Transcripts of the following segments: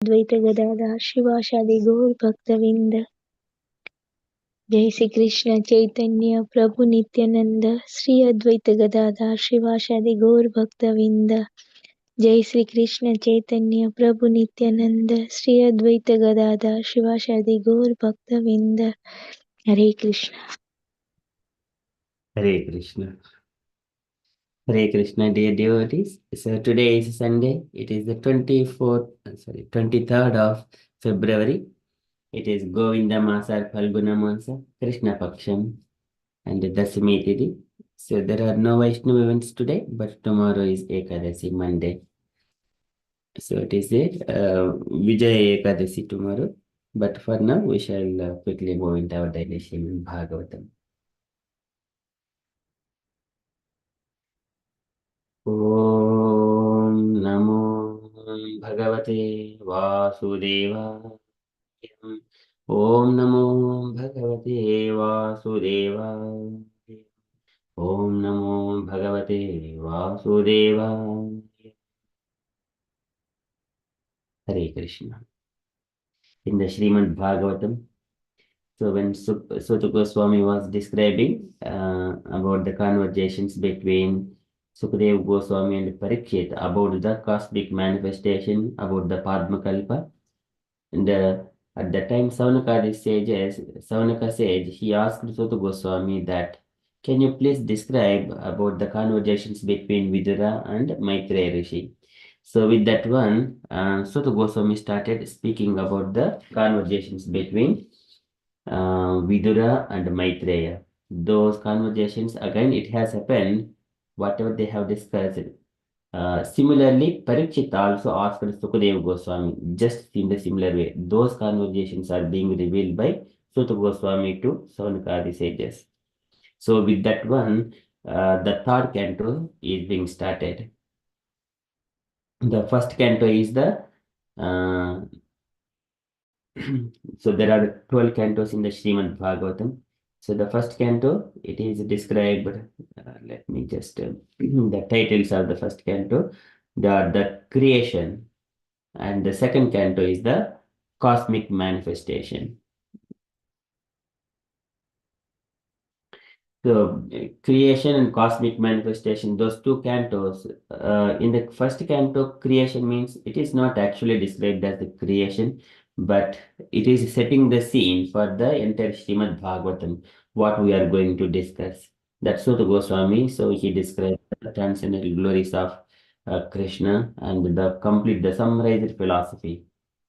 द्वैत गदाधर शिवासादि गौर भक्तविंद। जय श्री कृष्ण चैतन्य प्रभु नित्यानंद श्री अद्वैत गदाधर शिवासादि गौर भक्तविंद। जय श्री कृष्ण चैतन्य प्रभु नित्यानंद श्री अद्वैत गदाधर शिवासादि गौर भक्तविंद। हरे Krishna. Hare Krishna. Hare Krishna, dear devotees. So today is Sunday. It is the 23rd of February. It is Govinda Masa, Phalguna Masa, Krishna Paksham, and Dasami Tithi. So there are no Vaishnav events today, but tomorrow is Ekadasi, Monday. So it is a Vijay Ekadasi tomorrow. But for now, we shall quickly move into our daily Srimad Bhagavatam. ॐ नमो भगवते वासुदेवाय। ॐ नमो भगवते वासुदेवाय। ॐ नमो भगवते वासुदेवाय। Hare Krishna. In the Srimad Bhagavatam, so when Suta Goswami was describing about the conversations between Sukadeva Goswami and Parikshit about the cosmic manifestation, about the Padmakalpa, and at that time Saunaka says, he asked Suta Goswami that, can you please describe about the conversations between Vidura and Maitreya Rishi? So with that one, Suta Goswami started speaking about the conversations between Vidura and Maitreya. Those conversations, again, it has happened, whatever they have discussed. Similarly, Parikshit also asked Sukadeva Goswami, just in the similar way. Those conversations are being revealed by Suta Goswami to Saunakadi sages. So with that one, the third canto is being started. The first canto is the so there are 12 cantos in the Srimad Bhagavatam. So the first canto, it is described, let me just, the titles of the first canto, the creation, and the second canto is the cosmic manifestation. So creation and cosmic manifestation, those two cantos, in the first canto, creation means it is not actually described as the creation, but it is setting the scene for the entire Srimad Bhagavatam, what we are going to discuss. That's Sutta Goswami. So he described the transcendental glories of Krishna and the summarized philosophy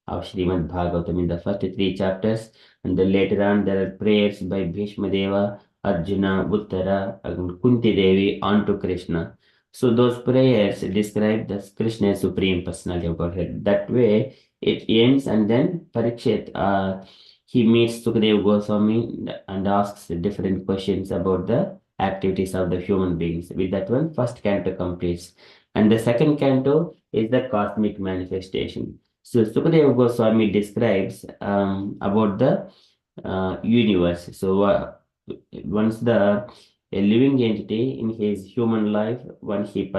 of Srimad Bhagavatam in the first three chapters, and then later on there are prayers by Bhishma Deva, Arjuna, Uttara, and Kunti Devi onto Krishna. So those prayers describe the Krishna Supreme Personality of Godhead. That way it ends, and then Parikshit, he meets Sukadeva Goswami and asks different questions about the activities of the human beings. With that one, first canto completes. And the second canto is the cosmic manifestation. So Sukadeva Goswami describes about the universe. So once a living entity in his human life, when he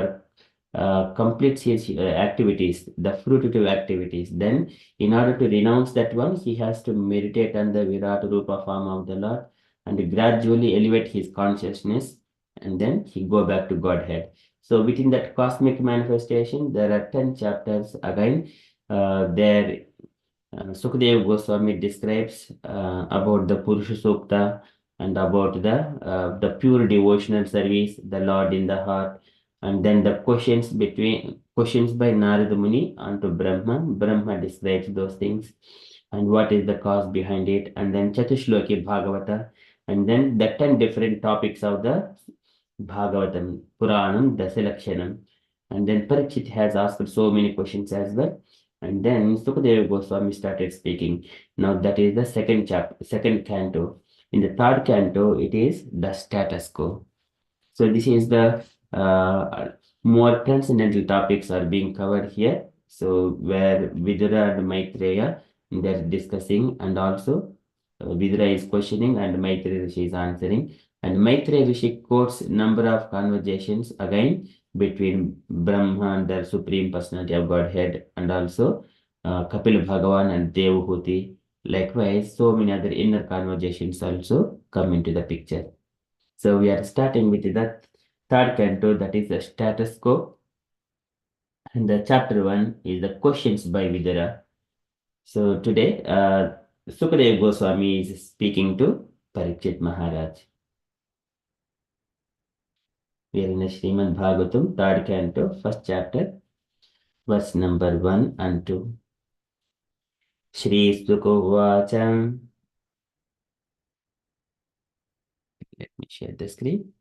completes his activities, the fruitive activities, then in order to renounce that one, he has to meditate on the Virat Rupa form of the Lord and gradually elevate his consciousness, and then he go back to Godhead. So within that cosmic manifestation, there are 10 chapters again. There Sukadeva Goswami describes about the Purusha Sukta and about the pure devotional service, the Lord in the heart, and then the questions by Narada Muni onto Brahma. Brahma describes those things and what is the cause behind it, and then Chatushloki Bhagavata, and then the 10 different topics of the Bhagavatam, Puranam, Dasalakshanam, and then Parikshit has asked so many questions as well. And then Sukadeva Goswami started speaking. Now that is the second canto. In the third canto, it is the status quo. So this is the more transcendental topics are being covered here. So where Vidura and Maitreya, they're discussing, and also Vidura is questioning and Maitreya Rishi is answering. And Maitreya Rishi quotes number of conversations again between Brahma and the Supreme Personality of Godhead, and also Kapil Bhagavan and Devahuti. Likewise, so many other inner conversations also come into the picture. So we are starting with the third canto, that is the status quo. And the chapter 1 is the questions by Vidura. So today, Sukadeva Goswami is speaking to Parikshit Maharaj. We are in the Srimad Bhagavatam, third canto, first chapter, verse number 1 and 2. Shri Sukovacham. Let me share the screen.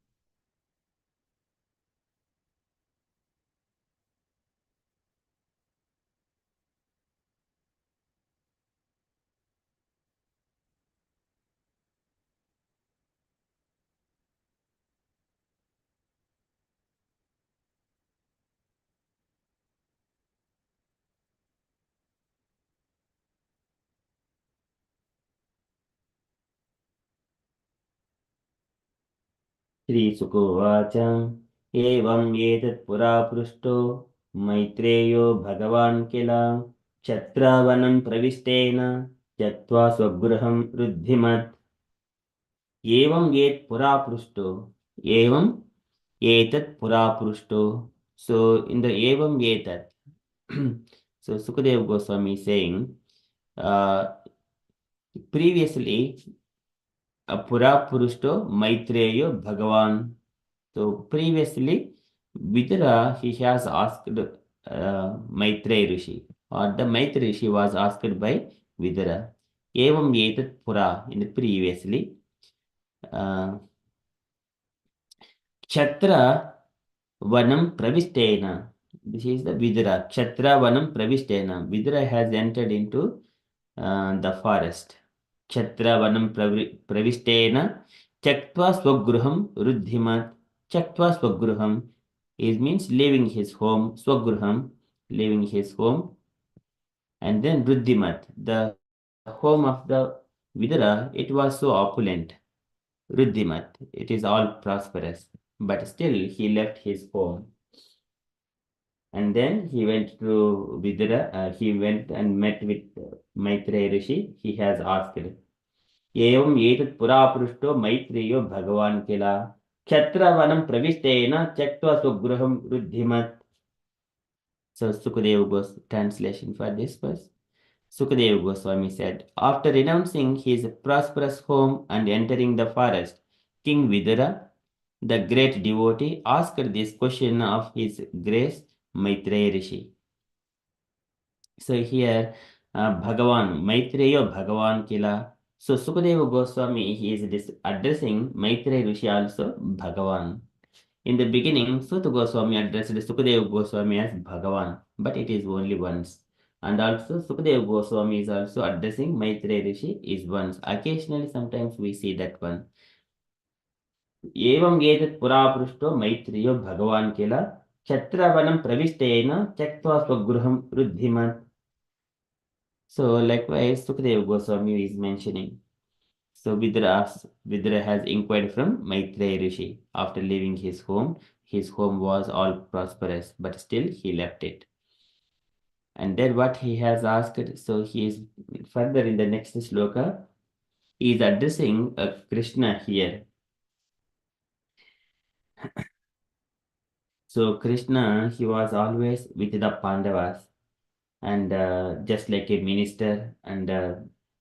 श्रीसुकोवाच एवम् एतत् पुरा पृष्टो मैत्रेयो भगवान् किल क्षत्रावनं प्रविष्टेन त्यक्त्वा स्वगृहं रुद्धिमत् एवम् एत् पुरा पृष्टो एवम् एतत् पुरा पृष्टो. So in the evam etat, so Sukadeva Goswami is saying, previously Pura Purushto Maitreyo Bhagavan. So previously, Vidura, he has asked Maitreya Rishi, or the Maitreya Rishi was asked by Vidura. Evam Yetat Pura, in the previously, Kshatra Vanam Pravistena. This is the Vidura. Kshatra Vanam Pravistena. Vidura has entered into the forest. Kshatravanam pravistena chaktva swagruham ruddhimat. Chaktva swagruham is means leaving his home, swagruham, leaving his home, and then ruddhimat, the home of the Vidura, it was so opulent. Ruddhimat, it is all prosperous, but still he left his home. And then he went to Vidura, he went and met with Maitreya Rishi. He has asked, एवं एतत् पुरा पृष्टो मैत्रेयो भगवान् किल क्षत्रवनं प्रविष्टेन त्यक्त्वा स्वगृहं रुद्धिमत्. So Sukadeva Goswami, translation for this verse. Sukadeva Goswami said, after renouncing his prosperous home and entering the forest, King Vidura, the great devotee, asked this question of his grace Maitreya Rishi. So here, Bhagavan, Maitreya Bhagavan Kila. So Sukadeva Goswami, he is addressing Maitreya Rishi also Bhagavan. In the beginning, Suta Goswami addressed Sukadeva Goswami as Bhagavan, but it is only once. And also Sukadeva Goswami is also addressing Maitreya Rishi is once. Occasionally, sometimes we see that one. एवं एतत् पुरा पृष्टो मैत्रेयो भगवान् किल क्षत्रवनं प्रविष्टेन त्यक्त्वा स्वगृहं रुद्धिमत्. So likewise, Sukadeva Goswami is mentioning. So Vidura has inquired from Maitreya Rishi. After leaving his home was all prosperous, but still he left it. And then what he has asked, so he is further in the next sloka, he is addressing Krishna here. So Krishna, he was always with the Pandavas, and just like a minister, and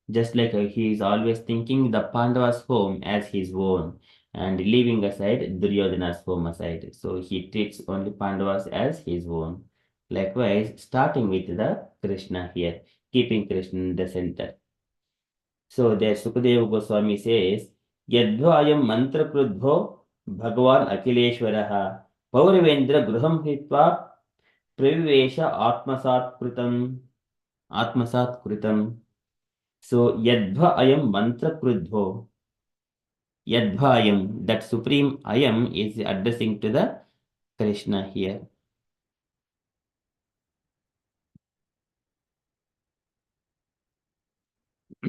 just like he is always thinking the Pandavas' home as his own and leaving aside Duryodhana's home aside. So he treats only Pandavas as his own. Likewise, starting with the Krishna here, keeping Krishna in the center. So there Sukadeva Goswami says, Yadvayam mantra krudbho Bhagavan Akileshwaraha Paurvendra Gruham Hitva Pravivesha Atmasat Kritam. So Yadva Ayam Mantra Krudho. Yadva Ayam, that supreme Ayam is addressing to the Krishna here.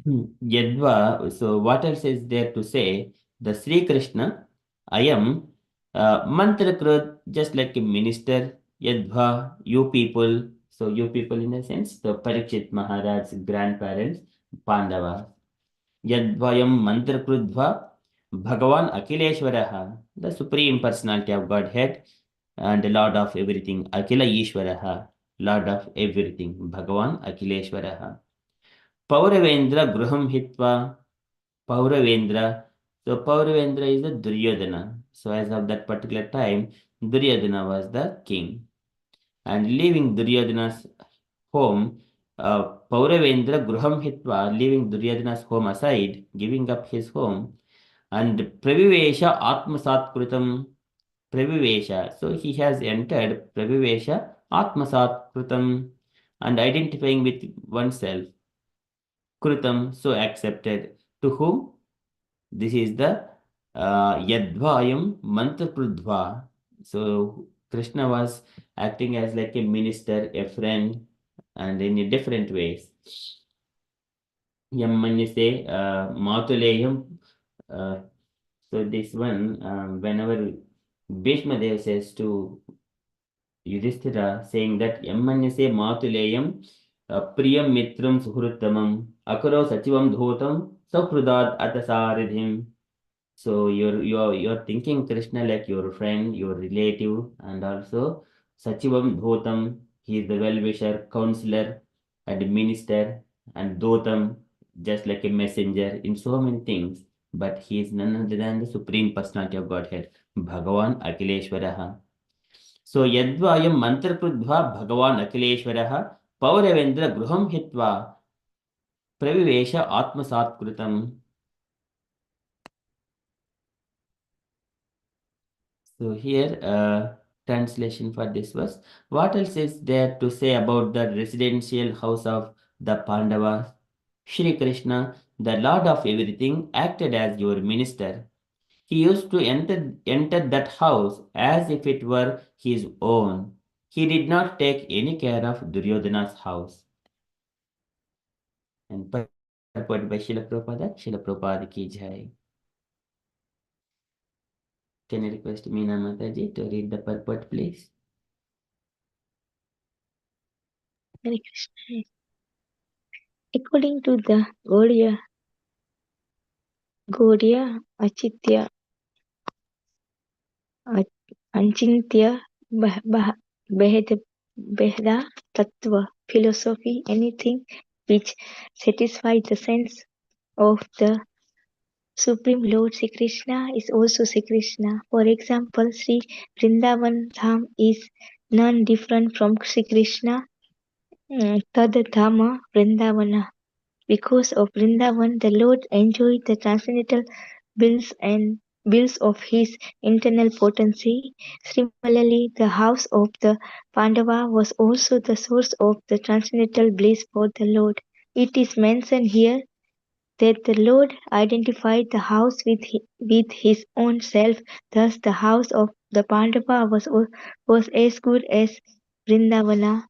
Yadva, so what else is there to say? The Sri Krishna, Ayam, Mantra Krud, just like a minister, Yadva, you people, So you people in a sense, the Parikshit Maharaj's grandparents, Pandavas. Yadvayam mantra krudva Bhagavan Akileshwaraha, the Supreme Personality of Godhead and Lord of everything, Akila Ishwaraha, Lord of everything, Bhagavan Akileshwaraha. Pauravendra Gruham Hitva, Pauravendra. So Pauravendra is the Duryodhana. So as of that particular time, Duryodhana was the king. And leaving Duryodhana's home, Pauravendra Gruham Hitva, leaving Duryodhana's home aside, giving up his home, and Pravivesha Atmasat Pravivesha. So he has entered Pravivesha Atmasat and identifying with oneself. Krutam, so accepted. To whom? This is the Yadvayam Mantrakrudva. So Krishna was acting as like a minister, a friend, and in a different ways. Yam when you say Matuleyam, so this one, whenever Bhishma Dev says to Yudhishthira, saying that Yammanyase Matuleyam Priyam Mitram Suhruttamam Akaro Sachivam Dhotam Sakrudad Atasaridhim. So you're thinking Krishna like your friend, your relative, and also Sachivam Dhotam, he is the well-wisher, counselor, and minister, and Dhotam, just like a messenger in so many things. But he is none other than the Supreme Personality of Godhead, Bhagavan Akileshwaraha. So Yadvayam Mantrakrudva Bhagavan Akileshwaraha Pauravendra Gruham Hitva Pravivesha Atmasat. So here, translation for this verse. What else is there to say about the residential house of the Pandavas? Shri Krishna, the Lord of everything, acted as your minister. He used to enter that house as if it were his own. He did not take any care of Duryodhana's house. And purport by Srila Prabhupada ki jai. Can I request Meena Mataji to read the purport, please? Hare Krishna. According to the Gaudiya Achitya Achintya Bheda Tattva philosophy, anything which satisfies the sense of the Supreme Lord Sri Krishna is also Sri Krishna. For example, Sri Vrindavan Dham is none different from Sri Krishna Tad Dhama Vrindavana. Because of Vrindavan, the Lord enjoyed the transcendental bills of his internal potency. Similarly, the house of the Pandava was also the source of the transcendental bliss for the Lord. It is mentioned here that the Lord identified the house with his own self. Thus, the house of the Pandava was as good as Vrindavana,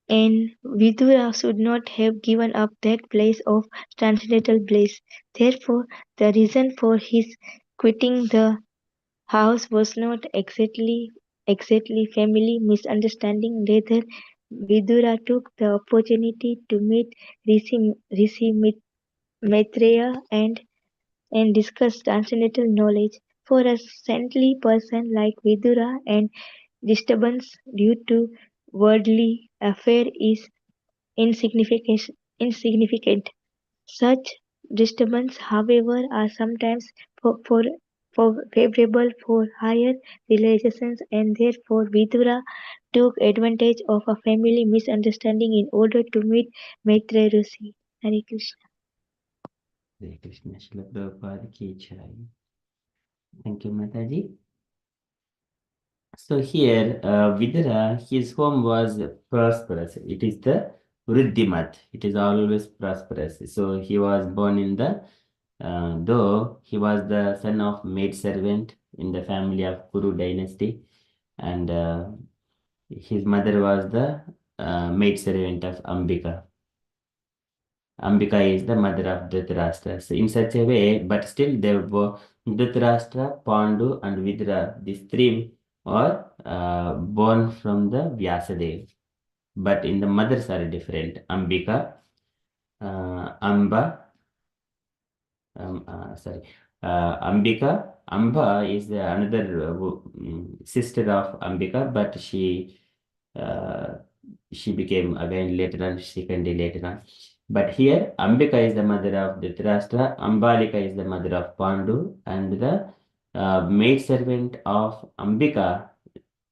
and Vidura should not have given up that place of transcendental bliss. Therefore, the reason for his quitting the house was not exactly family misunderstanding. Rather, Vidura took the opportunity to meet Rishi Maitreya and discuss transcendental knowledge. For a saintly person like Vidura, and disturbance due to worldly affair is insignificant. Such disturbance, however, are sometimes favorable for higher realizations, and therefore Vidura took advantage of a family misunderstanding in order to meet Maitreya Rishi. Hare Krishna. Hare Krishna, Srila Prabhupada ki jai. Thank you, Mataji. So here, Vidura, his home was prosperous. It is the Vriddhimat. It is always prosperous. So he was born in the, though he was the son of maid servant in the family of Kuru dynasty, and his mother was the maid servant of Ambika. Ambika is the mother of Dhritarashtra. So in such a way, but still they were Dhritarashtra, Pandu, and Vidura. These three are born from the Vyasadeva. but in the mothers are different. Ambika, Amba, sorry, Ambika. Amba is another sister of Ambika, but uh, she became again later on, secondly later on. But here, Ambika is the mother of Dhritarashtra, Ambalika is the mother of Pandu, and the maid servant of Ambika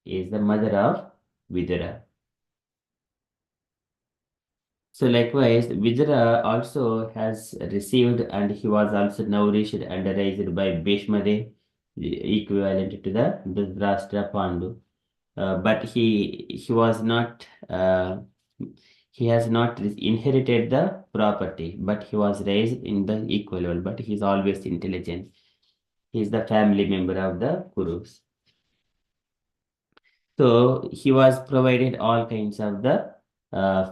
is the mother of Vidura. So likewise, Vidura also has received, and he was also nourished and raised by Bhishmadev, equivalent to the Dhritarashtra Pandu. But he was not he has not inherited the property, but he was raised in the equal level. But he's always intelligent. He's the family member of the Kurus. So he was provided all kinds of the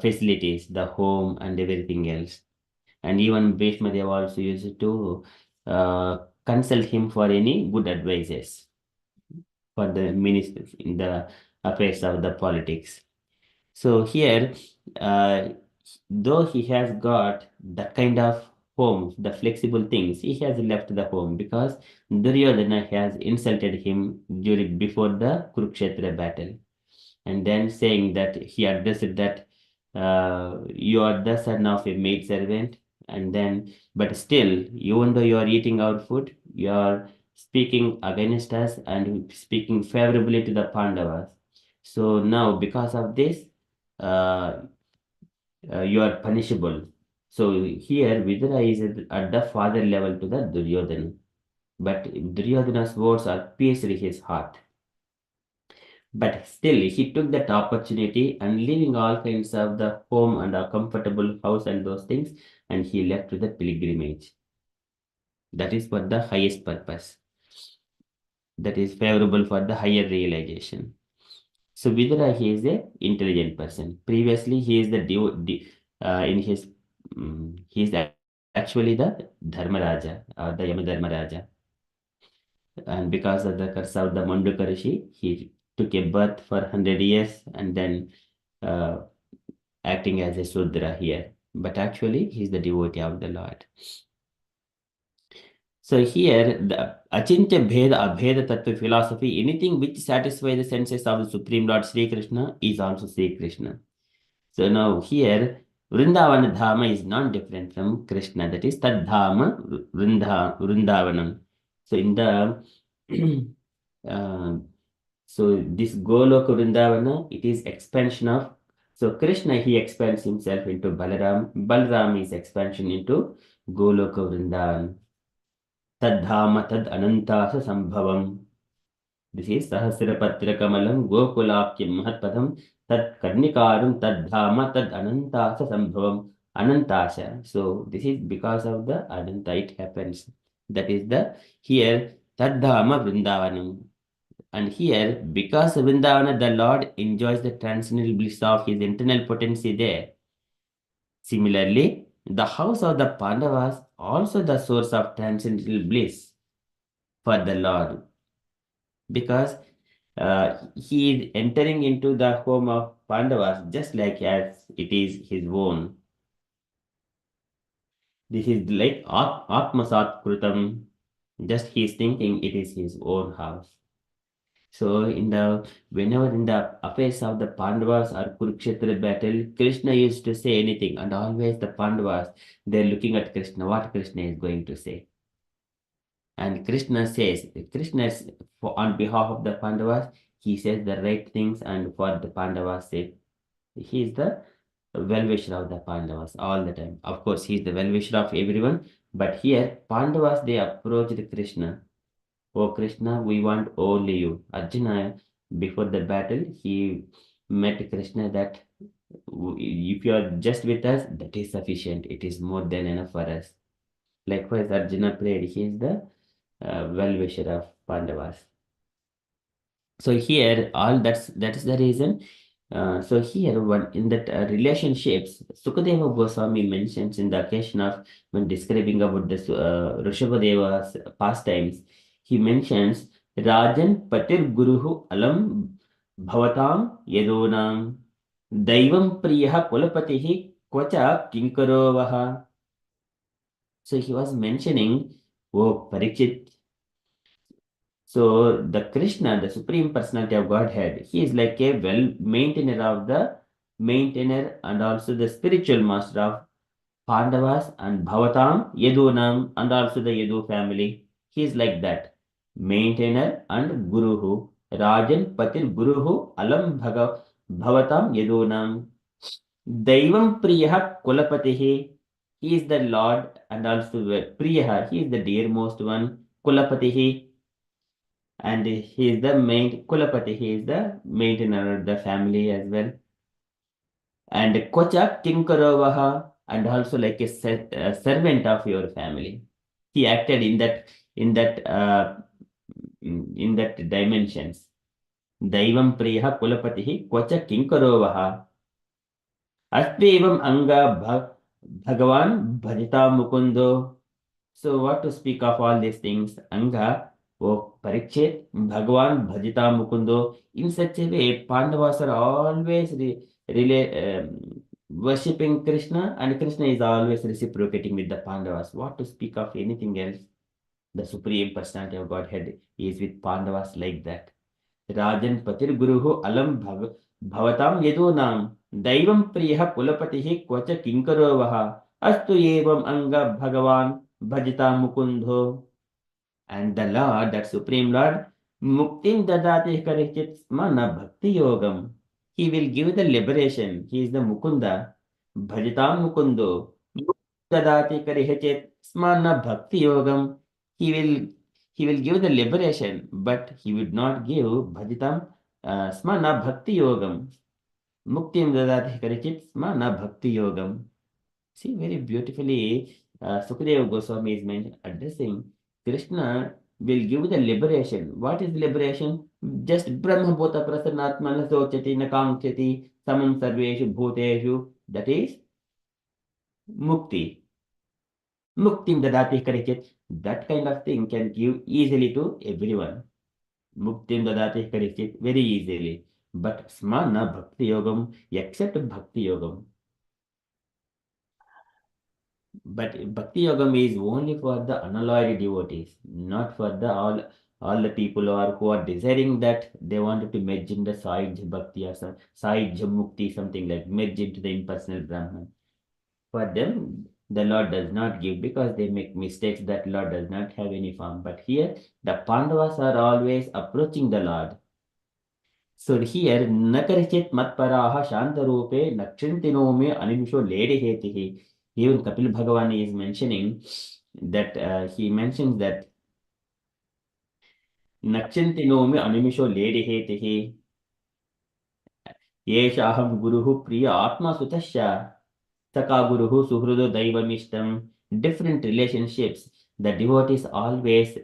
facilities, the home and everything else. And even Bhishmadev also used to consult him for any good advices for the ministers in the affairs of the politics. So here, uh, though he has got that kind of home, the flexible things, he has left the home because Duryodhana has insulted him during before the Kurukshetra battle, and then saying that he addressed that you are the son of a maid servant, and then but still, even though you are eating our food, you are speaking against us and speaking favorably to the Pandavas. So now, because of this, uh, you are punishable. So here, Vidura is at the father level to the Duryodhana, but Duryodhana's words are pierced his heart. But still, he took that opportunity and leaving all kinds of the home and a comfortable house and those things, and he left to the pilgrimage. That is for the highest purpose. That is favorable for the higher realization. So Vidura, he is a intelligent person. Previously, he is the in his he is actually the Dharmaraja or the Yamadharmaraja. And because of the curse of the Manduka Rishi, he took a birth for 100 years and then uh, acting as a Sudra here. But actually, he is the devotee of the Lord. So here, the Achintya Bheda Abheda Tattva philosophy, anything which satisfies the senses of the Supreme Lord Sri Krishna is also Sri Krishna. So now here, Vrindavana Dhama is not different from Krishna. That is Tad Dhama Vrindavanam. So in the uh, so this Goloka Vrindavana, it is expansion of. So Krishna, he expands himself into Balaram. Balaram is expansion into Goloka Vrindavan. Tad Dhama Tad Anantasa Sambhavam. This is Sahasrapatra Kamalam Gokulapyam Mahatpadam Tad Karnikaram Tad Dhama Tad Anantasa Sambhavam. Anantasha. So this is because of the Ananta it happens. That is the here Tad Dhama Vrindavanam. And here, because Vrindavana, the Lord enjoys the transcendental bliss of his internal potency there. Similarly, the house of the Pandavas also the source of transcendental bliss for the Lord, because he is entering into the home of Pandavas just like as it is his own. This is like Atmasat Krutam, just he is thinking it is his own house. So whenever in the affairs of the Pandavas or Kurukshetra battle, Krishna used to say anything, and always the Pandavas they're looking at Krishna, what Krishna is going to say. And Krishna says, on behalf of the Pandavas, he says the right things, and for the Pandavas' sake, he is the well-wisher of the Pandavas all the time. Of course, he is the well-wisher of everyone, but here Pandavas they approached Krishna. Oh Krishna, we want only you. Arjuna, before the battle, he met Krishna that if you are just with us, that is sufficient. It is more than enough for us. Likewise, Arjuna prayed. He is the well-wisher of Pandavas. So here, that is the reason. So here, one in that relationships, Sukadeva Goswami mentions in the occasion of when describing about the Rishabhadeva's pastimes, he mentions Rajan Patir Guruhu Alam Bhavatam Yadonam. Daivam Priya Kulapatihi Kvacha Kinkaro Vaha. So he was mentioning, oh Parikshit, so the Krishna, the Supreme Personality of Godhead, he is like a well maintainer of the maintainer and also the spiritual master of Pandavas and Bhavatam, Yadunam, and also the Yadu family. He is like that. Maintainer and Guruhu. Rajan Patir Guruhu Alam Bhavatam Yadunam. Daivam Priyaha Kulapatihi. He is the Lord and also Priyaha. He is the dearmost one. Kulapatihi. And he is the main Kulapati. He is the maintainer of the family as well. And Kocha Kinkaravaha, and also like a servant of your family. He acted in that in that dimensions. Daivam Priya Kulapatihi Kocha Kinkaravaha. Astvevam Anga Bhagavan Bhajita Mukundo. So what to speak of all these things? Anga, O Parikshit, Bhagavan Bhajita Mukundo. In such a way, Pandavas are always worshipping Krishna, and Krishna is always reciprocating with the Pandavas. What to speak of anything else? The Supreme Personality of Godhead is with Pandavas like that. Rajan Patir Guruhu Alam Bhavatam Yadunam Daivam Priya Kulapatihi Kvacha Kinkaro Vaha Astu Evam Anga Bhagavan Bhajita Mukundo. And the Lord, that Supreme Lord, Muktim Dadati Karichit Smana Bhakti Yogam. He will give the liberation. He is the Mukunda. Bhajitam Mukundo. Dadati Karichit Smana Bhakti Yogam. He will he will give the liberation, but he would not give Bhajitam Smana Bhakti Yogam. Muktim Dadati Karichit Smana Bhakti Yogam. See, very beautifully, Sukadeva Goswami is addressing Krishna will give the liberation. What is liberation? Just Brahma Bhota Prasannatmana Sochati Nakamchati Samam Sarveshu Bhuteshu. That is Mukti. Muktim Dadati Karichit. That kind of thing can give easily to everyone. Muktim Dadati Karichit very easily. But Smana Bhakti Yogam, except Bhakti Yogam. But Bhakti Yogam is only for the unalloyed devotees, not for the all the people who are desiring that they wanted to merge in the Sai Bhakti or some Sai Mukti, something like merge into the impersonal Brahman. For them, the Lord does not give because they make mistakes that Lord does not have any form. But here, the Pandavas are always approaching the Lord. So here, Nakarchit Matparaha Shantarupe Nakshintinome Animsho Lady Hetihi. Even Kapil Bhagavan is mentioning that he mentions that Nakshintinome Animisho Lady Hetihi. Yeshaham Guruhu Priya Atma Sutasya. Saka Guruhu Suhrudo Daivamishtam. Different relationships. The devotees always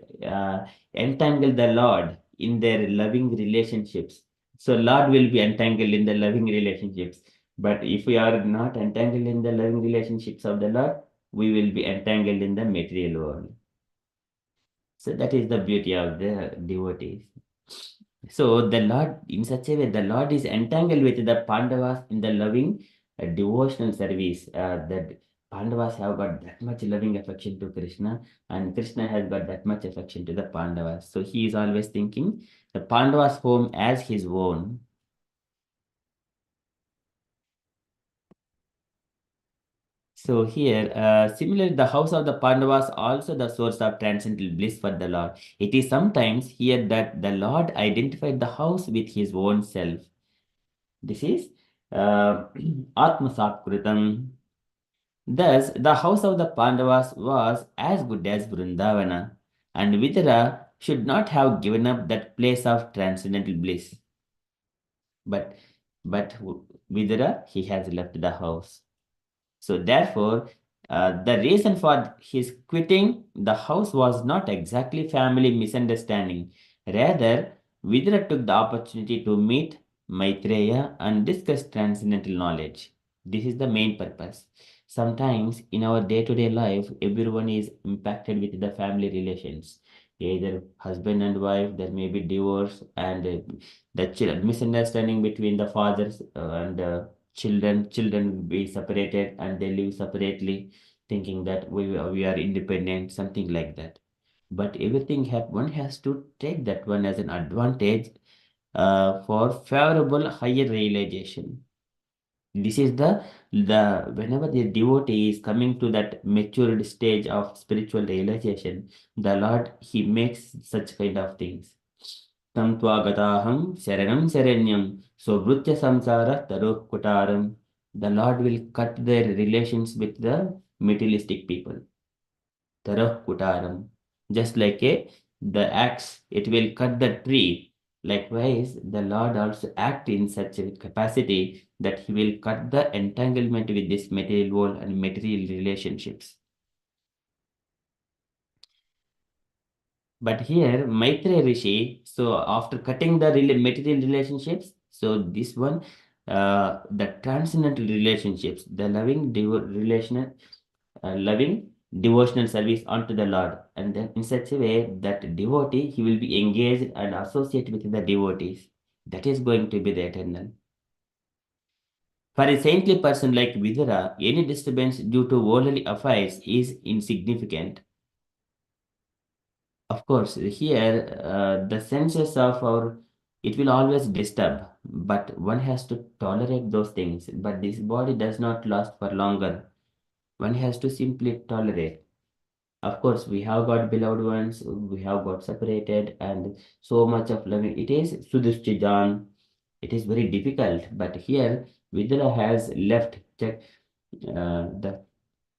entangle the Lord in their loving relationships. So Lord will be entangled in the loving relationships. But if we are not entangled in the loving relationships of the Lord, we will be entangled in the material world. So that is the beauty of the devotees. So the Lord, in such a way, the Lord is entangled with the Pandavas in the loving devotional service. That Pandavas have got that much loving affection to Krishna, and Krishna has got that much affection to the Pandavas. So he is always thinking the Pandavas' home as his own. So here, similarly, the house of the Pandavas also the source of transcendental bliss for the Lord. It is sometimes here that the Lord identified the house with his own self. This is Atmasakritam. Thus, the house of the Pandavas was as good as Vrindavana, and Vidura should not have given up that place of transcendental bliss. But, but Vidura, he has left the house. So therefore, the reason for his quitting the house was not exactly family misunderstanding. Rather, Vidura took the opportunity to meet Maitreya and discuss transcendental knowledge. This is the main purpose. Sometimes in our day-to-day life, everyone is impacted with the family relations. Either husband and wife, there may be divorce and the misunderstanding between the fathers and children will be separated and they live separately, thinking that we are independent, something like that. But everything one has to take that one as an advantage for favorable higher realization. This is the whenever the devotee is coming to that matured stage of spiritual realization, the Lord he makes such kind of things. Tam tvagataham sharanam sharanyam sobhrutya samsara taruh kutaram. The Lord will cut their relations with the materialistic people. Taruh kutaram. Just like the axe, it will cut the tree. Likewise, the Lord also act in such a capacity that he will cut the entanglement with this material world and material relationships. But here, Maitreya Rishi, so after cutting the material relationships, so this one, the transcendental relationships, the loving devotional service unto the Lord, and then in such a way that devotee he will be engaged and associate with the devotees. That is going to be the eternal. For a saintly person like Vidura, any disturbance due to worldly affairs is insignificant. Of course, here the senses of our it will always disturb, but one has to tolerate those things. But this body does not last for longer. One has to simply tolerate. Of course, we have got beloved ones, we have got separated, and so much of loving. It is Sudhishtijan. It is very difficult, but here Vidura has left. Check the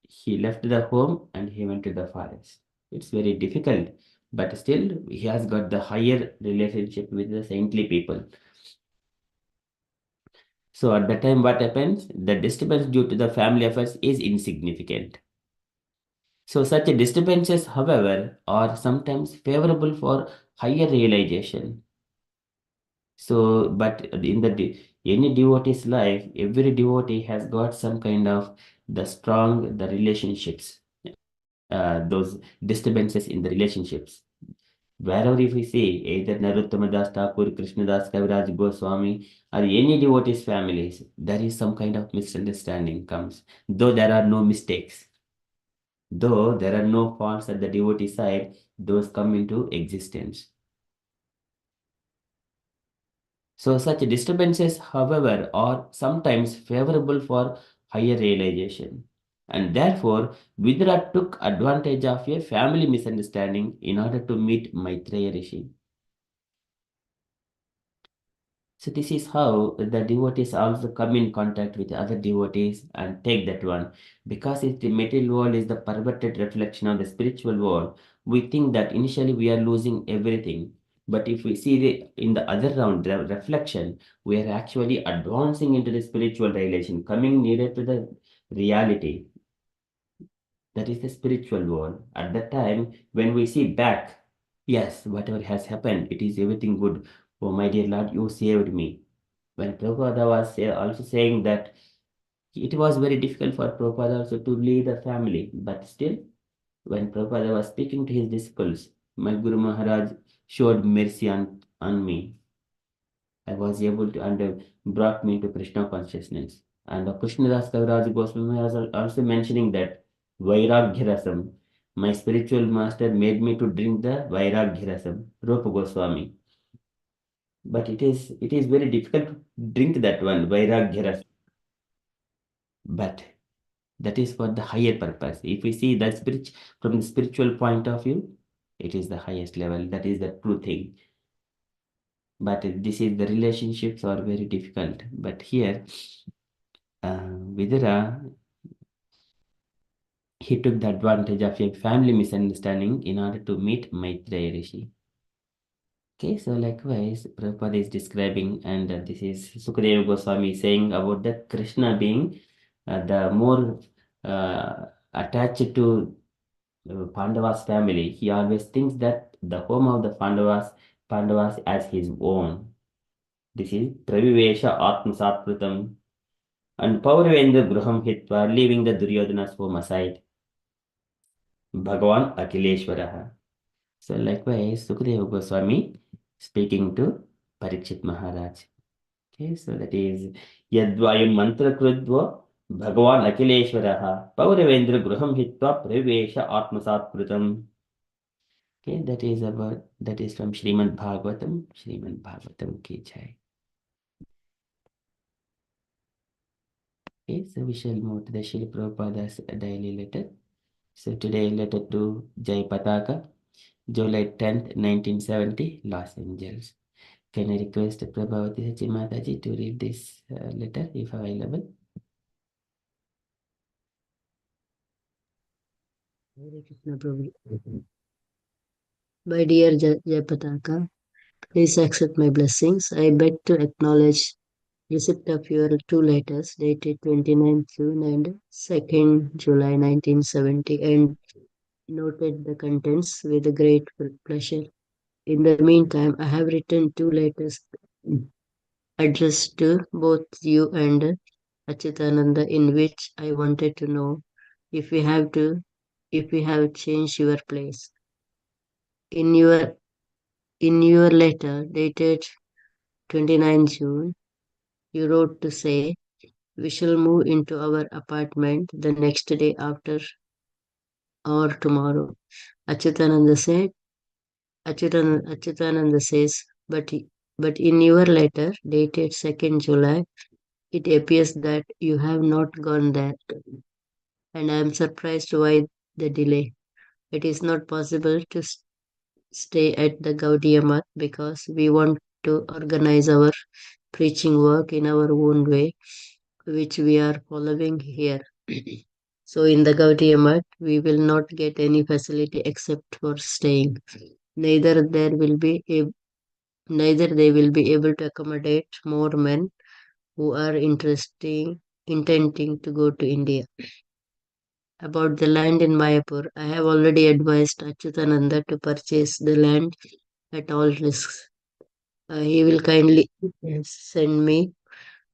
he left the home and he went to the forest. It's very difficult, but still he has got the higher relationship with the saintly people. So at the time, what happens? The disturbance due to the family affairs is insignificant. So such disturbances, however, are sometimes favorable for higher realization. So, but in any devotee's life, every devotee has got some kind of the relationships, those disturbances in the relationships. Wherever if we see either Narottama Das Thakur, Krishnadas Kaviraj Goswami, or any devotees' families, there is some kind of misunderstanding comes, though there are no mistakes. Though there are no faults at the devotee side, those come into existence. So such disturbances, however, are sometimes favorable for higher realization. And therefore, Vidra took advantage of a family misunderstanding in order to meet Maitreya Rishi. So this is how the devotees also come in contact with other devotees and take that one. Because if the material world is the perverted reflection of the spiritual world, we think that initially we are losing everything. But if we see in the other round, the reflection, we are actually advancing into the spiritual realization, coming nearer to the reality. That is the spiritual world. At that time, when we see back, yes, whatever has happened, it is everything good. Oh, my dear Lord, you saved me. When Prabhupada was also saying that it was very difficult for Prabhupada also to leave the family, but still, when Prabhupada was speaking to his disciples, my Guru Maharaj showed mercy on me. I was able to and brought me to Krishna consciousness. And Krishnadas Kaviraj Goswami was also mentioning that Vairagya Rasam, my spiritual master made me to drink the Vairagya Rasam, Rupa Goswami. But it is very difficult to drink that one, Vairagya Rasam. But that is for the higher purpose. If we see that from the spiritual point of view, it is the highest level. That is the true thing. But this is the relationships are very difficult. But here, Vidura, he took the advantage of a family misunderstanding in order to meet Maitreya Rishi. Okay, so likewise, Prabhupada is describing, and this is Sukadeva Goswami saying about the Krishna being the more attached to Pandavas family. He always thinks that the home of the Pandavas as his own. This is Pravivesha Atma Satkritam and Pauravendra Gruham Hitva, leaving the Duryodhana's home aside. Bhagavan Akileshwaraha. So likewise, Sukadeva Goswami speaking to Parikshit Maharaj. Okay, so that is Yadvayam Mantra Krudva Bhagavan Akileshwaraha Pauravendra Gruham Hitva Pravesha Atmasatpratam. Okay, that is from Srimad Bhagavatam. Srimad Bhagavatam ki jai. Okay, so we shall move to the Srila Prabhupada's daily letter. So today letter to Jai Pataka, July 10th, 1970, Los Angeles. Can I request Prabhavati Sachi Mataji to read this letter if available? Hare Krishna Prabhu. My dear Jayapataka, please accept my blessings. I beg to acknowledge receipt of your two letters dated 29th June and 2nd July 1970 and noted the contents with great pleasure. In the meantime, I have written two letters addressed to both you and Achitananda in which I wanted to know if we have changed your place. In your letter dated 29 June, you wrote to say we shall move into our apartment the next day after or tomorrow. Achyutananda said, Achyutananda says, but in your letter dated 2nd July, it appears that you have not gone there, and I am surprised why the delay. It is not possible to stay at the Gaudiya Math because we want to organize our preaching work in our own way, which we are following here. So in the Gaudiya Math, we will not get any facility except for staying. Neither there will be a, neither they will be able to accommodate more men who are intending to go to India. About the land in Mayapur, I have already advised Achyutananda to purchase the land at all risks. He will kindly send me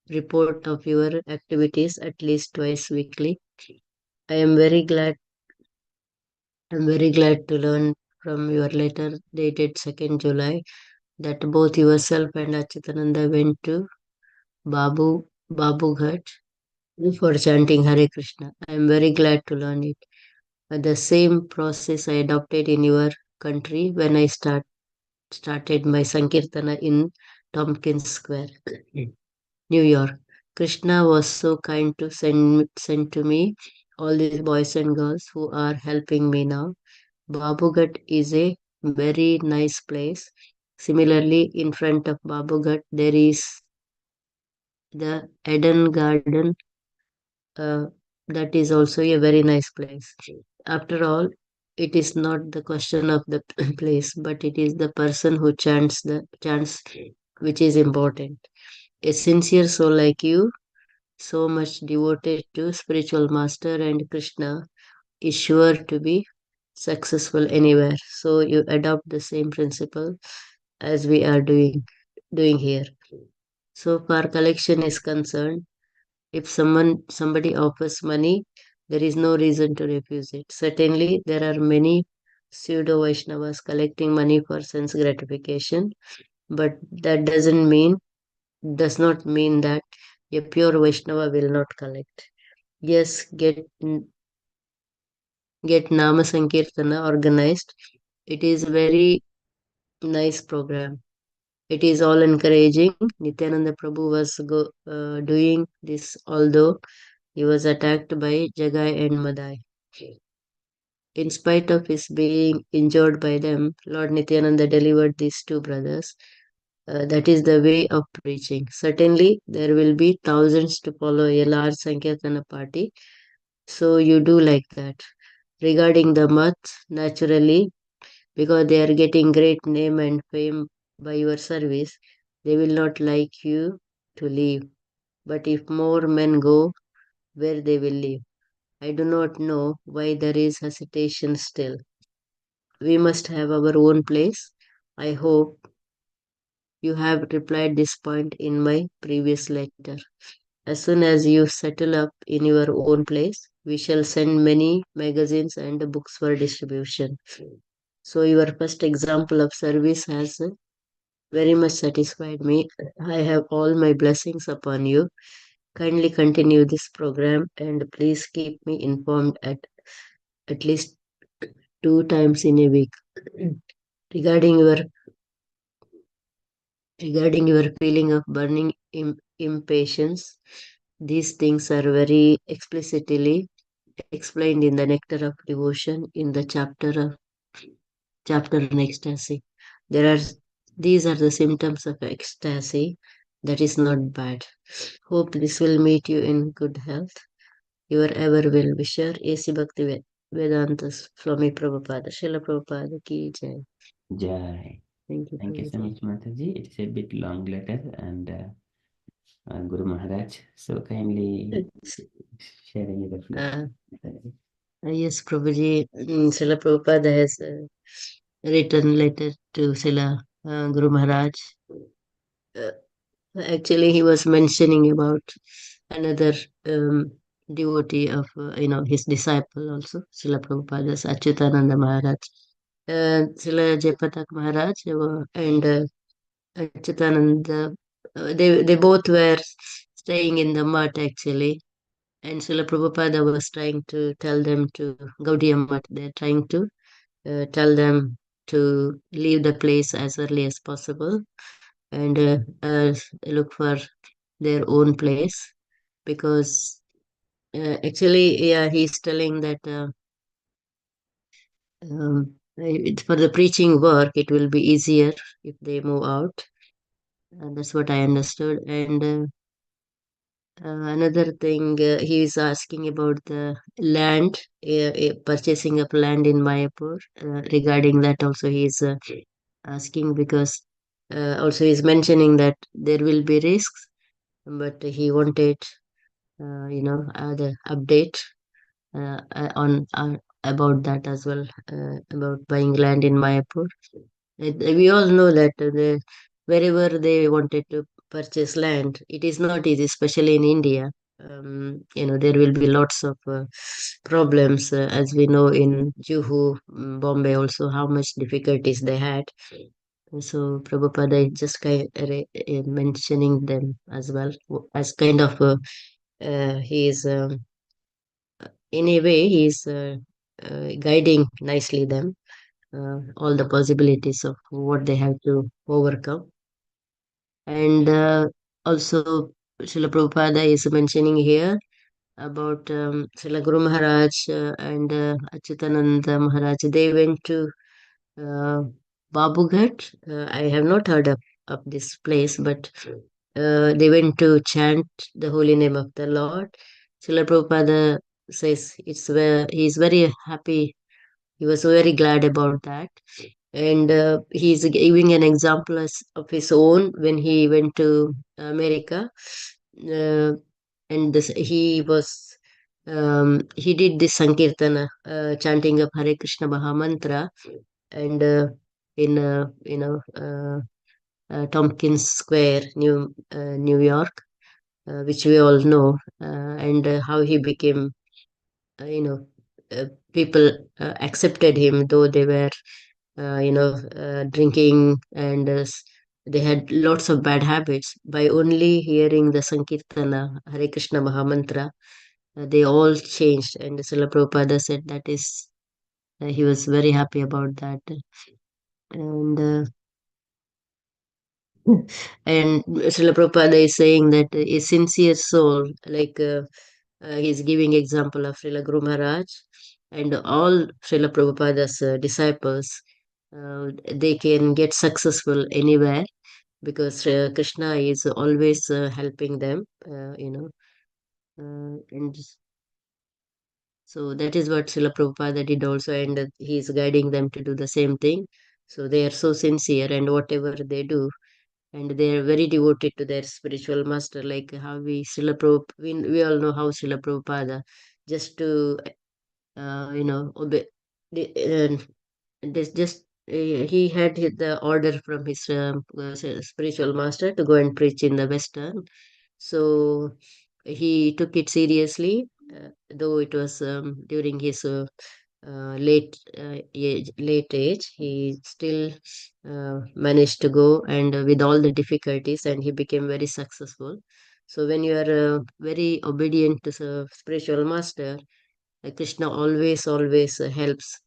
report of your activities at least twice weekly. I am very glad to learn from your letter dated 2nd July that both yourself and Achitananda went to Babu Ghat for chanting Hare Krishna. I am very glad to learn it. The same process I adopted in your country when I started my Sankirtana in Tompkins Square, New York. Krishna was so kind to send to me all these boys and girls who are helping me now. Babugat is a very nice place. Similarly, in front of Babugat, there is the Eden Garden. Uh, that is also a very nice place. After all, it is not the question of the place, but it is the person who chants which is important. A sincere soul like you, so much devoted to spiritual master and Krishna, is sure to be successful anywhere. So you adopt the same principle as we are doing here. So far collection is concerned, if somebody offers money, there is no reason to refuse it. Certainly there are many pseudo Vaishnavas collecting money for sense gratification, but that does not mean that a pure Vaishnava will not collect. Yes, get Nama Sankirtana organized. It is a very nice program. It is all encouraging. Nityananda Prabhu was doing this, although he was attacked by Jagai and Madai. In spite of his being injured by them, Lord Nityananda delivered these two brothers. That is the way of preaching. Certainly, there will be thousands to follow a large Sankirtana party, so you do like that. Regarding the math, naturally, because they are getting great name and fame by your service, they will not like you to leave. But if more men go, where they will live? I do not know why there is hesitation still. We must have our own place. I hope you have replied this point in my previous letter. As soon as you settle up in your own place, we shall send many magazines and books for distribution. So your first example of service has very much satisfied me. I have all my blessings upon you. Kindly continue this program and please keep me informed at least 2 times in a week regarding your feeling of burning impatience. These things are very explicitly explained in the Nectar of Devotion in the chapter on ecstasy. There are these are the symptoms of ecstasy. That is not bad. Hope this will meet you in good health. Your ever well wisher, A.C. Vedanta Swami Prabhupada. Srila Prabhupada ki jai. Jai. Thank you, Thank you so Prabhuji. much, Mataji. It's a bit long letter and Guru Maharaj. So kindly sharing your reflection. Yes, Prabhuji. Srila Prabhupada has written letter to Srila Guru Maharaj. Uh, Actually, he was mentioning about another devotee of, his disciple also, Srila Prabhupada's Achyutananda Maharaj. Srila Jayapatak Maharaj and Achyutananda, they both were staying in the mart actually. And Srila Prabhupada was trying to tell them to, Gaudiya Math, they're trying to tell them to leave the place as early as possible and look for their own place because actually, yeah, he's telling that for the preaching work, it will be easier if they move out. That's what I understood. And another thing, he is asking about the land, purchasing of land in Mayapur. Regarding that, also, he is asking because also he's mentioning that there will be risks, but he wanted, the update on about that as well, about buying land in Mayapur. We all know that wherever they wanted to purchase land, it is not easy, especially in India. There will be lots of problems, as we know in Juhu, Bombay, also how much difficulties they had. So Prabhupada is just mentioning them as well, as kind of he is. In a way he's guiding nicely them all the possibilities of what they have to overcome. And also Srila Prabhupada is mentioning here about Srila Guru Maharaj and Achyutananda Maharaj. They went to uh, Babughat. I have not heard of this place, but they went to chant the holy name of the Lord. Srila Prabhupada says he's very happy. He was very glad about that. And he's giving an example of his own when he went to America. Uh, and he did this Sankirtana, chanting of Hare Krishna Maha Mantra, and in Tompkins Square, New York, which we all know, and how he became, uh, you know, people accepted him, though they were, drinking and they had lots of bad habits. By only hearing the Sankirtana, Hare Krishna Mahamantra, they all changed. And Srila Prabhupada said that is, he was very happy about that. And and Srila Prabhupada is saying that a sincere soul, like he's giving example of Srila Guru Maharaj and all Srila Prabhupada's disciples, they can get successful anywhere because Krishna is always helping them, and so that is what Srila Prabhupada did also, and he is guiding them to do the same thing. So they are so sincere, and whatever they do, and they are very devoted to their spiritual master, like how we all know how Srila Prabhupada, just to obey uh, this just he had the order from his spiritual master to go and preach in the Western. So he took it seriously, though it was during his late age, he still managed to go and with all the difficulties, and he became very successful. So when you are very obedient to the spiritual master, Krishna always helps.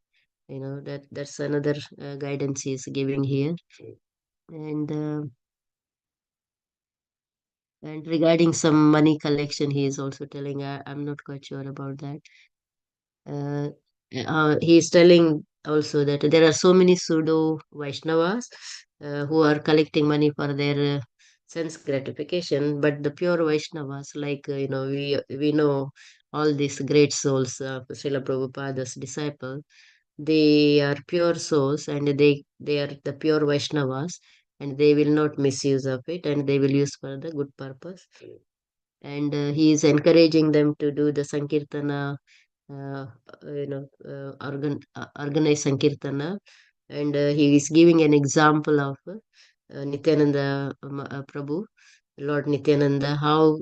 That's another guidance he is giving here. And regarding some money collection, he is also telling. I'm not quite sure about that. Uh, he is telling also that there are so many pseudo Vaishnavas who are collecting money for their sense gratification, but the pure Vaishnavas, like we know all these great souls, Srila Prabhupada's disciple, they are pure souls, and they are the pure Vaishnavas, and they will not misuse of it, and they will use for the good purpose. And he is encouraging them to do the Sankirtana, organize Sankirtana, and he is giving an example of Nityananda Prabhu, Lord Nityananda, how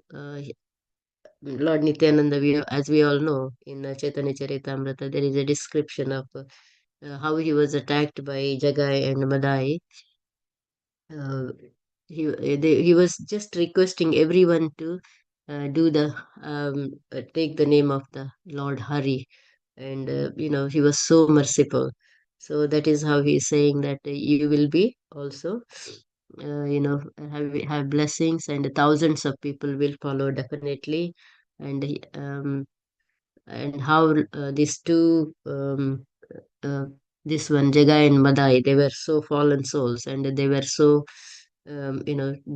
Lord Nityananda, as we all know, in Chaitanya Charitamrita, there is a description of how he was attacked by Jagai and Madai. Uh, he was just requesting everyone to take the name of the Lord Hari, and he was so merciful. So that is how he is saying that you will be also have blessings, and thousands of people will follow definitely. And how these two uh, this one Jagai and Madai, they were so fallen souls, and they were so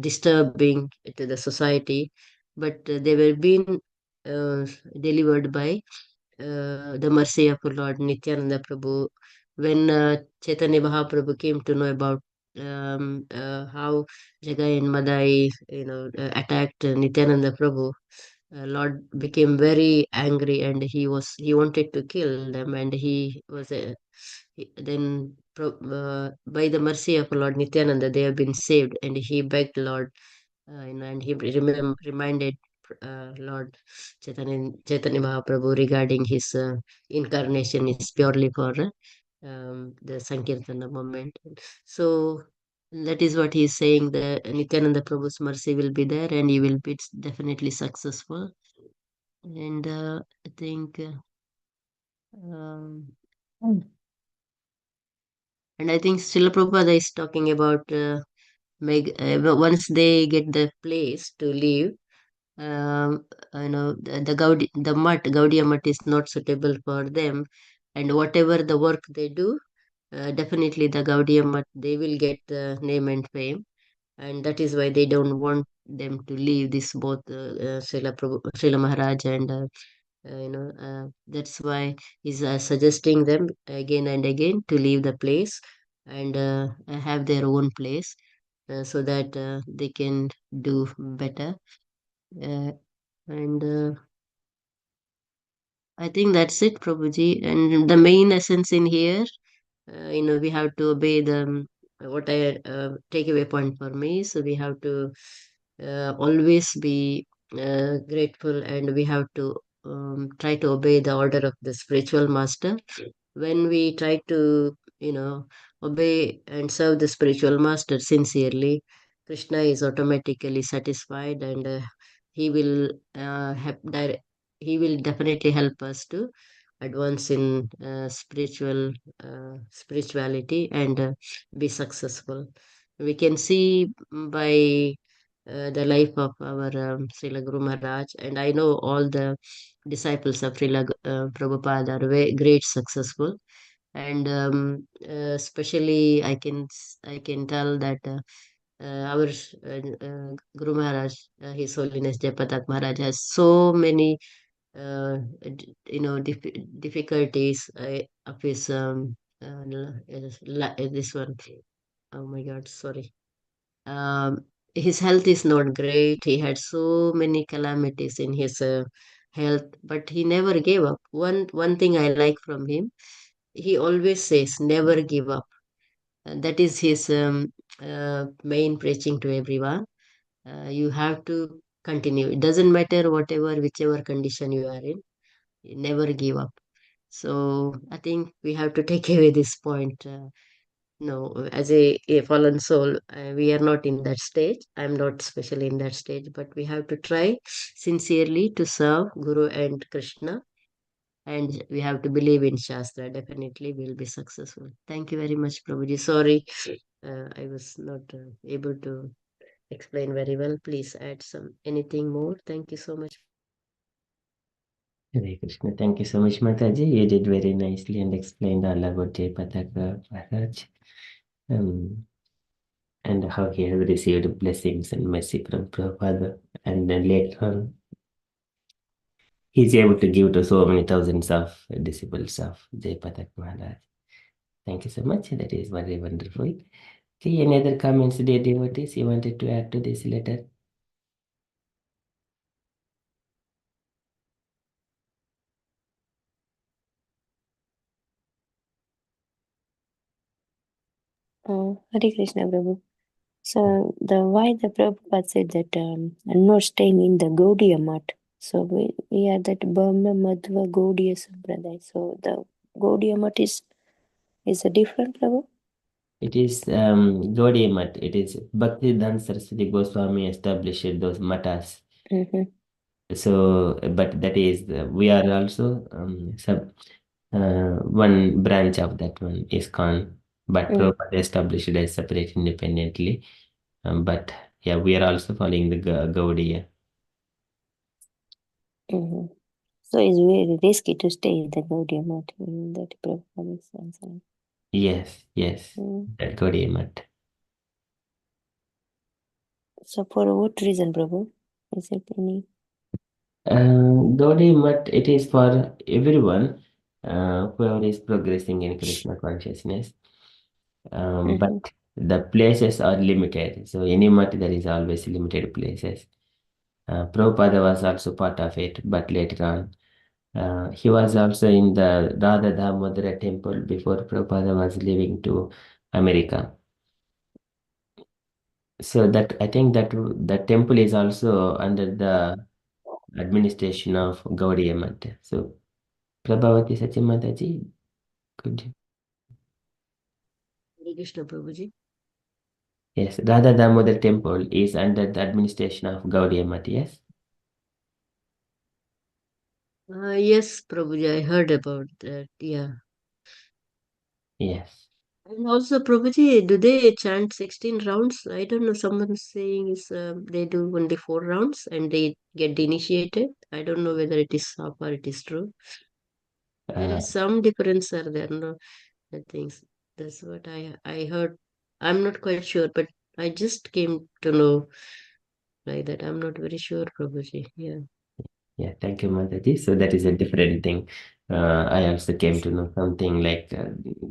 disturbing to the society, but they were being uh, delivered by the mercy of Lord Nityananda Prabhu. When Chaitanya Mahaprabhu came to know about how Jagai and Madai, attacked Nityananda Prabhu, Lord became very angry, and he wanted to kill them, and by the mercy of Lord Nityananda, they have been saved, and he begged Lord, and he reminded Lord Chaitanya Mahaprabhu regarding his incarnation is purely for the Sankirtana moment. So that is what he is saying. The Nityananda Prabhu's mercy will be there, and he will be definitely successful. And I think, um, and I think Srila Prabhupada is talking about once they get the place to live, Gaudiya Mutt is not suitable for them, and whatever the work they do, definitely the Gaudiya Mutt, they will get the name and fame, and that is why they don't want them to leave this both Srila Maharaj, and that's why he's suggesting them again and again to leave the place and have their own place, so that they can do better. And I think that's it, Prabhuji. And the main essence in here, we have to obey what I takeaway point for me. So we have to always be grateful, and we have to try to obey the order of the spiritual master. When we try to, obey and serve the spiritual master sincerely, Krishna is automatically satisfied, and he will he will definitely help us to advance in spirituality, and be successful. We can see by the life of our Srila Guru Maharaj, and I know all the disciples of Srila Prabhupada are very great successful, and especially I can tell that our Guru Maharaj, His Holiness Jayapatak Maharaj, has so many difficulties of his this one. Oh my God, sorry. Um, his health is not great. He had so many calamities in his health, but he never gave up. One thing I like from him, he always says, "Never give up." And that is his main preaching to everyone. You have to continue. It doesn't matter whichever condition you are in. Never give up. So I think we have to take away this point. No, as a fallen soul, we are not in that stage. I'm not especially in that stage, but we have to try sincerely to serve Guru and Krishna, and we have to believe in Shastra. Definitely, we'll be successful. Thank you very much, Prabhuji. Sorry, I was not able to explain very well. Please add some anything more. Thank you so much. Hare Krishna. Thank you so much, Mataji. You did very nicely and explained all about Jay Pataka Maharaj. And how he has received blessings and mercy from Prabhupada. And then later on, he's able to give to so many thousands of disciples of Jay Patak Maharaj. Thank you so much. That is very wonderful. Okay, any other comments, dear devotees, you wanted to add to this letter? Hare Krishna, Prabhu. So why the Prabhupada said that I'm not staying in the Gaudiya Math. So we are that Brahma Madhva Gaudiya Sampradaya. So the Gaudiya Math is a different, Prabhu? It is Gaudiya Math. It is Bhaktivedanta Saraswati Goswami established those matas. Mm-hmm. So, but that is, we are also one branch of that one is ISKCON, but Prabhupada established it as separate independently. But yeah, we are also following the Gaudiya. Mm-hmm. So it's very risky to stay in the Gaudiya Math. That Prabhupada is answering. Yes, that Gaudiya Math. So for what reason, Prabhu? Is it any? Gaudiya Math, it is for everyone whoever is progressing in Krishna consciousness. But the places are limited. So any math there is always limited places. Prabhupada was also part of it, but later on, he was also in the Radha Damodara temple before Prabhupada was leaving to America. So that I think that the temple is also under the administration of Gaudiya Math. So Prabhavati Satyamataji, could you? Hare Krishna, Prabhuji. Yes, Radha Damodar temple is under the administration of Gaudiya Math, yes? Yes, Prabhuji, I heard about that. Yeah. Yes. And also, Prabhuji, do they chant 16 rounds? I don't know. Someone's saying is they do only 4 rounds and they get initiated. I don't know whether it is how far it is true. There is some difference, are there? No, I think that's what I heard. I'm not quite sure, but I just came to know like that. I'm not very sure, Prabhuji. Yeah. Yeah, thank you, Mataji. So that is a different thing. I also came to know something like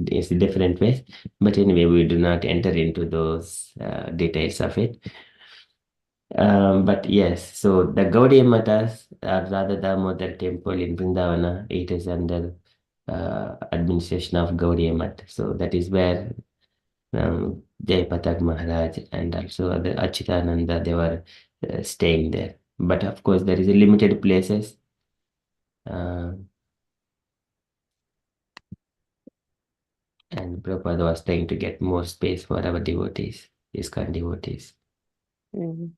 it's a different way. But anyway, we do not enter into those details of it. But yes, so the Gaudiya Matas are rather Damodar temple in Vrindavana. It is under administration of Gaudiya Mat. So that is where Jai Patak Maharaj and also other Achitananda, they were staying there. But of course, there is a limited places. And Prabhupada was trying to get more space for our devotees, ISKCON devotees. Okay,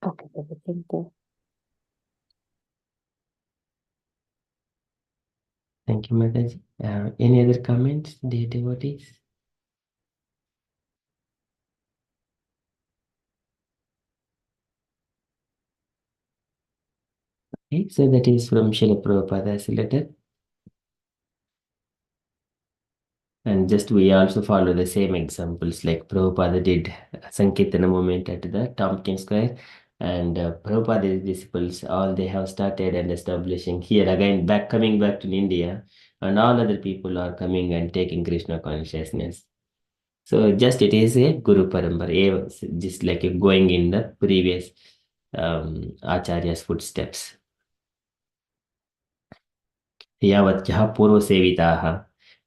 Prabhu, thank you. Thank you, Mataji. Any other comments, dear devotees? Okay, so that is from Srila Prabhupada's letter. And just we also follow the same examples like Prabhupada did Sankirtana movement at the Tompkins Square. And Prabhupada's disciples, all they have started and establishing here again, coming back to India. And all other people are coming and taking Krishna consciousness. So just it is a Guru Parampara, just like going in the previous Acharya's footsteps. यावत्यः पूर्वसेविताः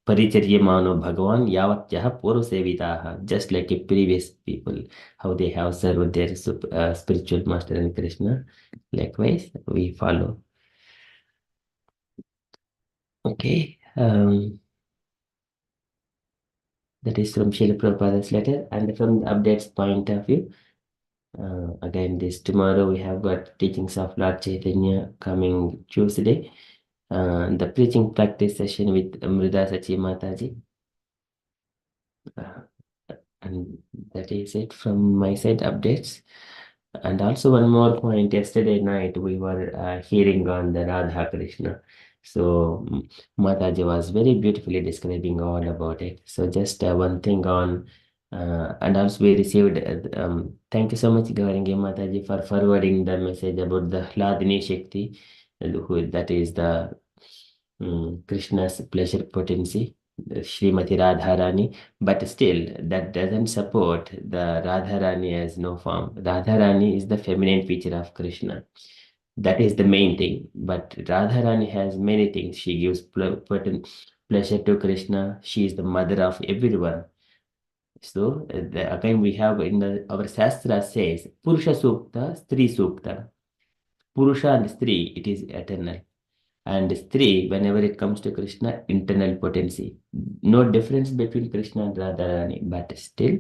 परिचर्यमानो भगवान यावत्यः पूर्वसेविताः, just like a previous people, how they have served their spiritual master and Krishna, likewise we follow. Okay. That is from Srila Prabhupada's letter, and from the updates point of view. Again, this tomorrow we have got teachings of Lord Chaitanya coming Tuesday. The preaching practice session with Amrita Sachi Mataji. And that is it from my side updates. And also one more point, yesterday night we were hearing on the Radha Krishna. So Mataji was very beautifully describing all about it. So just one thing on, and also we received, thank you so much Gaurangi Mataji for forwarding the message about the Hladini Shakti, that is the Krishna's pleasure potency, Srimati Radharani, but still that doesn't support the Radharani as no form. Radharani is the feminine feature of Krishna. That is the main thing. But Radharani has many things. She gives pleasure to Krishna. She is the mother of everyone. So again we have in our Shastra says Purusha Sukta, Stri Sukta. Purusha and Stri, it is eternal. And Stri, whenever it comes to Krishna, internal potency. No difference between Krishna and Radharani, but still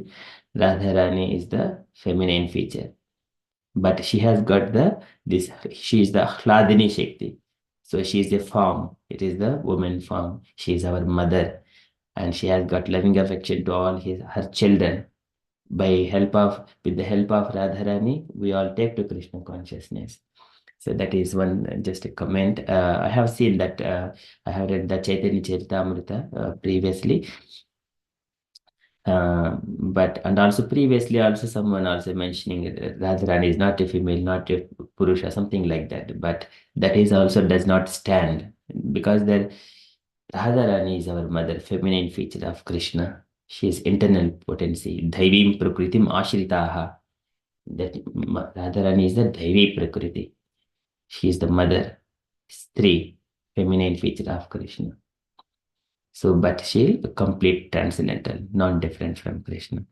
Radharani is the feminine feature. But she has got she is the Hladini Shakti. So she is a form. It is the woman form. She is our mother. And she has got loving affection to all her children. With the help of Radharani, we all take to Krishna consciousness. So that is one, just a comment. I have seen that, I have read the Chaitanya Charitamrita previously. And also previously also someone also mentioning Radharani is not a female, not a Purusha, something like that. But that is also does not stand, because Radharani is our mother, feminine feature of Krishna. She is internal potency. Dhaivim Prakritim Ashritaha. That Radharani is the Dhaivi Prakriti. She is the mother, Stri, feminine feature of Krishna. So, but she is complete transcendental, not different from Krishna.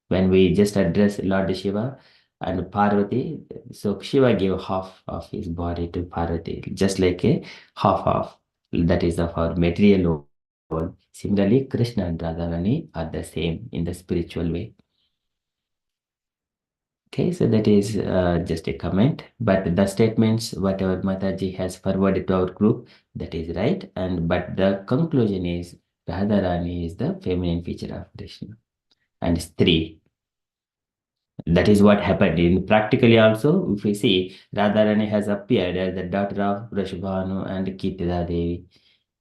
When we just address Lord Shiva and Parvati, so Shiva gave half of his body to Parvati, just like a half, that is of our material world. Similarly, Krishna and Radharani are the same in the spiritual way. Okay, so that is just a comment, but the statements, whatever Mataji has forwarded to our group, that is right. But the conclusion is Radharani is the feminine feature of Krishna, and Stri. That is what happened in practically also. If we see, Radharani has appeared as the daughter of Vrashbhanu and Kirtida Devi,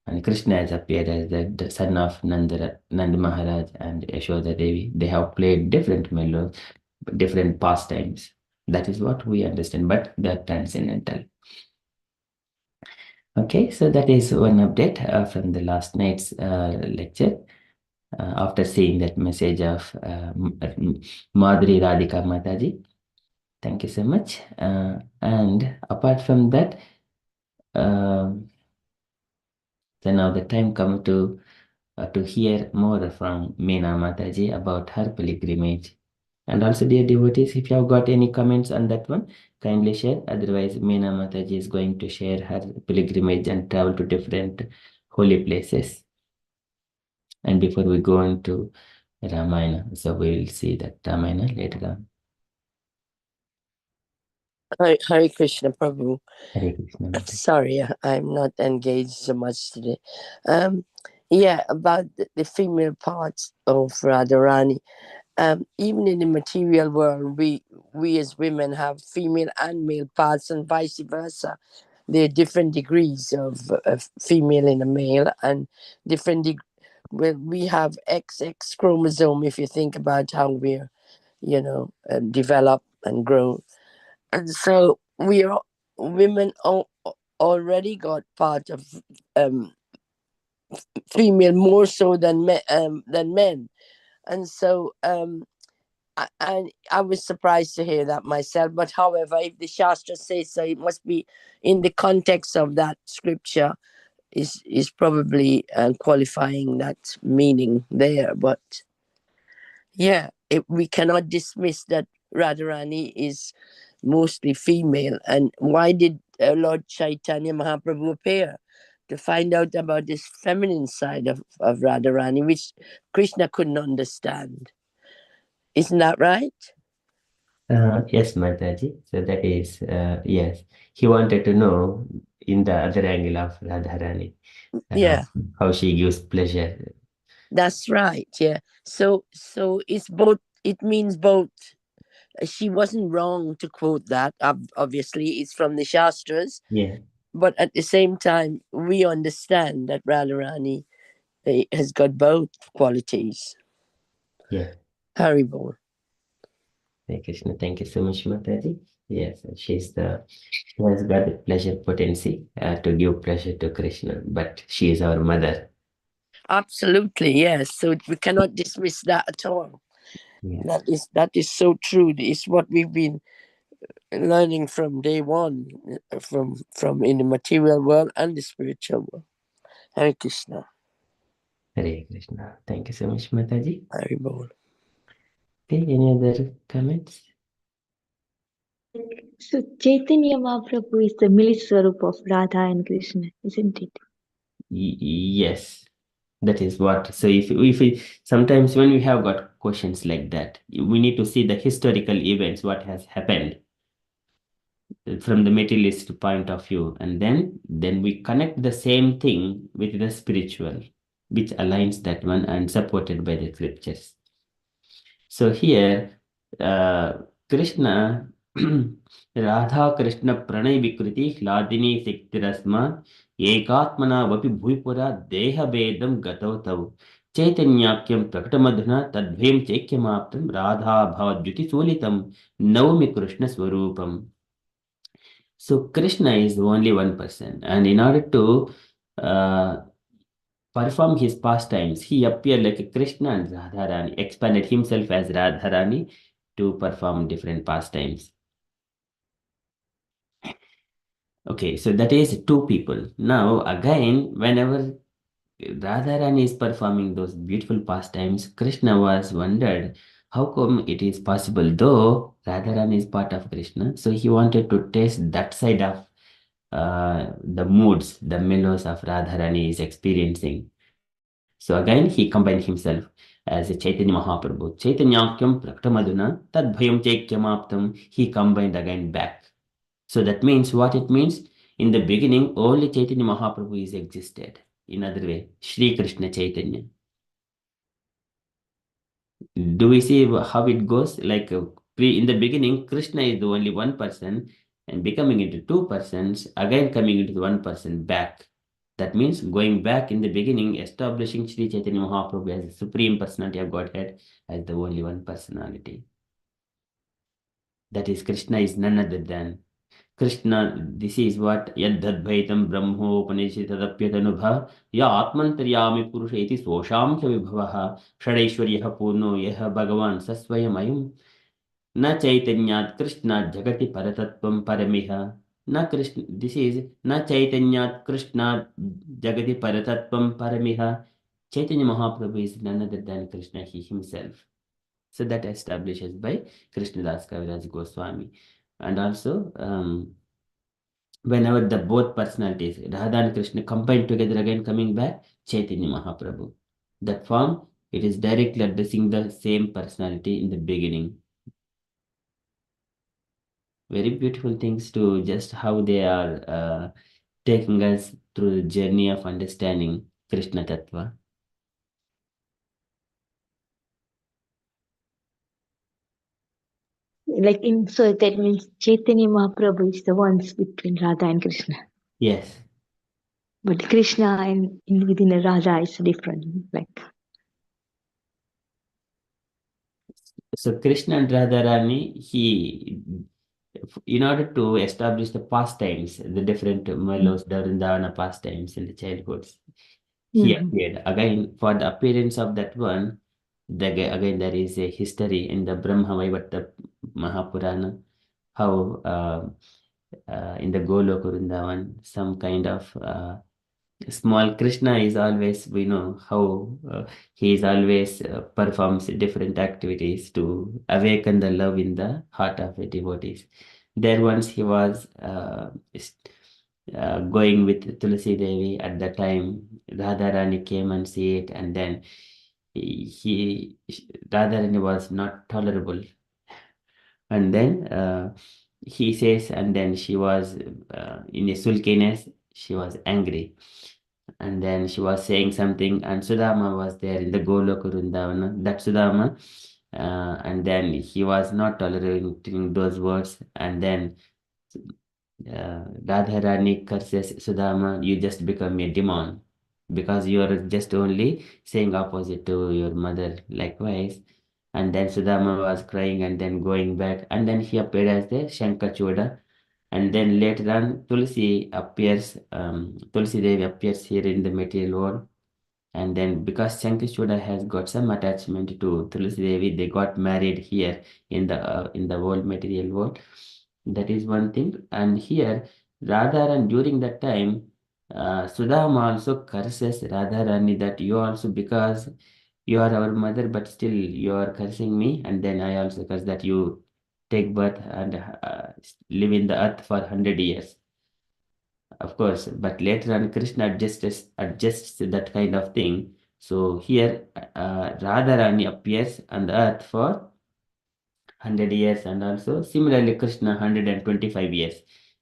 and Krishna has appeared as the son of Nand Maharaj and Yashoda Devi. They have played different melodies, different pastimes. That is what we understand, but they are transcendental. Okay, so that is one update from the last night's lecture. After seeing that message of Madhuri Radhika Mataji. Thank you so much. And apart from that, then now the time come to hear more from Meena Mataji about her pilgrimage. And also, dear devotees, if you have got any comments on that one, kindly share. Otherwise, Meena Mataji is going to share her pilgrimage and travel to different holy places. And before we go into Ramayana, so we will see that Ramayana later on. Hare Krishna Prabhu. Hare Krishna. Mataji. Sorry, I'm not engaged so much today. Yeah, about the female parts of Radharani. Even in the material world, we as women have female and male parts, and vice versa. There are different degrees of female and a male, and different. Well, we have XX chromosome. If you think about how we're, develop and grow, and so we are women already got part of female more so than men, and so I was surprised to hear that myself. But however, if the Shastra says so, it must be in the context of that scripture is probably qualifying that meaning there. But yeah, we cannot dismiss that Radharani is mostly female. And why did Lord Chaitanya Mahaprabhu appear? to find out about this feminine side of Radharani, which Krishna couldn't understand. Isn't that right? Yes, Mataji. So that is, yes. He wanted to know in the other angle of Radharani, Yeah, how she gives pleasure. that's right. Yeah. So it's both. It means both. She wasn't wrong to quote that. Obviously, it's from the Shastras. Yeah, But at the same time, we understand that Radharani has got both qualities. yeah. Haribol. Hare Krishna. Thank you so much, Mataji. Yes, she has got the pleasure potency to give pleasure to Krishna, but she is our mother. Absolutely, yes. So we cannot dismiss that at all. Yeah. That is so true. It's what we've been learning from day one, from in the material world and the spiritual world. Hare Krishna. Hare Krishna. Thank you so much, Mataji. Haribol. Okay, any other comments? So Chaitanya Mahaprabhu is the milli swarup of Radha and Krishna, isn't it? Yes, that is what. So if we sometimes when we have got questions like that, we need to see the historical events, what has happened from the materialist point of view, and then we connect the same thing with the spiritual, which aligns that one and supported by the scriptures. So here, Krishna, Radha Krishna Pranay Vikriti Hladini Siktirasma Ekatmana Vapi Bhuipura Deha Vedam Gatavatav Chaitanyakyam Prakatamadhuna Tadbhem Chekyamaptam Radha Bhavadyuti Sulitam Navami Krishna Swarupam. So Krishna is only one person, and in order to uh, perform his pastimes, he appeared like a Krishna and Radharani, expanded himself as Radharani to perform different pastimes. Okay, so that is two people. Now, again, whenever Radharani is performing those beautiful pastimes, Krishna was wondered how come it is possible, though Radharani is part of Krishna. So he wanted to taste that side of the moods, the mellows of Radharani is experiencing. So again, he combined himself as a Chaitanya Mahaprabhu. Chaitanyakyam Praktamaduna Tad Bhayam Chaikyamaptam. He combined again back. So that means what it means? In the beginning, only Chaitanya Mahaprabhu is existed. In other way, Shri Krishna Chaitanya. Do we see how it goes? Like in the beginning, Krishna is the only one person and becoming into two persons, again coming into the one person back. That means going back in the beginning, establishing Sri Chaitanya Mahaprabhu as the supreme personality of Godhead as the only one personality. That is, Krishna is none other than Krishna. This is what Yadadvaitam Brahmopanishitadapyatanubha Ya Atmantaryami Purusha iti Sosham Vibhavaha Shadaishwaryaha Purno Yaha Bhagavan Sasvayamayam Na Chaitanyat Krishna Jagati Paratatvam Paramiha Na Krishna. This is Na Chaitanyat Krishna Jagati Paratatvam Paramiha. Chaitanya Mahaprabhu is none other than Krishna, he himself. So that establishes by Krishnadas Kaviraj Goswami. And also, whenever the both personalities, Radha and Krishna, combined together again, coming back, Chaitanya Mahaprabhu. That form, it is directly addressing the same personality in the beginning. Very beautiful things to just how they are taking us through the journey of understanding Krishna Tattva. So that means Chaitanya Mahaprabhu is the ones between Radha and Krishna. Yes. But Krishna and within Radha is different. So Krishna and Radharani, in order to establish the pastimes, the different mellows, the Vrindavana pastimes in the childhoods, he appeared. Again, for the appearance of that one, again there is a history in the Brahma Vaivarta Mahapurana, how in the Goloka Vrindavan, some kind of small Krishna is always, we know how he is always performs different activities to awaken the love in the heart of the devotees. There once he was going with Tulsi Devi at the time. Radharani came and see it, and then he Radharani was not tolerable, and then he says, and then she was in a sulkiness, she was angry, and then she was saying something, and Sudama was there in the Goloka Vrindavana, that Sudama, and then he was not tolerating those words, and then Radharani curses Sudama, you just become a demon because you are just only saying opposite to your mother. Likewise, and then Sudama was crying and then going back, and then he appeared as the Shankachoda. And then later on, Tulsi Devi appears here in the material world. And then because Shankachoda has got some attachment to Tulsi Devi, they got married here in the world material world. That is one thing. And here, Radharan during that time, Sudama also curses Radharani that you also, because you are our mother, but still you are cursing me, and then I also curse that you take birth and live in the earth for 100 years. Of course, but later on Krishna adjusts that kind of thing. So here Radharani appears on the earth for 100 years, and also similarly Krishna 125 years.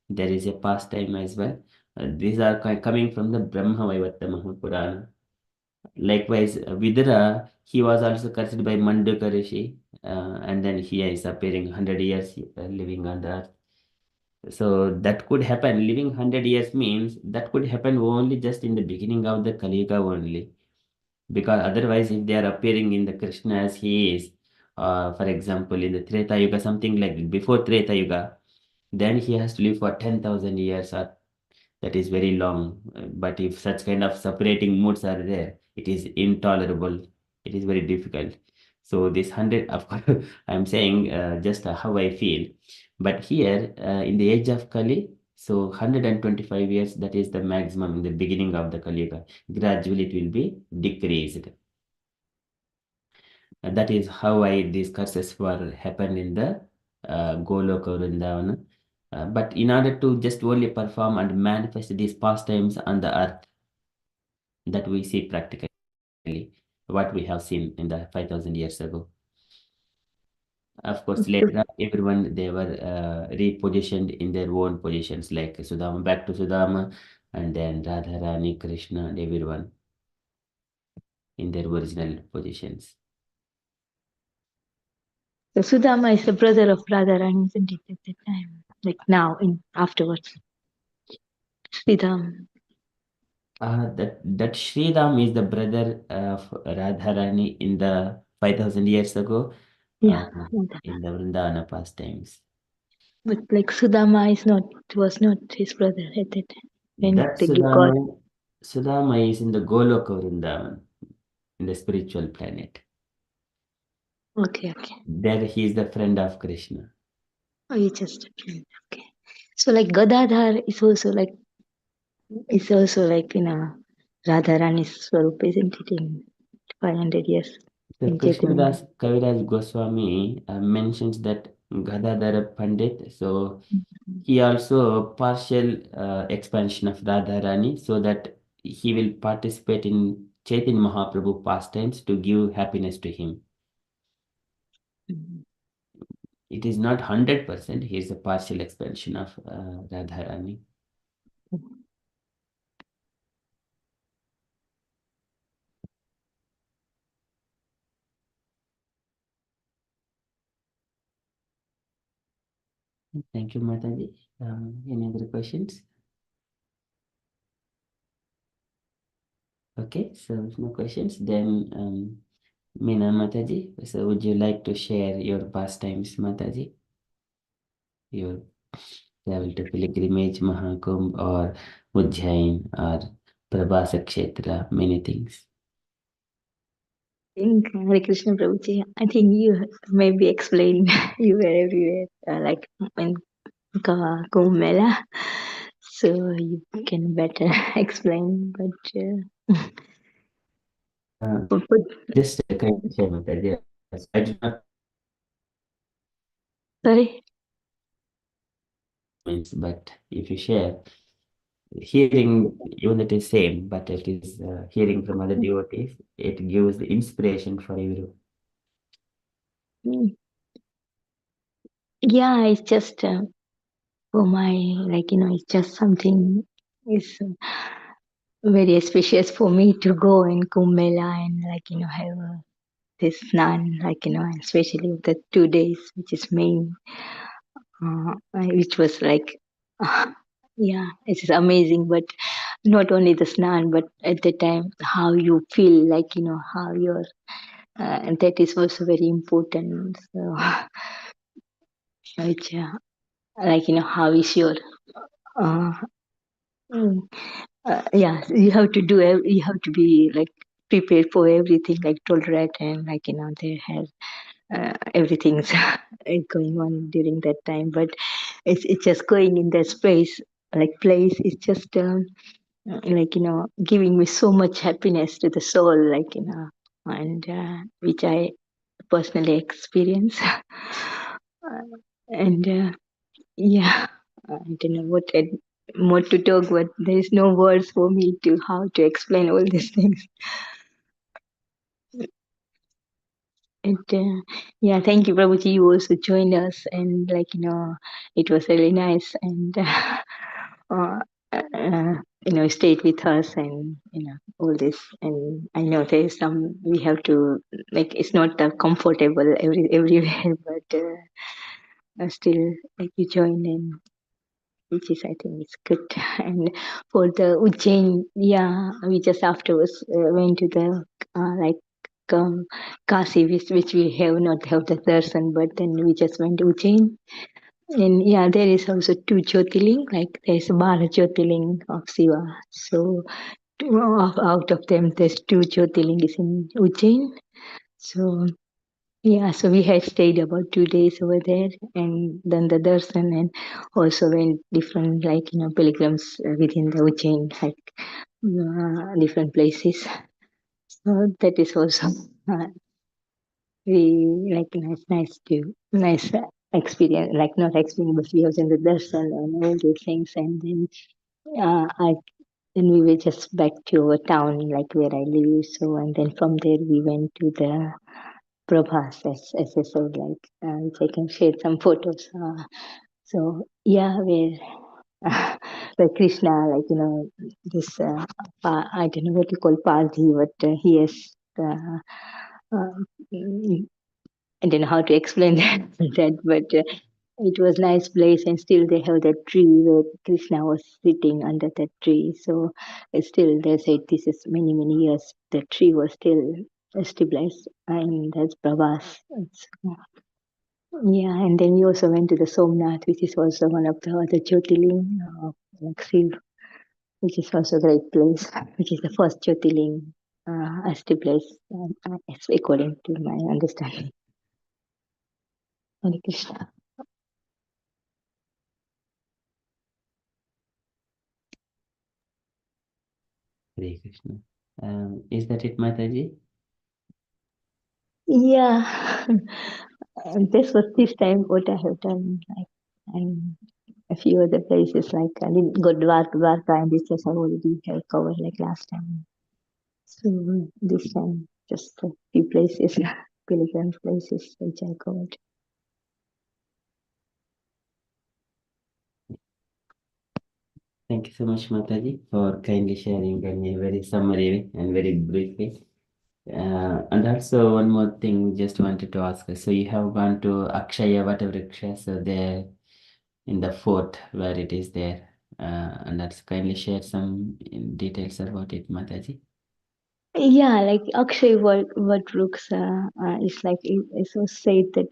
There is a pastime as well. These are coming from the Brahma Vaivarta Mahapurana. Likewise, Vidura, he was also cursed by Mandukya Rishi, and then he is appearing 100 years living on the earth. So that could happen. Living 100 years means that could happen only just in the beginning of the Kali Yuga only. Because otherwise, if they are appearing in the Krishna as he is, for example, in the Treta Yuga, something like before Treta Yuga, then he has to live for 10,000 years, or that is very long. But if such kind of separating moods are there, it is intolerable. It is very difficult. So this 100, of course, I'm saying just how I feel. But here, in the age of Kali, so 125 years, that is the maximum in the beginning of the Kali Yuga. Gradually, it will be decreased. That is how these curses were happened in the Goloka Vrindavana. But in order to just only perform and manifest these pastimes on the earth, that we see practically what we have seen in the 5,000 years ago. Of course, later on, everyone they were repositioned in their own positions, like Sudama back to Sudama, and then Radharani, Krishna, and everyone in their original positions. So Sudama is the brother of Radharani, isn't it, at that time? Like now, afterwards. Sridham. That Sridham is the brother of Radharani in the 5,000 years ago, Yeah. in the Vrindavana pastimes. But like Sudama was not his brother at that time. When That they got Sudama is in the Goloka Vrindavan, in the spiritual planet. okay. There he is the friend of Krishna. Oh, you just okay. So like Gadadhar is also like Radharani's Swarup, isn't it, in 500 years? The In Chaitanya. Krishnadas Kaviraj Goswami mentions that Gadadhara Pandit, so he also partial expansion of Radharani, so that he will participate in Chaitanya Mahaprabhu pastimes to give happiness to him. Mhm. It is not 100%, he is a partial expansion of Radharani. Thank you, Mataji. Any other questions? Okay, so if no questions, then Meena Mataji, so would you like to share your pastimes, Mataji? Your travel to pilgrimage, Mahakumbh, or Ujjain, or Prabhasa Kshetra, many things. I think Hare Krishna Prabhuji, I think you maybe explain you were everywhere, like in Kumbh Mela, so you can better explain. But Uh, but just a kind of share, Mataji. I do not sorry. means, but if you share, hearing, even it is same, but it is hearing from other devotees, it gives the inspiration for everyone. Mm. Yeah, it's just for my, like, it's just something is very auspicious for me to go in Kumbh Mela and, like, have this snan, like, especially the 2 days, which is main, which was like, yeah, it's amazing. But not only the snan, but at the time, how you feel, like, how you're, and that is also very important. So, which, like, how is your, uh, mm, yeah, you have to do, you have to be like prepared for everything, like tolerate, and, like, they have everything's going on during that time. But it's just going in that space, like place. It's just like, giving me so much happiness to the soul, like, and which I personally experience. And yeah, I don't know what to talk, but there is no words for me to how to explain all these things. And yeah, thank you, Prabhuji. You also joined us, and, like, it was really nice, and uh, stayed with us, and all this. And I know there is some we have to, like, it's not comfortable everywhere, but still, like, you join in, which is, I think, it's good. And for the Ujjain, yeah, we just afterwards went to the like Kasi, which we have not have the darshan, but then we just went to Ujjain. And yeah, there is also 2 Jyotirling, like there's Bhara Jyotirling of Shiva. So out of them, there's 2 Jyotirling is in Ujjain. So yeah, so we had stayed about 2 days over there, and then the darshan, and also went different, like, pilgrims within the Ujjain, like different places. So that is also we, like, nice experience, like, not experience, but we was in the darshan and all these things. And then I then we were just back to our town, like where I live. So, and then from there we went to the Prabhas, as I said, like, which I can share some photos. So yeah, where like Krishna, like, this I don't know what you call Parthi, but he has. Uh, I don't know how to explain that, but it was nice place, and still they have that tree where Krishna was sitting under that tree. So still they said this is many years. The tree was still established, and that's Prabhas. Yeah, and then we also went to the Somnath, which is also one of the other Jyotirling, like Shiv, which is also a great place, which is the first Jyotirling established, according to my understanding. Hare Krishna. Hare Krishna. Is that it, Mataji? Yeah, and this was this time what I have done, like, and a few other places, like I didn't go to Dwarka, and this was I already have covered, like, last time. So this time just a few places, pilgrim places which I covered. Thank you so much, Mataji, for kindly sharing in a very summary and very briefly. And also one more thing, just wanted to ask. So you have gone to Akshaya Vatavriksha, so there in the fort where it is there, and that's kindly share some details about it, Mataji. Yeah, like Akshay what looks is like it was said that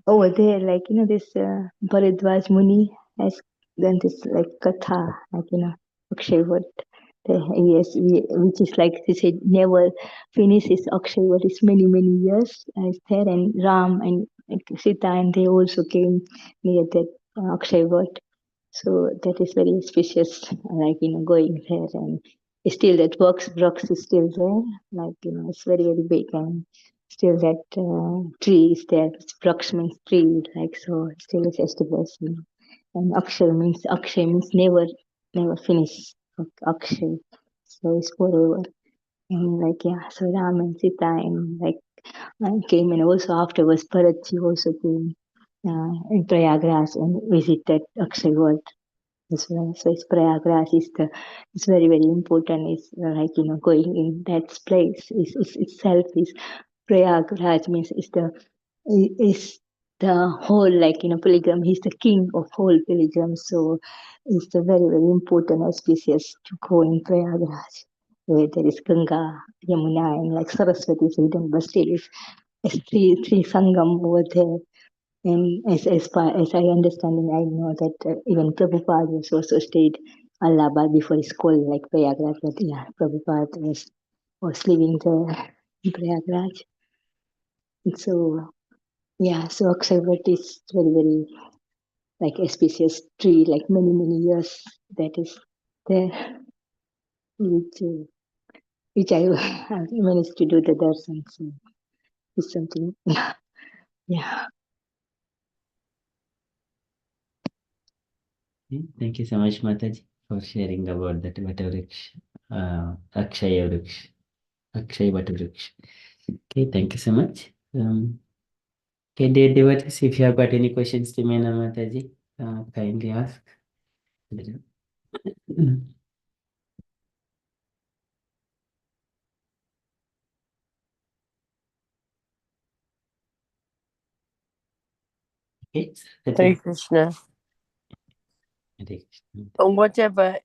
over there, like, this Bharadwaj Muni has done this, like, katha, like, Akshay what yes, which is like they said never finishes. Akshay what is many years is there, and Ram and, like, Sita, and they also came near that Akshay what. So that is very auspicious, like, going there, and still that works is still there, like, it's very big, and still that tree is there. Brooks means tree, like, so still it's established. And Akshay means never. never finish Akshay. So it's forever. And like, yeah, so Ram and Sita and like came, and also afterwards Bharatji also came in Prayagraj and visited Akshay world as well. So it's Prayagraj is it's very, very important. It's like, going in that place is itself is Prayagraj means is the whole, like, pilgrim. He's the king of whole pilgrims. So it's a very, very important auspicious to go in Prayagraj, where there is Ganga, Yamuna, and like Saraswati is hidden, but still it's three sangam over there. And as far as I understand, and I know that even Prabhupada was also stayed Allahabad before it's called like Prayagraj. But yeah, Prabhupada was living there in Prayagraj. And so yeah, so Akshavat is very, very like auspicious tree, like many, many years that is there, which I managed to do the darshan. So it's something, yeah. Thank you so much, Mataji, for sharing about that Vatavriksha, Akshaya Vriksha, Akshay Vatavriksha. Okay, thank you so much. Okay, dear devotees, if you have got any questions to Meena Mataji, kindly ask. Okay, Hare Krishna. Whatever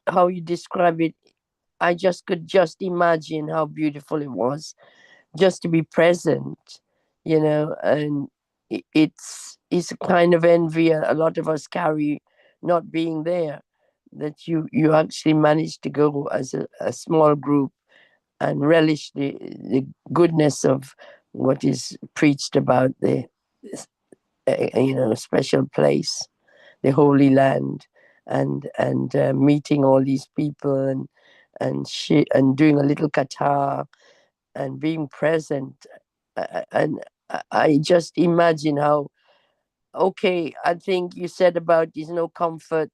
how you describe it, I could just imagine how beautiful it was just to be present, and it's a kind of envy a lot of us carry not being there, that you actually managed to go as a small group and relish the goodness of what is preached about the special place, the Holy Land, and meeting all these people and doing a little katha and being present. And I just imagine how, okay, I think you said about there's no comfort,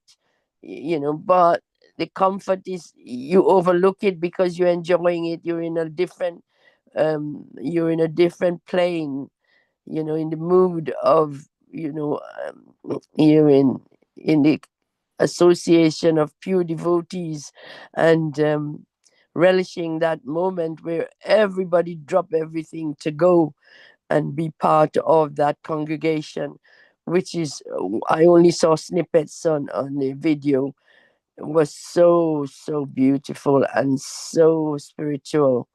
but the comfort is you overlook it because you're enjoying it. You're in a different plane, in the mood of, you're in the association of pure devotees, and relishing that moment where everybody drop everything to go and be part of that congregation, which is, I only saw snippets on the video. It was so beautiful and so spiritual.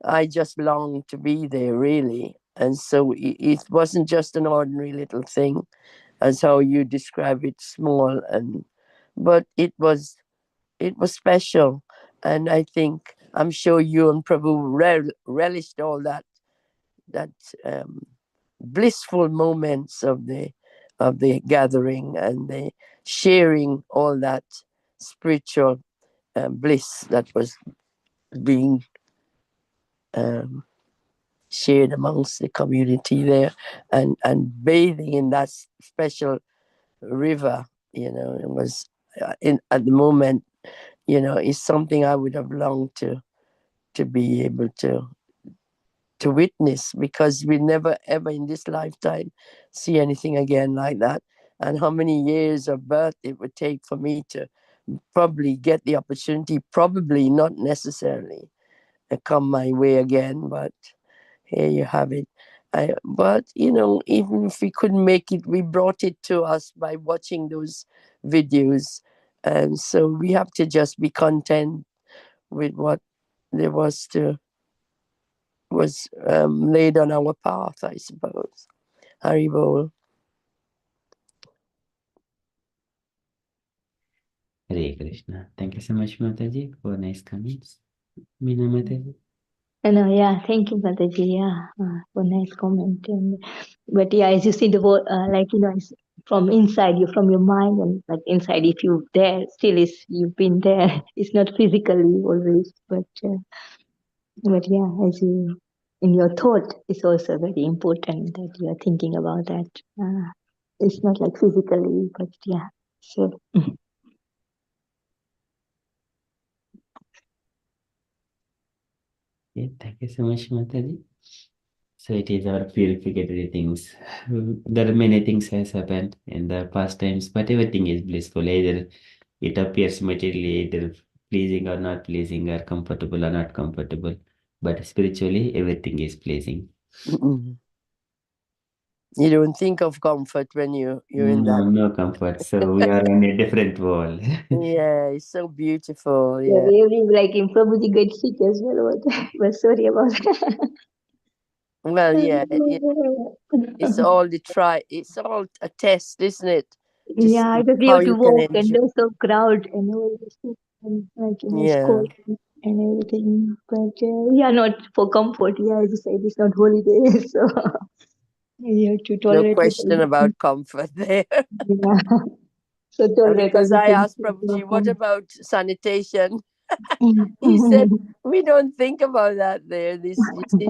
I just longed to be there, really. And so it wasn't just an ordinary little thing, as how you describe it, small, but it was special. And I think, I'm sure you and Prabhu relished all that blissful moments of the gathering, and the sharing all that spiritual bliss that was being um, shared amongst the community there, and bathing in that special river. It was at the moment, is something I would have longed to be able to witness, because we never ever in this lifetime see anything again like that. And how many years of birth it would take for me to probably get the opportunity, probably not necessarily come my way again, but here you have it. But even if we couldn't make it, we brought it to us by watching those videos, and so we have to just be content with what there was laid on our path, I suppose. Haribol. Hare Krishna. Thank you so much, Mataji, for nice comments. Meena Mataji. And yeah, thank you, Mataji. Yeah, for nice comment. But yeah, as you see the word, like, it's from inside you, from your mind, and like inside, if you there, still is you've been there. It's not physically always, but yeah, as you in your thought, it's also very important that you are thinking about that. It's not like physically, but yeah. So Yeah, thank you so much, Mataji. So it is our purificatory things. There are many things has happened in the past times, but everything is blissful. Either it appears materially, either pleasing or not pleasing, or comfortable or not comfortable. But spiritually, everything is pleasing. Mm-mm. You don't think of comfort when you're in that. No, no comfort. So we are on a different world. Yeah, it's so beautiful. Yeah, Yeah. really like in Prabhuji got sick as well. But sorry about Well, yeah, it's that. all it's all a test, isn't it? To Yeah, see because we how have to you can walk and enjoy. there's some crowd and all this stuff and like Yeah. school and everything. But yeah, not for comfort. Yeah, I just say it's not holiday, so you have to No tolerate with question everything. about comfort there. Yeah, so tolerate Because I everything. asked Prabhuji, what about sanitation? He said, Mhm. we don't think about that there. This, you see.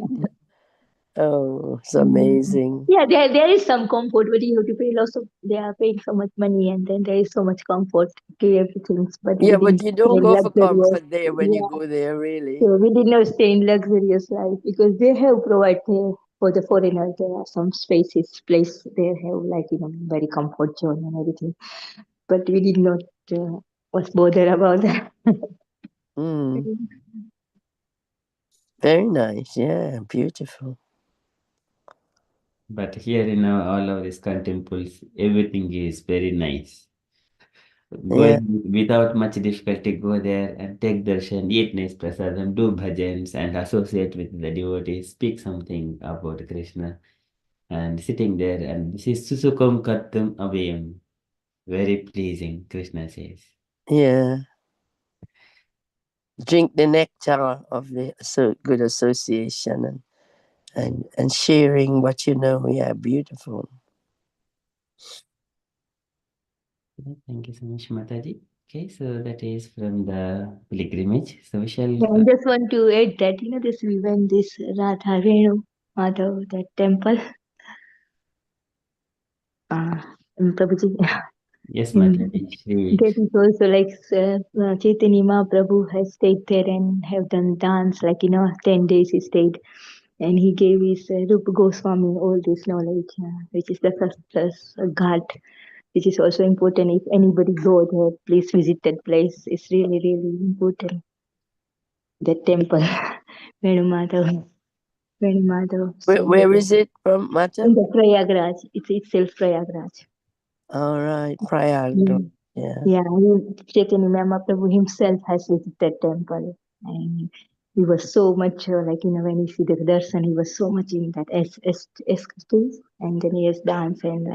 Oh, it's amazing. Yeah, there is some comfort, but you have to pay lots of. They are paying so much money, and then there is so much comfort to everything. But we Yeah, but didn't you stay don't in go for luxurious. comfort there when you Yeah, go there, really. so we did not stay in luxurious life because they have provided for the foreigners. There are some spaces, place they have like very comfort zone and everything. But we did not was bothered about that. Mm, very nice. Yeah, beautiful. But here in all of these temples, everything is very nice. Yeah, Going without much difficulty, go there and take darshan, eat nice prasadam, do bhajans, and associate with the devotees, speak something about Krishna, and sitting there, and this is Susukam Kartum Avayam. Very pleasing, Krishna says. yeah. Drink the nectar of the good association and sharing what you know. Yeah, beautiful. Okay, thank you so much, Mataji. Okay, so that is from the pilgrimage. So we shall. Yeah, I just want to add that this we went this Radha Renu Madhav that temple. In Prabhuji. Yes, In Mataji. Shri. that is also like Chaitanya Mahaprabhu has stayed there and have done dance, like 10 days he stayed, and he gave his Rupa Goswami all this knowledge, which is the first ghat, which is also important. If anybody go there, please visit that place. It's really, really important. That temple, Venumadhav, Venumadhav. So Where is it from, in Mata? the Prayagraj, it's itself Prayagraj. All right, Prayag. Mm. Yeah, Yeah, Chaitanya Mahaprabhu himself has visited that temple, and he was so much when he see the darshan, he was so much in that ecstasies, and then he has danced and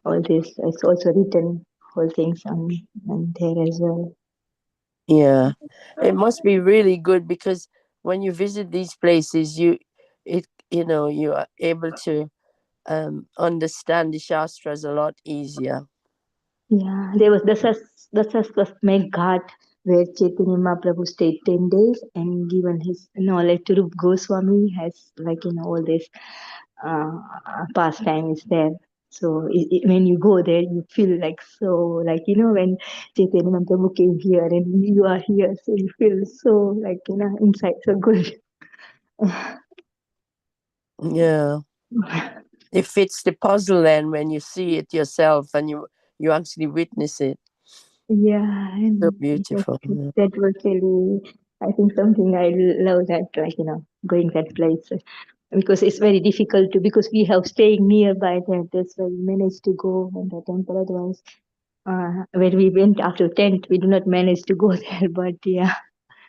all this. It's also written whole things on there as well. yeah. It must be really good because when you visit these places, you are able to understand the shastras a lot easier. Yeah, there was the main ghat where Chaitanya Mahaprabhu stayed 10 days and given his knowledge to Rup Goswami has all this uh, pastime is there. So when you go there, you feel like so when Chaitanya Mahaprabhu came here and you are here, so you feel so inside so good. Yeah, it fits the puzzle then when you see it yourself and you actually witness it. Yeah, So and beautiful. Yeah. that was really, I think, something I love that, going that place because it's very difficult to, because we have staying nearby that. That's why we managed to go on the temple. Otherwise, when we went after tent, we did not manage to go there. But yeah,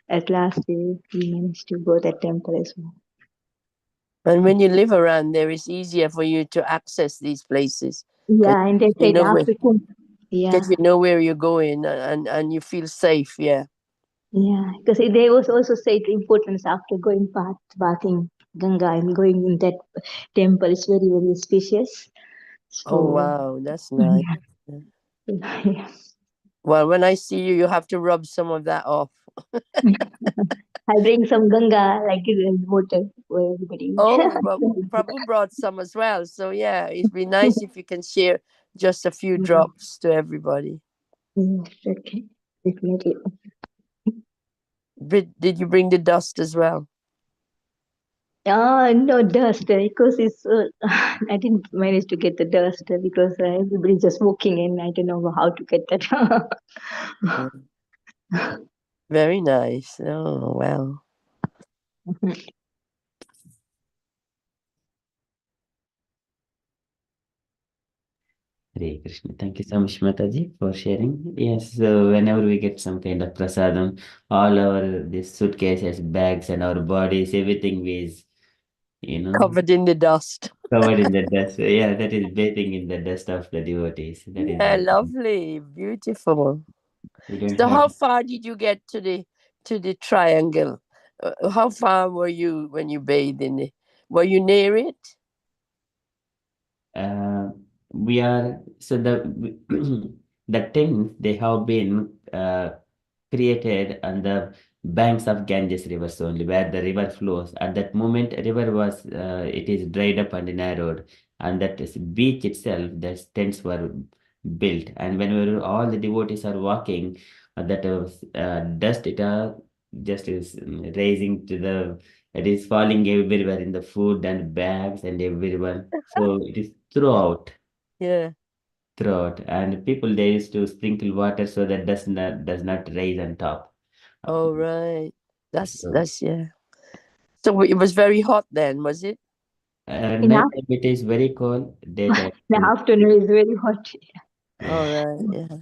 at last we managed to go that temple as well. And when you live around there, it's easier for you to access these places because Yeah, and they you said know where after Kumbh, yeah, because you know where you're going and you feel safe. Yeah. yeah, because they was also said the importance after going bathing Ganga and going in that temple is very, very auspicious. Oh So, wow, that's nice. Yeah. yeah. Well, when I see you, you have to rub some of that off. I bring some Ganga, like water for everybody. Oh, but Prabhu brought some as well. So yeah, it'd be nice if you can share just a few drops to everybody. Yes, okay, definitely. Did you bring the dust as well? No dust because it's. I didn't manage to get the dust because everybody's just walking in. I don't know how to get that. Very nice. Oh, well. Hare Krishna. Thank you so much, Mataji, for sharing. Yes, so whenever we get some kind of prasadam, all our this suitcases, bags, and our bodies, everything is, Covered in the dust. covered in the dust. Yeah, that is bathing in the dust of the devotees. That is Yeah, what lovely. Beautiful. we don't So have. how far did you get to the triangle? How far were you when you bathed in it? Were you near it? Uh, we are so the things they have been created on the banks of Ganges rivers only, where the river flows. At that moment, river was it is dried up and narrowed, and that is beach itself, the tents were built. And whenever all the devotees are walking, that dust it just is raising to the. It is falling everywhere in the food and bags and everyone. So it is Yeah. throughout, and people they used to sprinkle water so that does not rise on top. Oh, right. So That's yeah. So it was very hot then, was it? In night time it is very cold. Daytime the it is afternoon is very hot. All yeah. right. Yeah.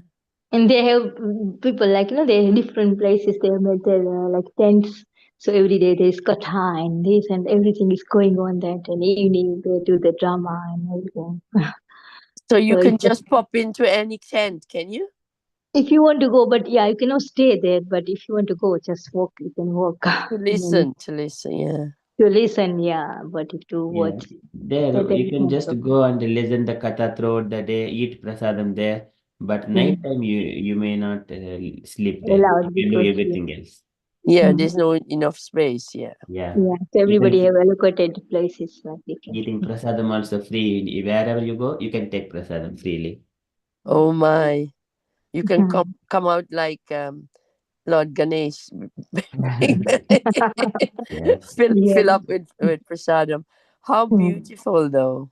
And they have people like, they have different places. They have made their like tents. So every day there's katha and this and everything is going on that. And evening they do the drama and everything. So So you it's can just pop into any tent, can you? if you want to go, but yeah, you cannot stay there. But if you want to go, just walk. You can walk. To And then listen, yeah. to listen, yeah. But if to Yeah. watch, that There there you is can no just problem. go and listen the katha throughout the day, eat prasadam there. But night Mm. time you may not sleep there. Allowed You can do because yeah. everything else. Yeah, Mm. there's no enough space, yeah. Yeah. Yeah. So everybody Even have allocated places like they can. eating prasadam also free. Wherever you go, you can take prasadam freely. Oh my. You can Mm. come out like Lord Ganesh. Yes. Yeah. Fill up with prasadam. How Mm. beautiful though.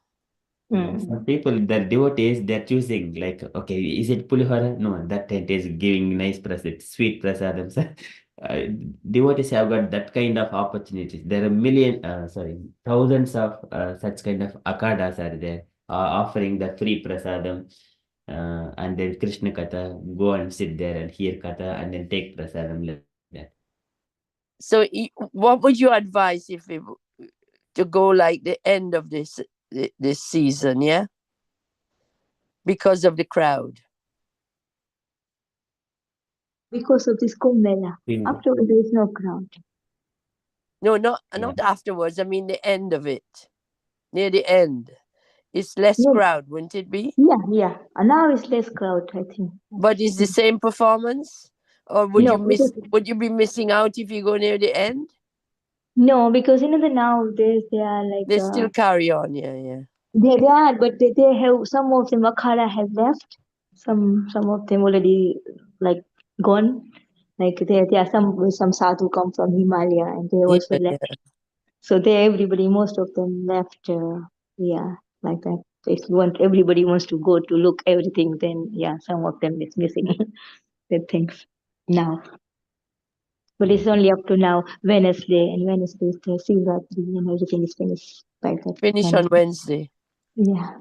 Yeah, Mm. some people, the devotees, they're choosing like, okay, is it pulihara? No, that tent is giving nice prasad, sweet prasadams. uh, Devotees have got that kind of opportunities. There are thousands of such kind of akadas are there, offering the free prasadam, and then Krishna Katha, go and sit there and hear Katha and then take prasadam like that. So what would you advise if it, to go like the end of this season, yeah? Because of the crowd. Because of this Kumbh Mela. Think, Afterwards, there is no crowd. No, not yeah. afterwards. I mean the end of it. Near the end. It's less No, crowd, wouldn't it be? yeah, yeah. And now it's less crowd, I think. But it's the same performance? Or No, because would you be missing out if you go near the end? no, because the nowadays they are like They still carry on, yeah, yeah. they are, but they have some of them Akhara have left. Some of them already like gone. Like there are some sadhu come from Himalaya and they Yeah, also left. yeah. So everybody, most of them left. Yeah, like that. So if you want, everybody wants to go to look everything, then yeah, some of them is missing the things now. But it's only up to now, Wednesday, and Wednesday is the Sivratri, and everything is finished by that Finish on Wednesday. Wednesday. Yeah.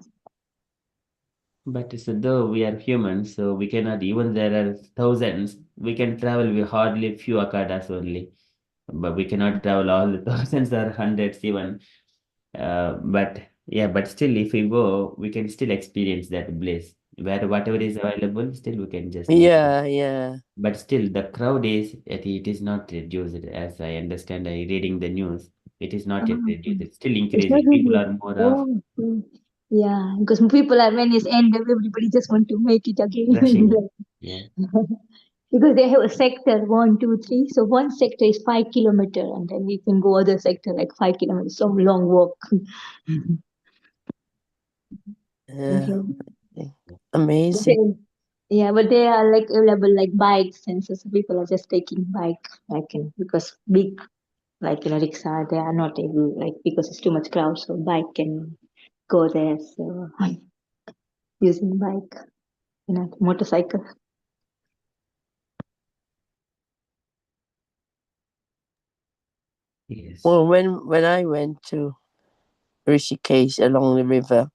But so though we are humans, so we cannot, even there are thousands, we can travel with hardly few akadas only. But we cannot travel all the thousands or hundreds even. But yeah, but still, if we go, we can still experience that bliss. Where whatever is available, still we can just enjoy. Yeah, yeah. But still, the crowd it is not reduced as I understand. I reading the news, it is not yet reduced. Okay. It's still It's not increasing. People really. are more of Oh, yeah. Because people are when it's end, everybody just want to make it again. rushing. Yeah. Because they have a sector 1, 2, 3. So one sector is 5 kilometer, and then we can go other sector like 5 kilometers. Some long walk. Yeah. Okay. But Amazing. they, yeah, but they are like available like bikes, and so people are just taking bike, because big. like rickshaw, they are not able, like, because it's too much crowd, so bike can go there. So using bike, motorcycle. Yes. Well, when I went to Rishikesh along the river,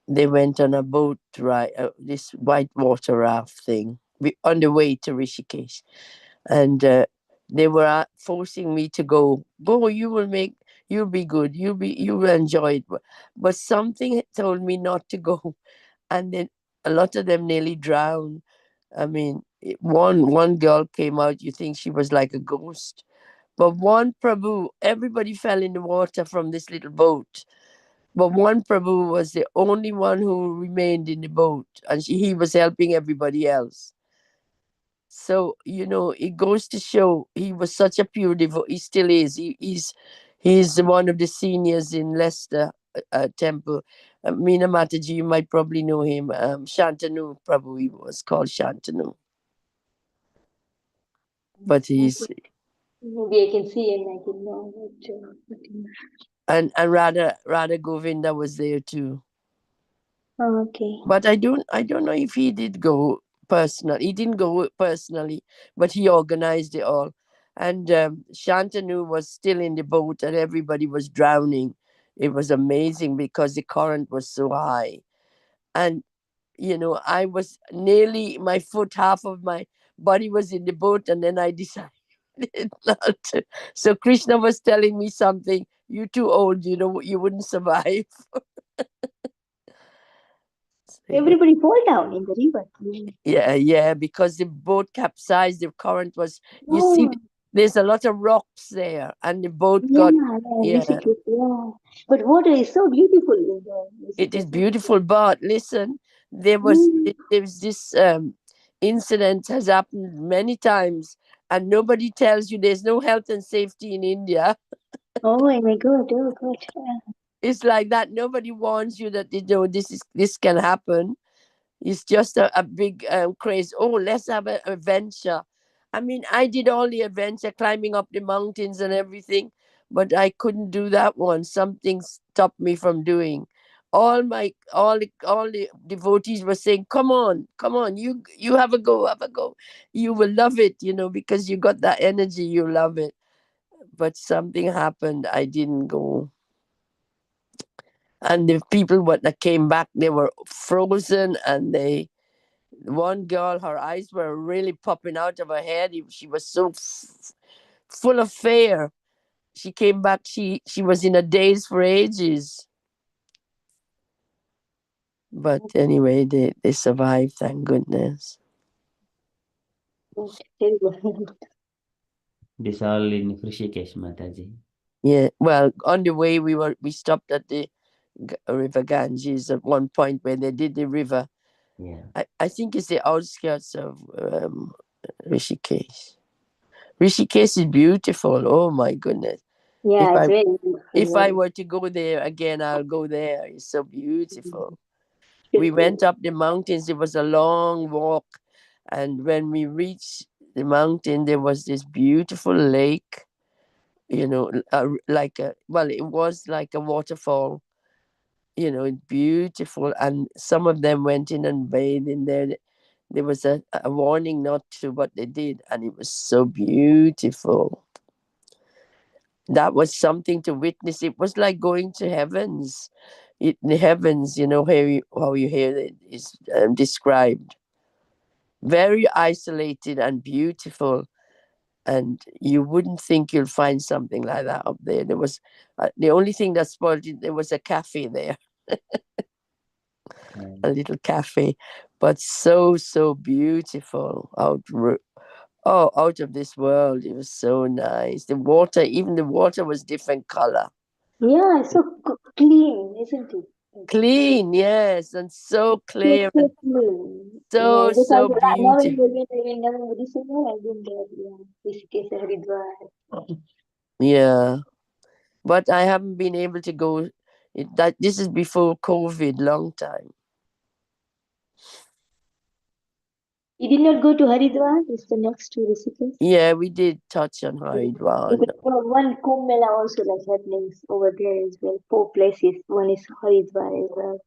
they went on a boat ride, this whitewater raft thing, on the way to Rishikesh, and they were forcing me to go. Go, you'll be good. You will enjoy it. But something told me not to go, and then a lot of them nearly drowned. I mean, one girl came out. You think she was like a ghost, but one Prabhu, everybody fell in the water from this little boat. But one Prabhu was the only one who remained in the boat, and he was helping everybody else. So, it goes to show he was such a pure devotee. He still is. He's one of the seniors in Leicester Temple. Meena Mataji, you might probably know him. Shantanu Prabhu, he was called Shantanu. But he's Maybe I can see and I can know. and Radha Govinda was there too. Oh, okay. But I don't know if he did go personally. He didn't go personally, but he organized it all. And Shantanu was still in the boat, and everybody was drowning. It was amazing because the current was so high, and I was nearly my foot, half of my body was in the boat, and then I decided not to. So Krishna was telling me something. You're too old. You wouldn't survive. Everybody fall down in the river. Yeah, because the boat capsized, the current was, you see, Oh, there's a lot of rocks there, and the boat yeah, got, yeah, yeah, Rishikesh, yeah. But water is so beautiful in the it is Rishikesh. beautiful. But listen, Mm. there was this incident has happened many times, and nobody tells you. There's no health and safety in India. Oh my God, oh God. It's like that. Nobody warns you that this can happen. It's just a big craze. Oh, let's have an adventure. I mean, I did all the adventure, climbing up the mountains and everything, but I couldn't do that one. Something stopped me from doing. All the devotees were saying, come on, you have a go, have a go. You will love it, because you got that energy, you love it. But something happened. I didn't go. And the people that came back, they were frozen, and one girl, her eyes were really popping out of her head. She was so full of fear. She came back. She was in a daze for ages. But anyway, they survived. Thank goodness. Terrible. This all in Rishikesh, Mataji. Yeah. Well, on the way we stopped at the River Ganges at one point where they did the river. Yeah. I think it's the outskirts of Rishikesh. Rishikesh is beautiful. Oh my goodness. If Yeah, it's I very if I beautiful. were to go there again, I'll go there. It's so beautiful. We Should went be. up the mountains. It was a long walk. And when we reached the mountain, there was this beautiful lake, it was like a waterfall, beautiful. And some of them went in and bathed in there. There was a warning not to, but they did. And it was so beautiful. That was something to witness. It was like going to heavens. The heavens, how you hear it is described. Very isolated and beautiful, and you wouldn't think you'll find something like that up there. There was the only thing that spoiled it. There was a cafe there, a little cafe, but so beautiful out of this world. It was so nice. Even the water was different color. Yeah, it's so clean, isn't it? Clean, yes, and so clear So and clean. Yeah, so, because so now in beautiful. December, I've been there. Yeah, Rishikesh, Haridwar. Yeah, but I haven't been able to go. This is before COVID, long time. You did not go to Haridwar? It's the next to Rishikesh. Yeah, we did touch on Haridwar. One Kumbh Mela also like happening over there as well. 4 places. One is Haridwar as well.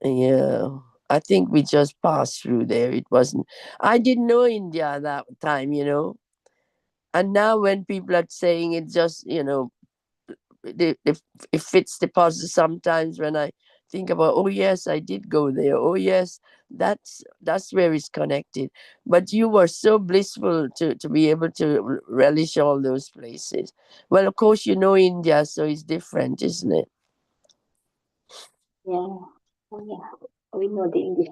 Yeah, I think we just passed through there. It wasn't. I didn't know India at that time, And now when people are saying it, just it fits the puzzle sometimes when I think about, oh yes, I did go there. Oh yes, that's where it's connected. But you were so blissful to be able to relish all those places. Well, of course, India, so it's different, isn't it? Yeah. Oh, yeah. We know the India.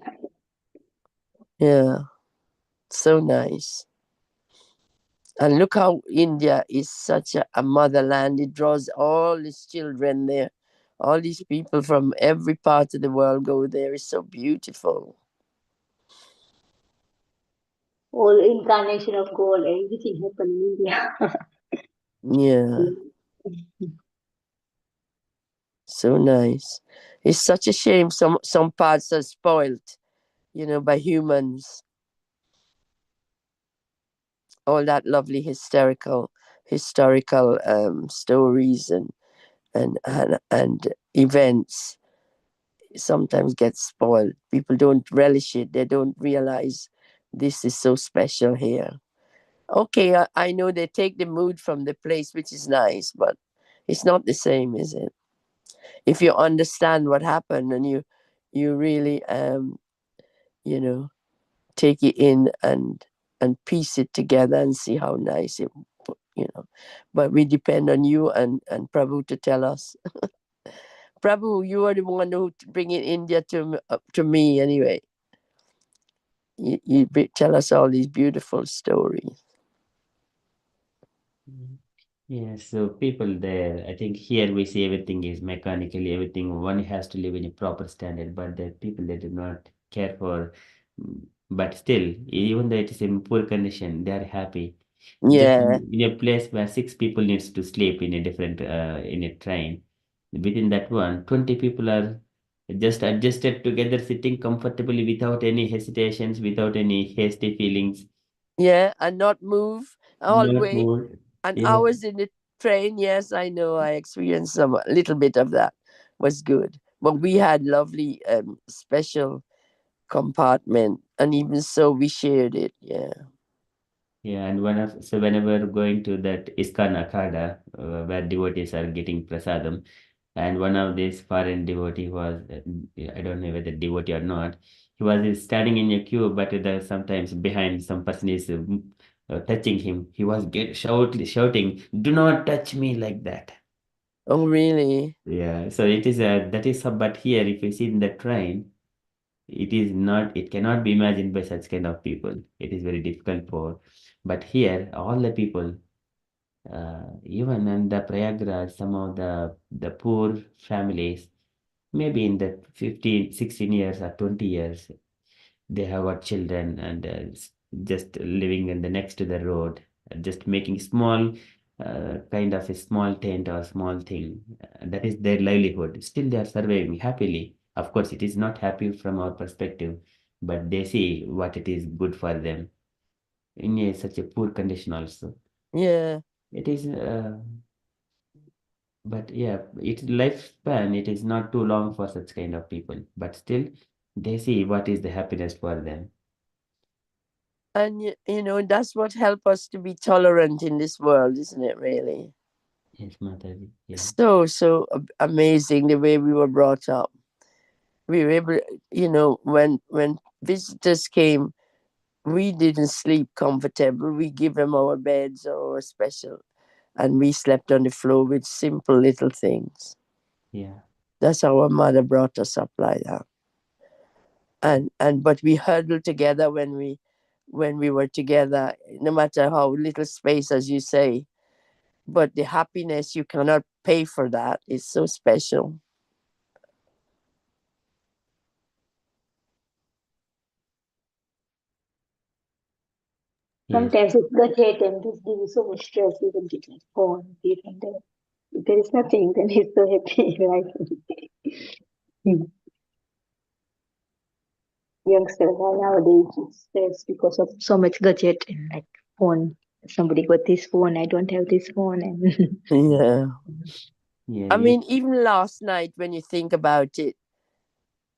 Yeah, so nice. And look how India is such a motherland. It draws all its children there. All these people from every part of the world go there. It's so beautiful. All incarnation of God, everything happened in India. Yeah, so nice. It's such a shame some parts are spoilt, by humans. All that lovely historical stories and events sometimes get spoiled. People don't relish it. They don't realize this is so special here. Okay, I know they take the mood from the place, which is nice, but it's not the same, is it? If you understand what happened and you really you know take it in and piece it together and see how nice it you know but we depend on you and Prabhu to tell us. Prabhu, you are the one who bringing India to me anyway. You tell us all these beautiful stories. Yeah, so people there, I think here we see everything is mechanically, everything one has to live in a proper standard, but the people they do not care for, but still, even though it is in poor condition, they are happy. Just Yeah, in a place where 6 people needs to sleep in a different in a train, within that one, 20 people are just adjusted together, sitting comfortably without any hesitations, without any hasty feelings, yeah, and not move all the not way. moved. And Yeah. hours in the train, yes, I know. I experienced some a little bit of that. Was good. But we had lovely special compartment, and even so, we shared it. Yeah. Yeah, and so whenever going to that ISKCON Akhada, where devotees are getting prasadam, and one of these foreign devotee was, I don't know whether devotee or not, he was standing in a queue, but sometimes behind some person is touching him. He was shouting, "Do not touch me," like that. Oh, really? Yeah, so that is, but here, if you see in the train, it is not, it cannot be imagined by such kind of people. It is very difficult for, but here, all the people, even in the Prayagraj, some of the poor families, maybe in the 15, 16 years or 20 years, they have got children and just living in the next to the road, just making small, kind of a small tent or small thing. That is their livelihood. Still, they are surviving happily. Of course, it is not happy from our perspective, but they see what it is good for them in such a poor condition also. Yeah. It is, but yeah, its lifespan, it is not too long for such kind of people, but still, they see what is the happiness for them. And that's what helps us to be tolerant in this world, isn't it? Really. Yes, Mataji. Yeah. So amazing the way we were brought up. We were able, when visitors came, we didn't sleep comfortable. We give them our beds or our special, and we slept on the floor with simple little things. Yeah. That's how our mother brought us up like that. And but we huddled together when we were together, no matter how little space, as you say. But the happiness, you cannot pay for that. It's so special. Yes. Sometimes it's the hate and just give you so much stress, you can get like phone, here and there. If there is nothing, then it's so happy, right? youngsters are nowadays stressed because of so much gadget and like phone. Somebody got this phone, I don't have this phone, and Yeah. Yeah, I mean, even last night, when you think about it,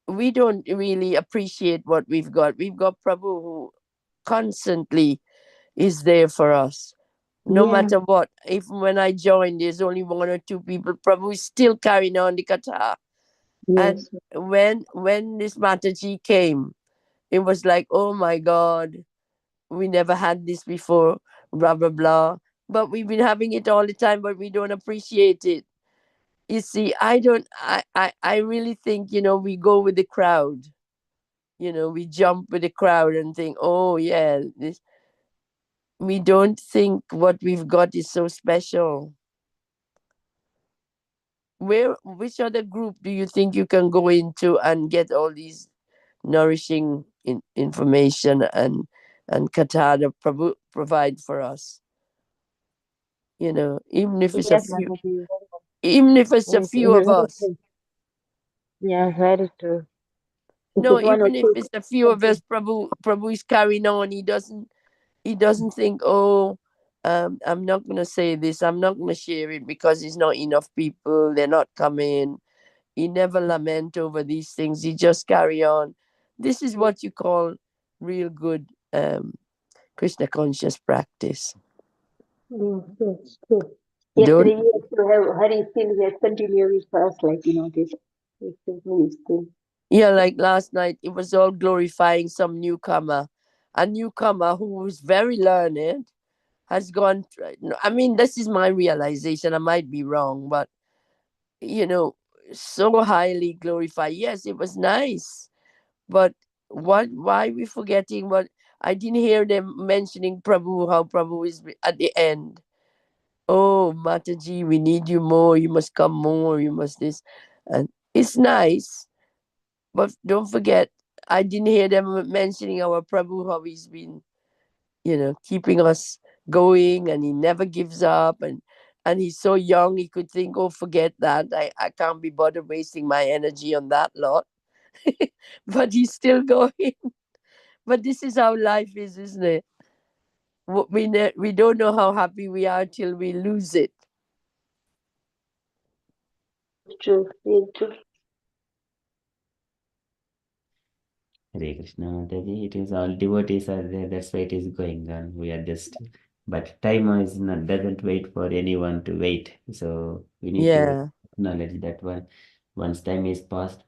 we don't really appreciate what we've got. We've got Prabhu who constantly is there for us. No yeah, matter what. Even when I joined, there's only one or two people. Prabhu is still carrying on the Katha. And yes, when this Mataji came, it was like, oh my God, we never had this before, blah, blah, blah. But we've been having it all the time, but we don't appreciate it. You see, I really think, we go with the crowd. We jump with the crowd and think, oh yeah, we don't think what we've got is so special. Which other group do you think you can go into and get all these nourishing information and kata that provide for us? Even if it's a Yes, few, Mataji. even if it's a Yes, few of very us. true. Yeah, very true. if No, it's one or even if two, it's a few of us, Prabhu is carrying on. He doesn't think, oh, I'm not gonna say this, I'm not gonna share it because it's not enough people, they're not coming. He never lament over these things. He just carry on. This is what you call real good Krishna conscious practice. yes, true. Don't Yesterday we used to have Hari still he has continued with us, like this is still. Yeah, like last night, it was all glorifying some newcomer. A newcomer who was very learned has gone. I mean, this is my realization. I might be wrong, but you know, so highly glorified. Yes, it was nice, but what? Why we forgetting what? I didn't hear them mentioning Prabhu. How Prabhu is at the end. Oh, Mataji, we need you more. You must come more. You must this, and it's nice. But don't forget, I didn't hear them mentioning our Prabhu, how he's been, keeping us going and he never gives up and he's so young he could think, oh, forget that. I can't be bothered wasting my energy on that lot. But he's still going. But this is how life is, isn't it? We don't know how happy we are till we lose it. True, very true. Hare Krishna Mataji, it is all devotees are there, that's why it is going on. We are just, but time is not, doesn't wait for anyone to wait. So we need to Yeah, acknowledge that once time is past.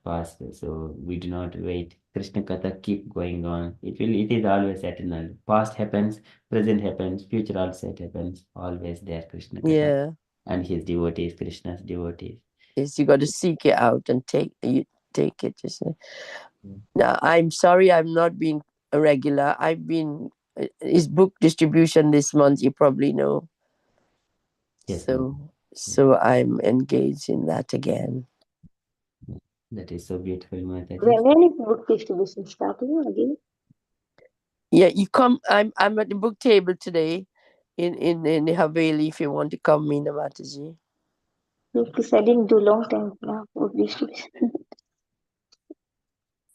So we do not wait. Krishna Katha keep going on. It is always eternal. Past happens, present happens, future also it happens. Always there, Krishna Katha. yeah. And his devotees, Krishna's devotees. Is you got to seek it out and take it. Now, I'm sorry I'm not being a regular. I've been his book distribution this month, you probably know. Yes, ma'am. So I'm engaged in that again. That is so beautiful, Mataji. When is book distribution starting again? Yeah, you come. I'm at the book table today, in the Haveli. If you want to come, Meena Mataji. Because I didn't do long time now book distribution.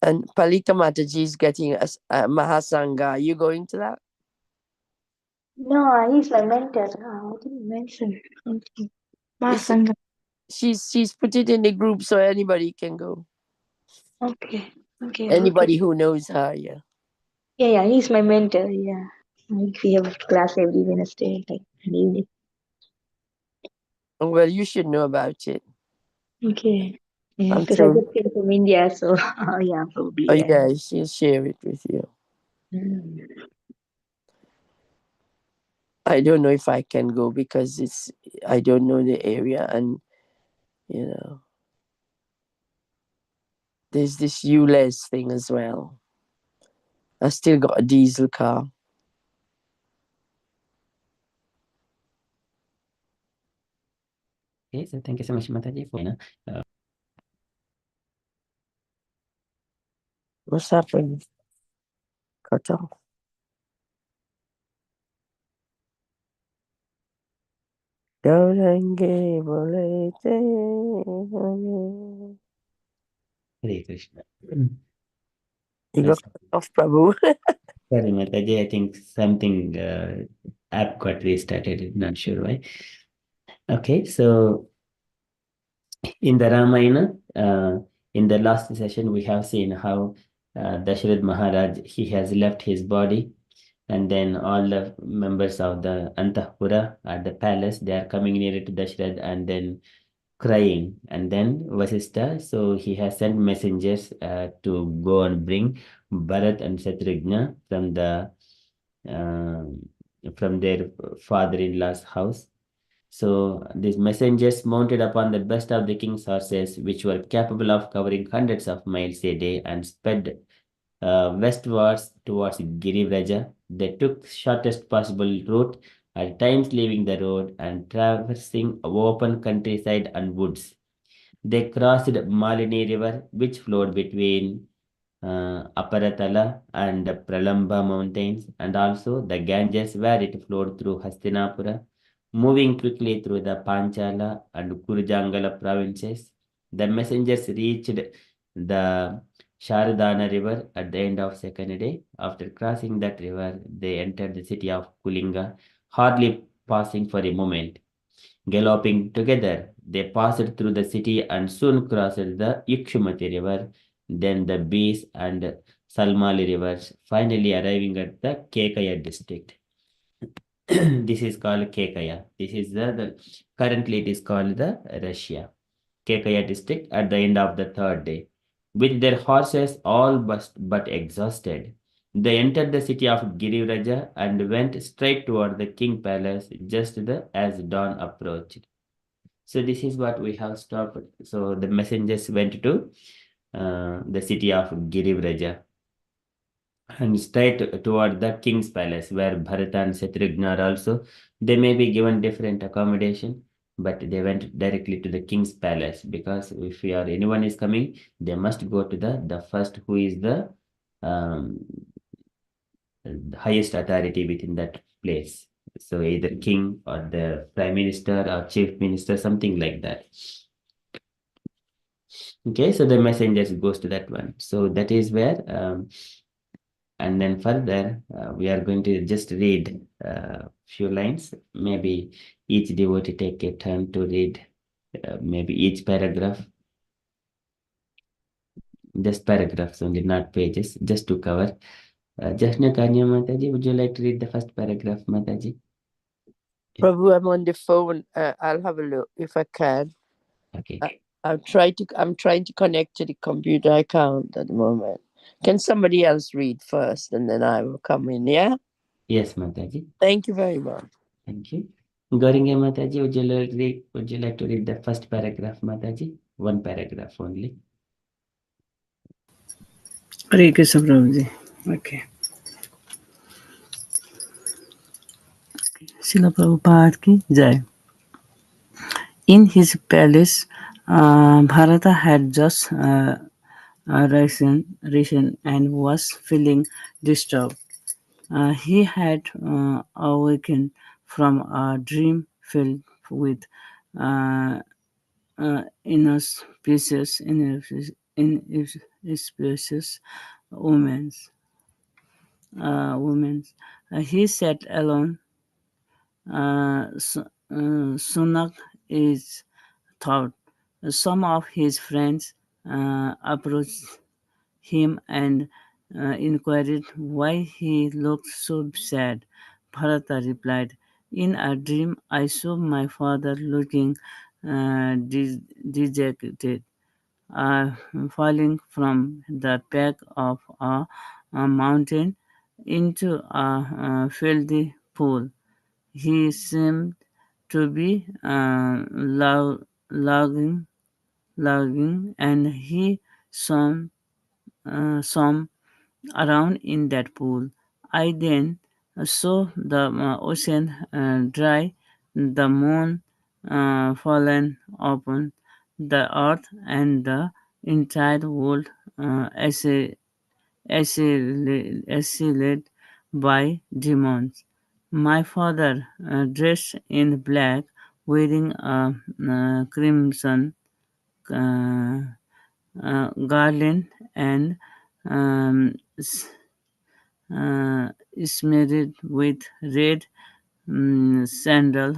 And Palika Mataji is getting a Mahasanga. Are you going to that? No, he's my mentor. I didn't mention. Okay. It's, Masanga. she's put it in the group so anybody can go. Okay. Okay. Anybody who knows her, yeah. Yeah, he's my mentor. Yeah. Like we have class every Wednesday, like an evening. Well, you should know about it. Okay. Yeah, I'm because I sure. just came from India, so yeah, Oh probably. yeah, she'll share it with you. Mm. I don't know if I can go because I don't know the area and you know there's this ULEZ thing as well. I still got a diesel car. Okay, so thank you so much, Mataji, for What's happened? Cut off. Gauranga bolete. Hare Krishna. You got off, Prabhu. Sorry, Mataji, I think something app got restarted. Not sure why. Okay, so in the Ramayana, in the last session, we have seen how Dasharath Maharaj, he has left his body, and then all the members of the Antahpura at the palace, they are coming near to Dasharath and then crying. And then Vasistha, so he has sent messengers to go and bring Bharat and Shatrugna uh, from their father-in-law's house. So these messengers mounted upon the best of the king's horses, which were capable of covering hundreds of miles a day, and sped westwards towards Girivraja. They took shortest possible route, at times leaving the road and traversing open countryside and woods. They crossed Malini River, which flowed between Aparatala and the Pralamba mountains, and also the Ganges, where it flowed through Hastinapura, moving quickly through the Panchala and Kurujangala provinces. The messengers reached the Sharadana river at the end of second day. After crossing that river, they entered the city of Kulinga, hardly pausing for a moment. Galloping together, they passed through the city and soon crossed the Ikshumati river, then the Bees and Salmali rivers, finally arriving at the Kekaya district. This is called Kekaya. This is currently it is called the Russia. Kekaya district at the end of the third day. With their horses all but exhausted, they entered the city of Girivraja and went straight toward the king palace just as dawn approached. So this is what we have stopped. So the messengers went to the city of Girivraja and straight toward the king's palace where Bharata and Shatrugna are also. They may be given different accommodation, but they went directly to the king's palace because if anyone is coming, they must go to the first who is um, the highest authority within that place. So either king or the prime minister or chief minister, something like that. Okay, so the messengers goes to that one. So that is where, and then further, we are going to just read few lines. Maybe each devotee take a turn to read maybe each paragraph. Just paragraphs only, not pages, just to cover. Jashna Kanya Mataji, would you like to read the first paragraph, Mataji? Prabhu, I'm on the phone. I'll have a look if I can. Okay. I'm trying to connect to the computer. I can't at the moment. Can somebody else read first and then I will come in, yeah? Yes, Mataji. Thank you very much. Thank you. Gauringa Mataji, would you like to read the first paragraph, Mataji? One paragraph only. Hare Krishna Prabhuji. Okay. Srila Prabhupada ki Jai. In his palace, Bharata had just risen and was feeling disturbed. He had awakened from a dream filled with uh, inauspicious women. He sat alone. Sunak is thought. Some of his friends approached him and inquired why he looked so sad. Bharata replied, "In a dream, I saw my father looking dejected, falling from the peak of a mountain into a filthy pool. He seemed to be logging, and he swam around in that pool. I then saw the ocean dry, the moon fallen upon the earth, and the entire world assailed by demons. My father, dressed in black, wearing a crimson garland and um, s- smeared with red sandal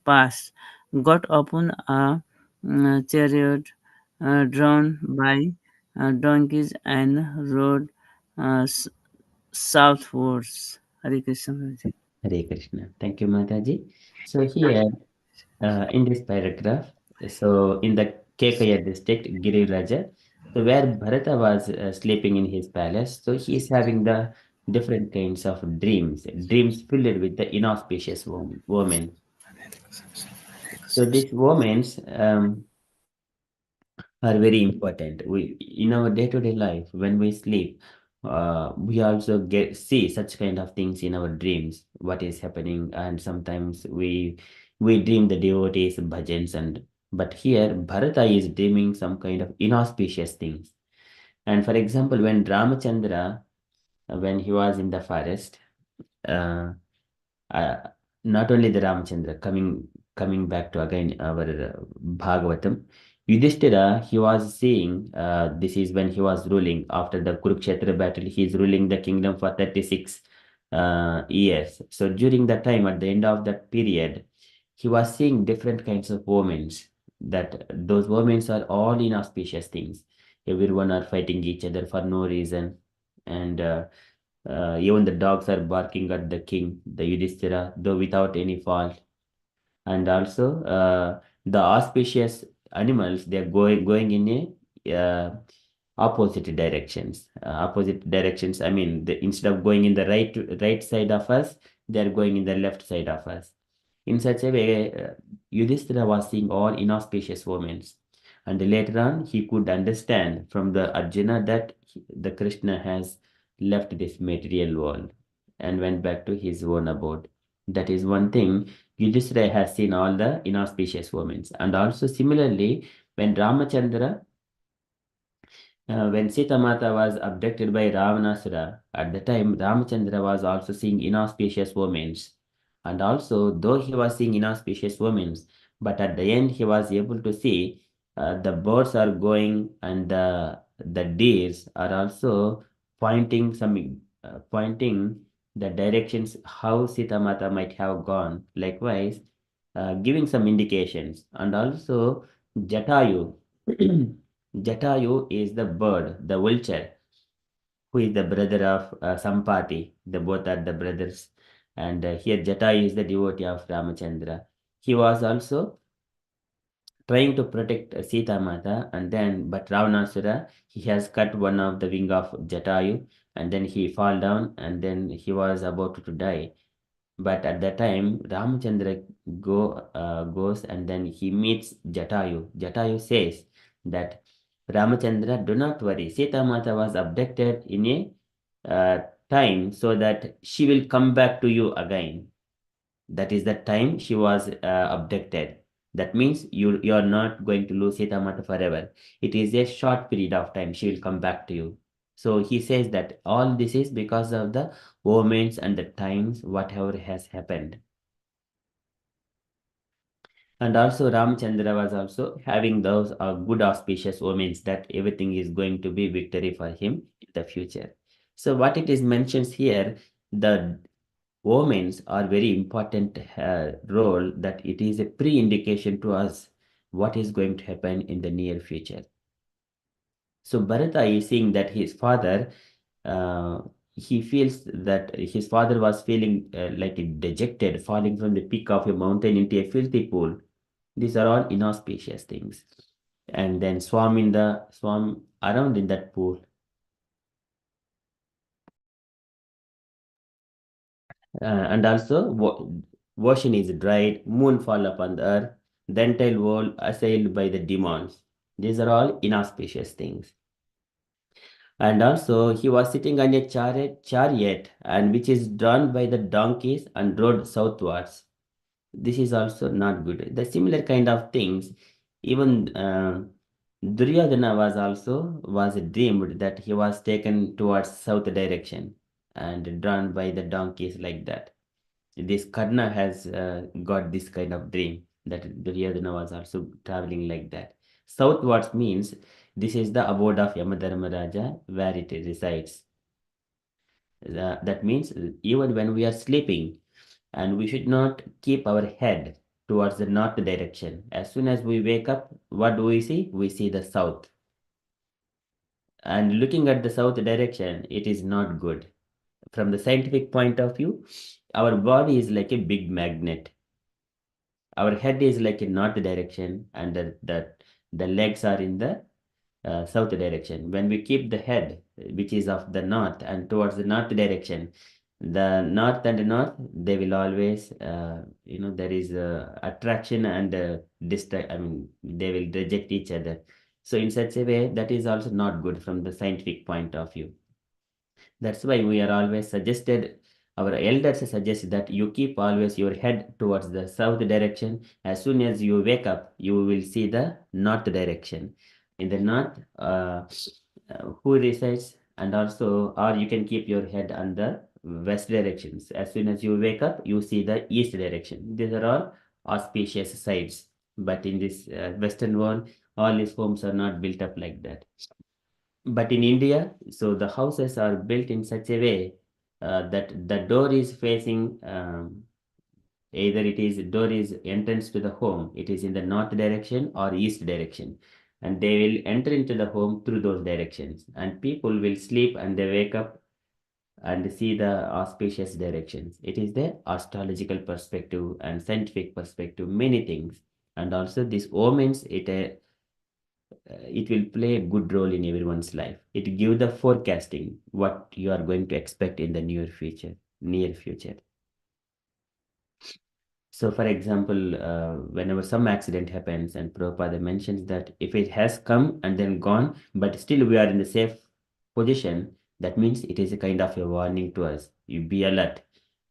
passed, got upon a chariot drawn by donkeys and rode southwards. Hare Krishna. Prabhuji. Hare Krishna. Thank you, Mataji. So here, in this paragraph, so in the Kekaya district, Giriraja, so where Bharata was sleeping in his palace, so he is having the different kinds of dreams filled with the inauspicious woman. So these women are very important. We in our day-to-day life, when we sleep, we also get see such kind of things in our dreams, what is happening, and sometimes we dream the devotees, bhajans, and but here Bharata is dreaming some kind of inauspicious things. And for example, when Ramachandra, when he was in the forest, uh, uh, not only the Ramachandra, coming back to again our Bhagavatam, Yudhishthira, he was seeing, this is when he was ruling after the Kurukshetra battle, he is ruling the kingdom for 36 years. So during that time, at the end of that period, he was seeing different kinds of women, that those women are all inauspicious things. Everyone are fighting each other for no reason. And even the dogs are barking at the king, the Yudhishthira, though without any fault. And also, the auspicious animals, they are going in a opposite directions. Opposite directions. I mean, instead of going in the right side of us, they are going in the left side of us. In such a way, Yudhishthira was seeing all inauspicious omens. And later on, he could understand from the Arjuna that the Krishna has left this material world and went back to his own abode. That is one thing. Yudhishthira has seen all the inauspicious omens. And also similarly, when Ramachandra, when Sita Mata was abducted by Ravanasura, at the time Ramachandra was also seeing inauspicious omens. And also, though he was seeing inauspicious omens, but at the end he was able to see the birds are going and the deers are also pointing the directions how Sita Mata might have gone. Likewise, giving some indications. And also, Jatayu. Jatayu is the bird, the vulture, who is the brother of Sampati. They both are the brothers. And here Jatayu is the devotee of Ramachandra. He was also trying to protect Sita Mata, and then but Ravanasura, he has cut one of the wing of Jatayu, and then he fall down, and then he was about to die. But at that time, Ramachandra goes and then he meets Jatayu. Jatayu says that Ramachandra, do not worry. Sita Mata was abducted in a time so that she will come back to you again. That is the time she was abducted. That means you are not going to lose Sita Mata forever. It is a short period of time. She will come back to you. So he says that all this is because of the moments and the times, whatever has happened. And also Ramchandra was also having those good auspicious omens that everything is going to be victory for him in the future. So what it is mentions here, the omens are very important role, that it is a pre-indication to us what is going to happen in the near future. So Bharata is seeing that his father, uh, he feels that his father was feeling like dejected, falling from the peak of a mountain into a filthy pool. These are all inauspicious things. And then swam around in that pool. And also ocean is dried, moon fall upon the earth, the entire world assailed by the demons. These are all inauspicious things. And also he was sitting on a chariot and which is drawn by the donkeys and rode southwards. This is also not good. The similar kind of things, even Duryodhana was dreamed that he was taken towards south direction and drawn by the donkeys like that. This Karna has got this kind of dream that Duryodhana was also traveling like that. Southwards means This is the abode of Yamadharmaraja where it resides. That means even when we are sleeping, and we should not keep our head towards the north direction. As soon as we wake up, what do we see? We see the south. And looking at the south direction, it is not good. From the scientific point of view, our body is like a big magnet. Our head is like in north direction, and the legs are in the south direction. When we keep the head, which is of the north and towards the north direction, the north and the north, they will always, there is attraction and I mean, they will reject each other. So in such a way, that is also not good from the scientific point of view. That's why we are always suggested, our elders suggest that you keep always your head towards the south direction. As soon as you wake up, you will see the north direction. In the north, who resides, and also, or you can keep your head on the west directions. As soon as you wake up, you see the east direction. These are all auspicious sides. But in this Western world, all these homes are not built up like that. But in India, so the houses are built in such a way that the door is facing, either it is door is entrance to the home, it is in the north direction or east direction, and they will enter into the home through those directions, and people will sleep and they wake up and see the auspicious directions. It is the astrological perspective and scientific perspective, many things, and also this omens it will play a good role in everyone's life. It gives the forecasting what you are going to expect in the near future. Near future. So, for example, whenever some accident happens, and Prabhupada mentions that if it has come and then gone, but still we are in the safe position, that means it is a kind of a warning to us. You be alert.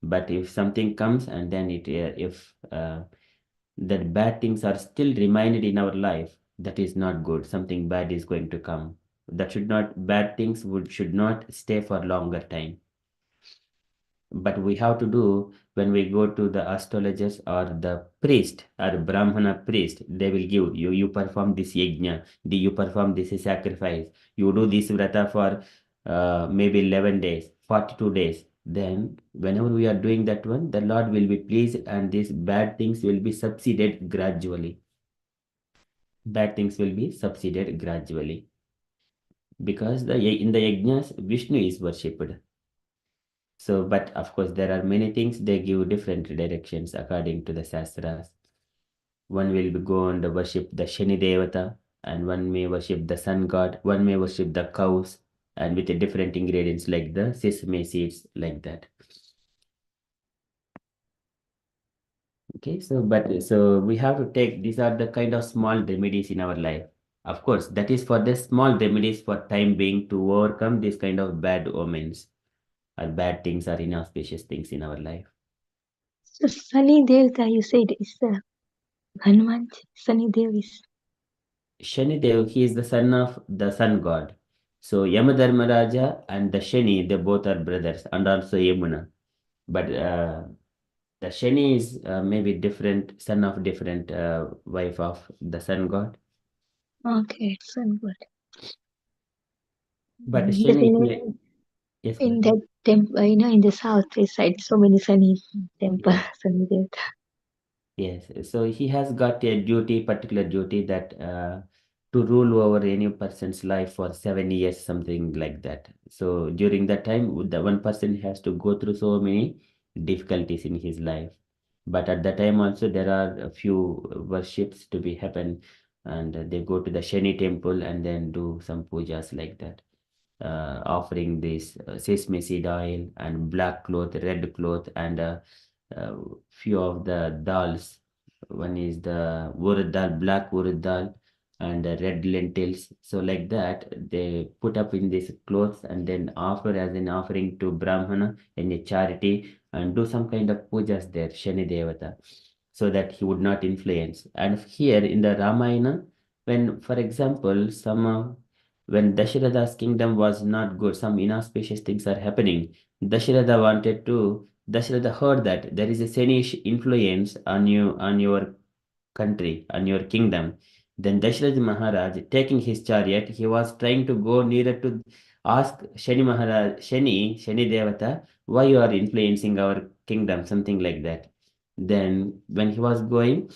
But if something comes and then if that bad things are still reminded in our life, that is not good. Something bad is going to come. That should not, bad things should not stay for longer time. But we have to do, when we go to the astrologers or the priest or Brahmana priest, they will give you perform this yajna, you perform this sacrifice, you do this vrata for maybe 11 days, 42 days. Then whenever we are doing that one, the Lord will be pleased and these bad things will be subsided gradually. Bad things will be subsided gradually. Because in the yajnas, Vishnu is worshipped. So, but of course, there are many things, they give different directions according to the Shastras. One will go and worship the Shani Devata, and one may worship the sun god, one may worship the cows, and with the different ingredients like the sesame seeds, like that. Okay, so we have to take, these are the kind of small remedies in our life. Of course, that is for the small remedies for time being to overcome this kind of bad omens or bad things or inauspicious things in our life. So Sunny Devta, you said is Hanuman. Sunny Dev is. Shanidev, he is the son of the sun god. So Yamadharmaraja and the Shani, they both are brothers, and also Yamuna. But the Shani is maybe different, son of different wife of the sun god. Okay, sun god. But Because Shani, yes, in Bharti. that temple, in the south side, so many sunny temple, Yes. Sunny Devta. Yes, so he has got a duty, particular duty that to rule over any person's life for 7 years, something like that. So during that time, the one person has to go through so many difficulties in his life. But at that time also, there are a few worships to be happen, and they go to the Shani temple and then do some pujas like that, offering this sesame seed oil and black cloth, red cloth, and few of the dals. One is the urad dal, black urad dal, and red lentils. So like that, they put up in these clothes and then offer as an offering to Brahmana in a charity and do some kind of pujas there, Shani Devata, so that he would not influence. And here in the Ramayana, when, for example, when Dasharatha's kingdom was not good, some inauspicious things are happening. Dasharatha heard that there is a Senish influence on you, on your country, on your kingdom. Then Dasharatha Maharaj, taking his chariot, he was trying to go nearer to ask Shani Maharaj, Shani Devata, why you are influencing our kingdom, something like that. Then when he was going,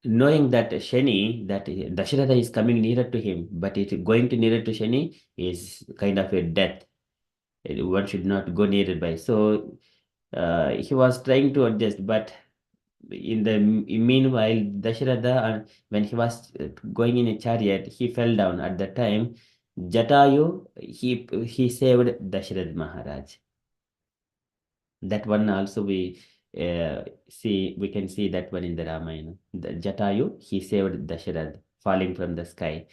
knowing that Shani, that Dasharatha is coming nearer to him, but it going to nearer to Shani is kind of a death. One should not go nearby. So he was trying to adjust, but in the meanwhile, Dasharatha, when he was going in a chariot, he fell down. At that time, Jatayu, he saved Dasharatha Maharaj. That one also we can see that one in the Ramayana. The Jatayu, he saved Dasharatha falling from the sky.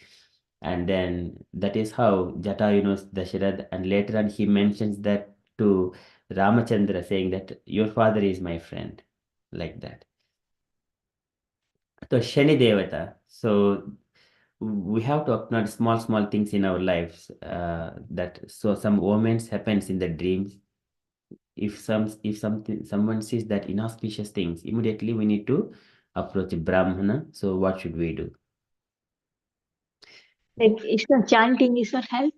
And then that is how Jatayu knows Dasharatha, and later on he mentions that to Ramachandra, saying that your father is my friend, like that. So Shani Devata. So we have to acknowledge small things in our lives. That so some moments happens in the dreams. If someone sees that inauspicious things, immediately we need to approach Brahmana. So what should we do? Like, it's not chanting, is not help.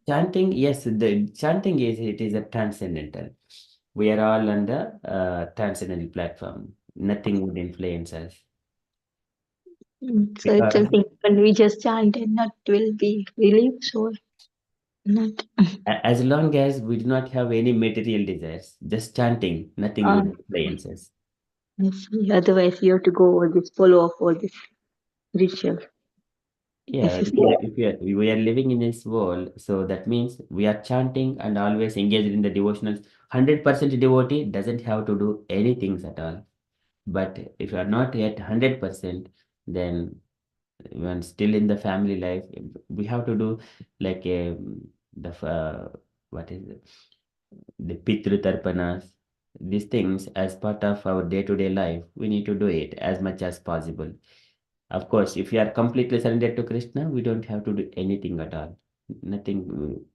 Chanting, yes, the chanting is a transcendental. We are all on the transcendental platform. Nothing would influence us. So it's Because something when we just chant and not will be relieved, so not. as long as we do not have any material desires, just chanting, nothing would influence us. Yes, otherwise you have to go all this, follow up all this ritual. Yeah, Yes, we are living in this world, so that means we are chanting and always engaged in the devotionals. 100% devotee doesn't have to do anything at all. But if you are not yet 100%, then when still in the family life, we have to do like the what is it? The Pitru Tarpanas, these things as part of our day-to-day life. We need to do it as much as possible. Of course, if you are completely surrendered to Krishna, we don't have to do anything at all. Nothing.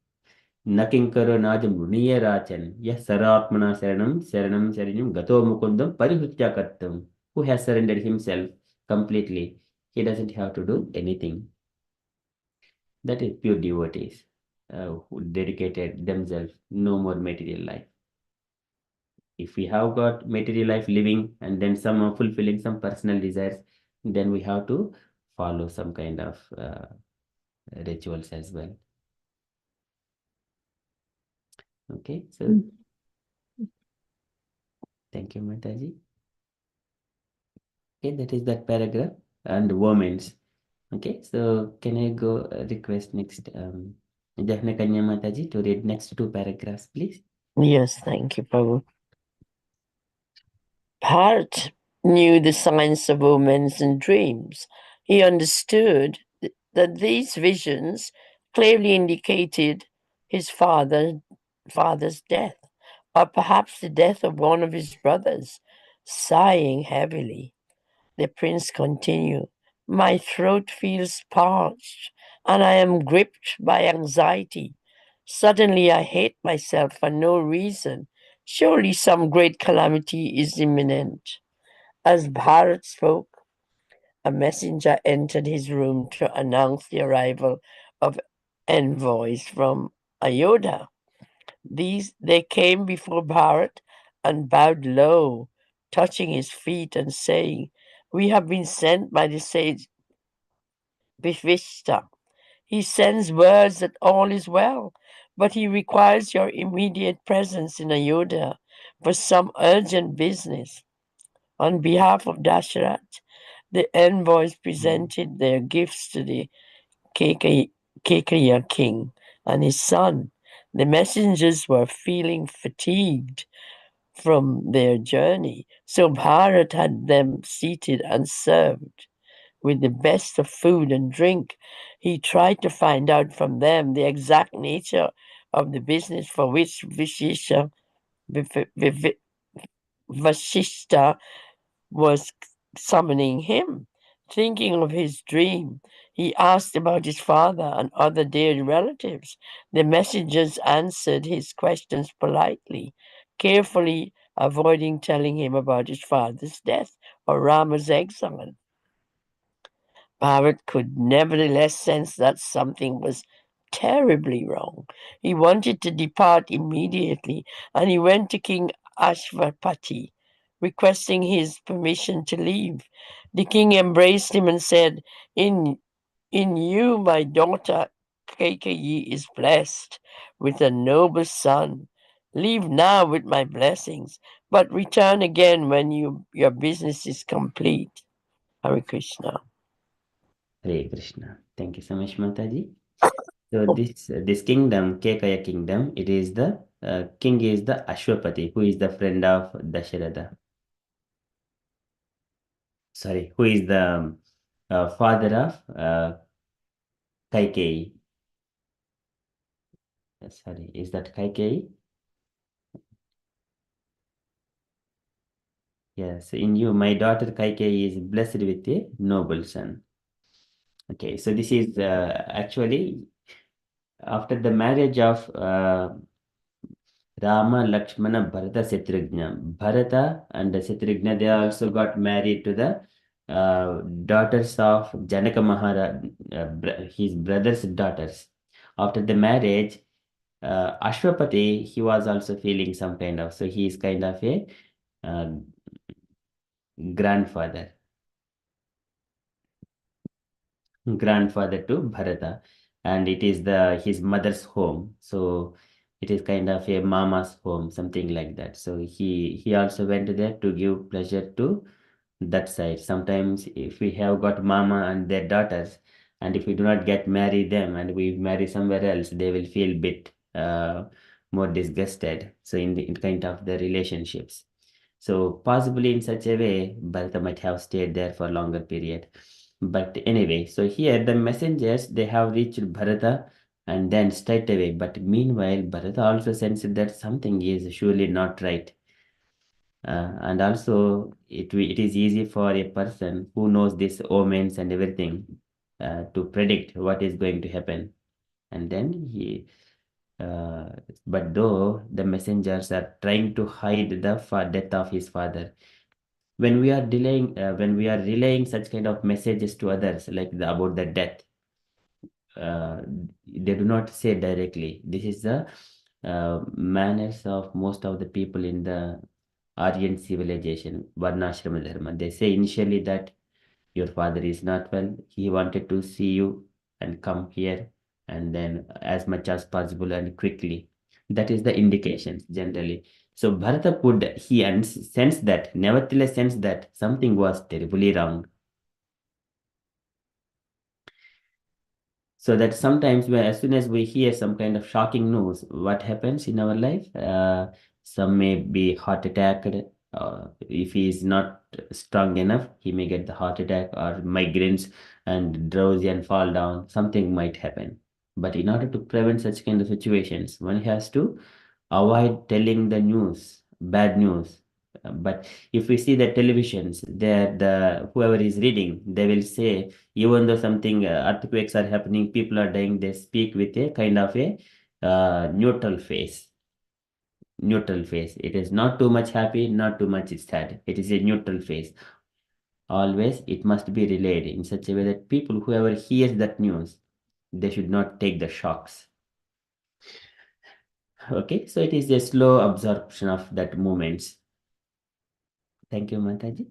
Naking karo najam niyarachan. Yes, saratmana saranam gato mukundam parihritya kartam. Who has surrendered himself completely, he doesn't have to do anything. That is pure devotees who dedicated themselves, no more material life. If we have got material life living and then some are fulfilling some personal desires, then we have to follow some kind of rituals as well. Okay, so thank you, Mataji. Okay, that is that paragraph and women's. Okay, so can I go request next Jahna Kanya Mataji to read next two paragraphs, please? Yes, thank you, Prabhu. Bharat knew the science of omens and dreams. He understood that these visions clearly indicated his father's death, or perhaps the death of one of his brothers. Sighing heavily, the prince continued, "My throat feels parched, and I am gripped by anxiety. Suddenly I hate myself for no reason. Surely some great calamity is imminent." As Bharat spoke, a messenger entered his room to announce the arrival of envoys from Ayodhya. They came before Bharat and bowed low, touching his feet and saying, "We have been sent by the sage Vishvishta. He sends words that all is well, but he requires your immediate presence in Ayodhya for some urgent business." On behalf of Dasharath, the envoys presented their gifts to the Kekaya king and his son. The messengers were feeling fatigued from their journey, so Bharat had them seated and served with the best of food and drink. He tried to find out from them the exact nature of the business for which Vashishta was summoning him. Thinking of his dream, he asked about his father and other dear relatives. The messengers answered his questions politely, carefully avoiding telling him about his father's death or Rama's exile. Bharat could nevertheless sense that something was terribly wrong. He wanted to depart immediately, and he went to King Ashwapati, requesting his permission to leave. The king embraced him and said, In you, my daughter Kaikeyi is blessed with a noble son. Leave now with my blessings, but return again when your business is complete. Hare Krishna. Hare Krishna. Thank you so much, Mataji. So this kingdom, Kekaya kingdom, it is the king is the Ashwapati, who is the friend of Dasharatha. Sorry, who is the father of Kaikeyi. Sorry, is that Kaikeyi? Yes, in you, my daughter Kaikeyi is blessed with a noble son. Okay, so this is actually after the marriage of Rama, Lakshmana, Bharata, Shatrugna. Bharata and Shatrugna, they also got married to the daughters of Janaka Maharaj, his brother's daughters. After the marriage, Ashwapati, he was also feeling some kind of, so he is kind of a uh, grandfather to Bharata, and it is the his mother's home. So it is kind of a mama's home, something like that. So he also went there to give pleasure to that side. Sometimes if we have got mama and their daughters, and if we do not get marry them and we marry somewhere else, they will feel bit more disgusted. So in kind of the relationships. So possibly in such a way, Bharata might have stayed there for a longer period. But anyway, so here the messengers, they have reached Bharata and then straight away. But meanwhile, Bharata also sensed that something is surely not right. And also, it is easy for a person who knows these omens and everything to predict what is going to happen. And then but though the messengers are trying to hide the death of his father, when we are relaying such kind of messages to others, like about the death, uh, they do not say directly. This is the manners of most of the people in the Aryan civilization, Varnashrama Dharma. They say initially that your father is not well. He wanted to see you and come here, and then as much as possible and quickly. That is the indications generally. So Bharata could he and sense that, nevertheless sense that something was terribly wrong. So that sometimes when as soon as we hear some kind of shocking news, what happens in our life? Some may be heart attacked. If he is not strong enough, he may get the heart attack or migraines and drowsy and fall down. Something might happen. But in order to prevent such kind of situations, one has to avoid telling the news, bad news. But if we see the televisions, there the whoever is reading, they will say even though something earthquakes are happening, people are dying, they speak with a kind of a neutral face. Neutral face. It is not too much happy, not too much sad. It is a neutral face. Always it must be relayed in such a way that people, whoever hears that news, they should not take the shocks. Okay, so it is a slow absorption of that moments. Thank you, Mataji.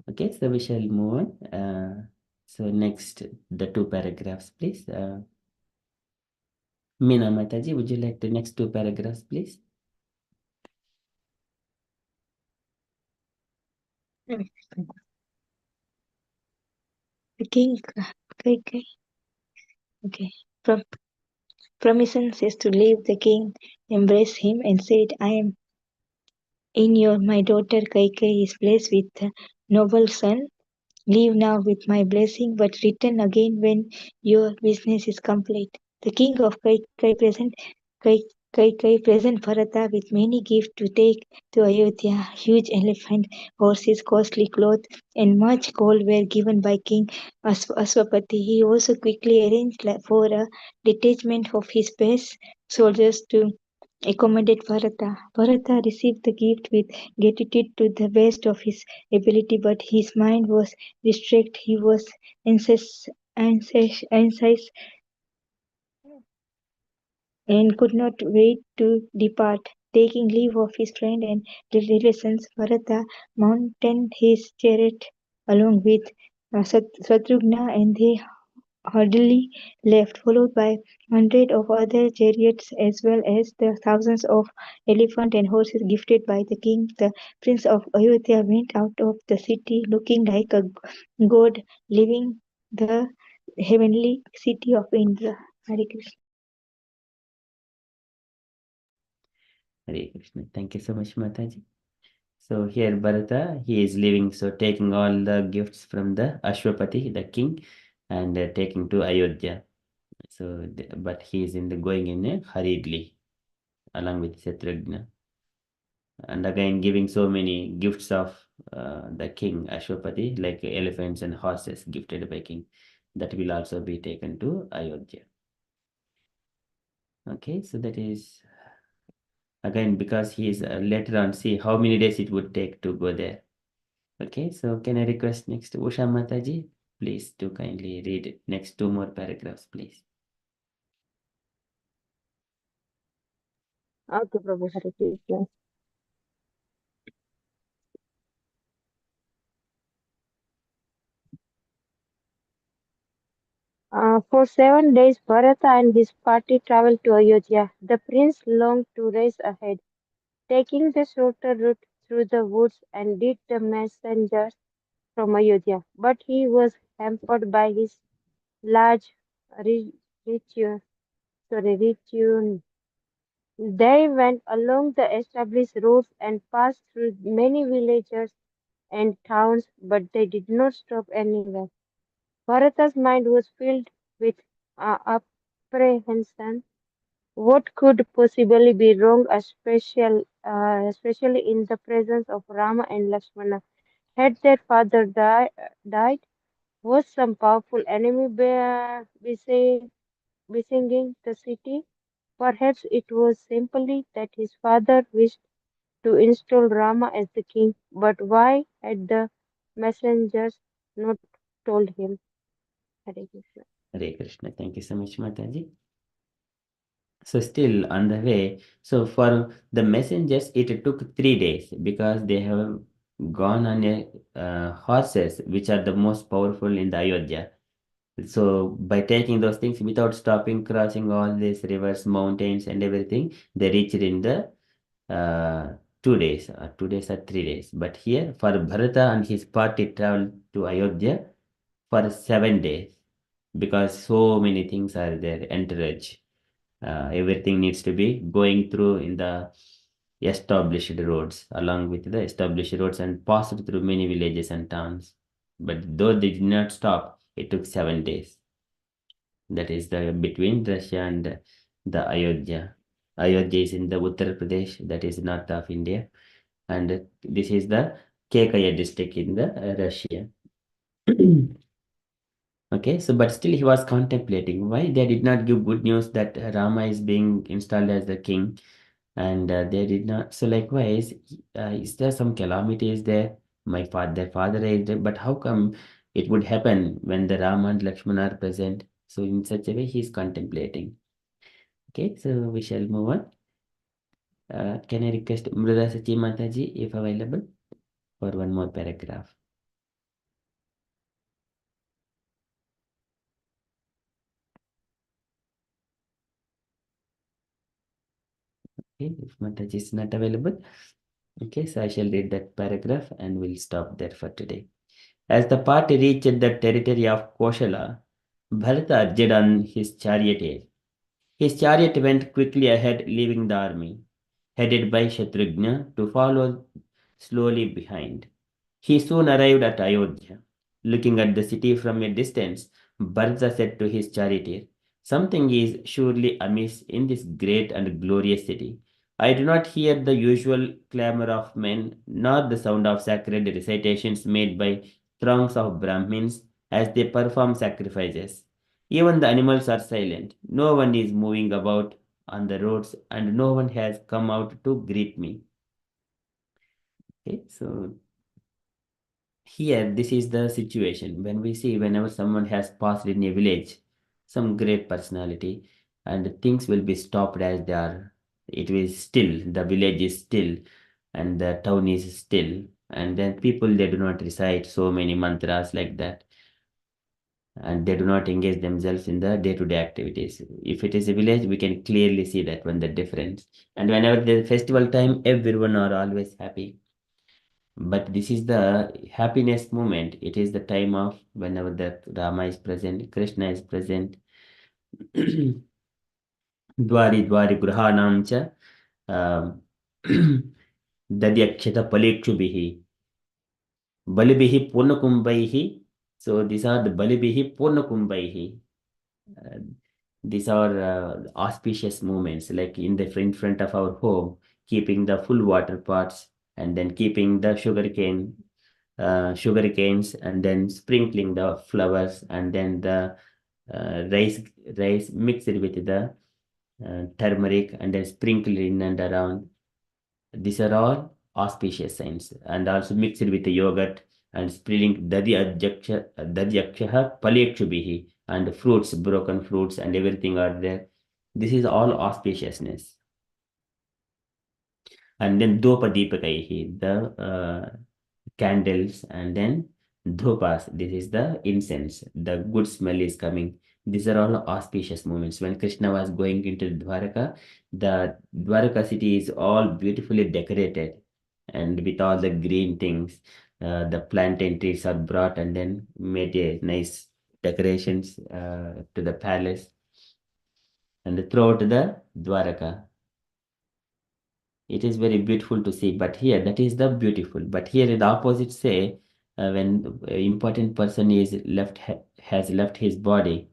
Okay, so we shall move on. So next, the two paragraphs, please. Meena Mataji, would you like the next two paragraphs, please? The king, okay, promises to leave. The king embraced him and said, I am in your my daughter Kaikeyi is blessed with a noble son. Leave now with my blessing, but return again when your business is complete. The king of Kai- Kaikai present Bharata with many gifts to take to Ayodhya. Huge elephant, horses, costly clothes, and much gold were given by King Aswapati. He also quickly arranged for a detachment of his best soldiers to accommodate Bharata. Bharata received the gift with gratitude to the best of his ability, but his mind was distracted. He was anxious and could not wait to depart. Taking leave of his friend and relations, Bharata mounted his chariot along with Shatrugna, and they hurriedly left, followed by hundreds of other chariots as well as the thousands of elephants and horses gifted by the king. The prince of Ayodhya went out of the city looking like a god, leaving the heavenly city of Indra. Hare Krishna. Hare Krishna. Thank you so much, Mataji. So here Bharata, he is leaving, so taking all the gifts from the Ashwapati, the king, and taking to Ayodhya. So, but he is going in hurriedly along with Shatrugna, and again giving so many gifts of the king Ashwapati, like elephants and horses gifted by king, that will also be taken to Ayodhya. Okay, so that is again because he is later on, see how many days it would take to go there. Okay, so can I request next Usha Mataji, please to kindly read next 2 more paragraphs, please. Okay, Prabhu, Hare Krishna. For 7 days, Bharata and his party traveled to Ayodhya. The prince longed to race ahead, taking the shorter route through the woods and did the messengers from Ayodhya. But he was hampered by his large ri- retinue. Retinue. They went along the established roads and passed through many villages and towns, but they did not stop anywhere. Bharata's mind was filled with apprehension. What could possibly be wrong, especially in the presence of Rama and Lakshmana? Had their father died? Was some powerful enemy besieging the city? Perhaps it was simply that his father wished to install Rama as the king, but why had the messengers not told him? Hare Krishna. Hare Krishna. Thank you so much, Mataji. So still on the way, so for the messengers, it took 3 days because they have gone on horses, which are the most powerful in the Ayodhya. So by taking those things without stopping, crossing all these rivers, mountains, and everything, they reached in the 2 days, or 2 days or 3 days. But here, for Bharata and his party traveled to Ayodhya for 7 days because so many things are there, entourage. Everything needs to be going through in the established roads, along with the established roads, and passed through many villages and towns. But though they did not stop, it took 7 days. That is the between Russia and the Ayodhya. Ayodhya is in the Uttar Pradesh, that is north of India, and this is the Kekaya district in the Russia. Okay, so but still he was contemplating why they did not give good news that Rama is being installed as the king, and they did not. So likewise, is there some calamity? Is there their father is dead, but how come it would happen when the Rama and Lakshmana are present? So in such a way, he is contemplating. Okay, so we shall move on. Can I request Mruda Sachi Mataji if available for one more paragraph? Okay, if Mataji is not available, okay, so I shall read that paragraph and we'll stop there for today. As the party reached the territory of Koshala, Bharata urged on his chariot. His chariot went quickly ahead, leaving the army, headed by Shatrugna, to follow slowly behind. He soon arrived at Ayodhya. Looking at the city from a distance, Bharata said to his charioteer, "Something is surely amiss in this great and glorious city. I do not hear the usual clamor of men, nor the sound of sacred recitations made by throngs of Brahmins as they perform sacrifices. Even the animals are silent. No one is moving about on the roads, and no one has come out to greet me. Okay, so here this is the situation when we see whenever someone has passed in a village, some great personality, and things will be stopped as they are. It is still, the village is still, and the town is still, and then people they do not recite so many mantras like that, and they do not engage themselves in the day-to-day activities. If it is a village, we can clearly see that one the difference. And whenever the festival time, everyone are always happy. But this is the happiness moment. It is the time of whenever the Rama is present, Krishna is present. Dwari dwari gruhanam cha dadyakshata palekshubhihi balibihi purnakumbaihi. So these are the balibihi purnakumbaihi. Uh, these are auspicious moments, like in front of our home, keeping the full water pots, and then keeping the sugar canes, and then sprinkling the flowers, and then the rice mixed with the turmeric, and then sprinkle in and around. These are all auspicious signs, and also mixed with the yogurt and sprinkling dadyakshaha palyakshubihi, and fruits, broken fruits, and everything are there. This is all auspiciousness. And then dopa deepakaihi, the candles, and then dhupas. This is the incense. The good smell is coming. These are all auspicious moments. When Krishna was going into Dwaraka, the Dwaraka city is all beautifully decorated, and with all the green things. The plantain trees are brought and then made a nice decorations to the palace and throughout the Dwaraka. It is very beautiful to see, but here that is the beautiful. But here the opposite say, when important person is has left his body,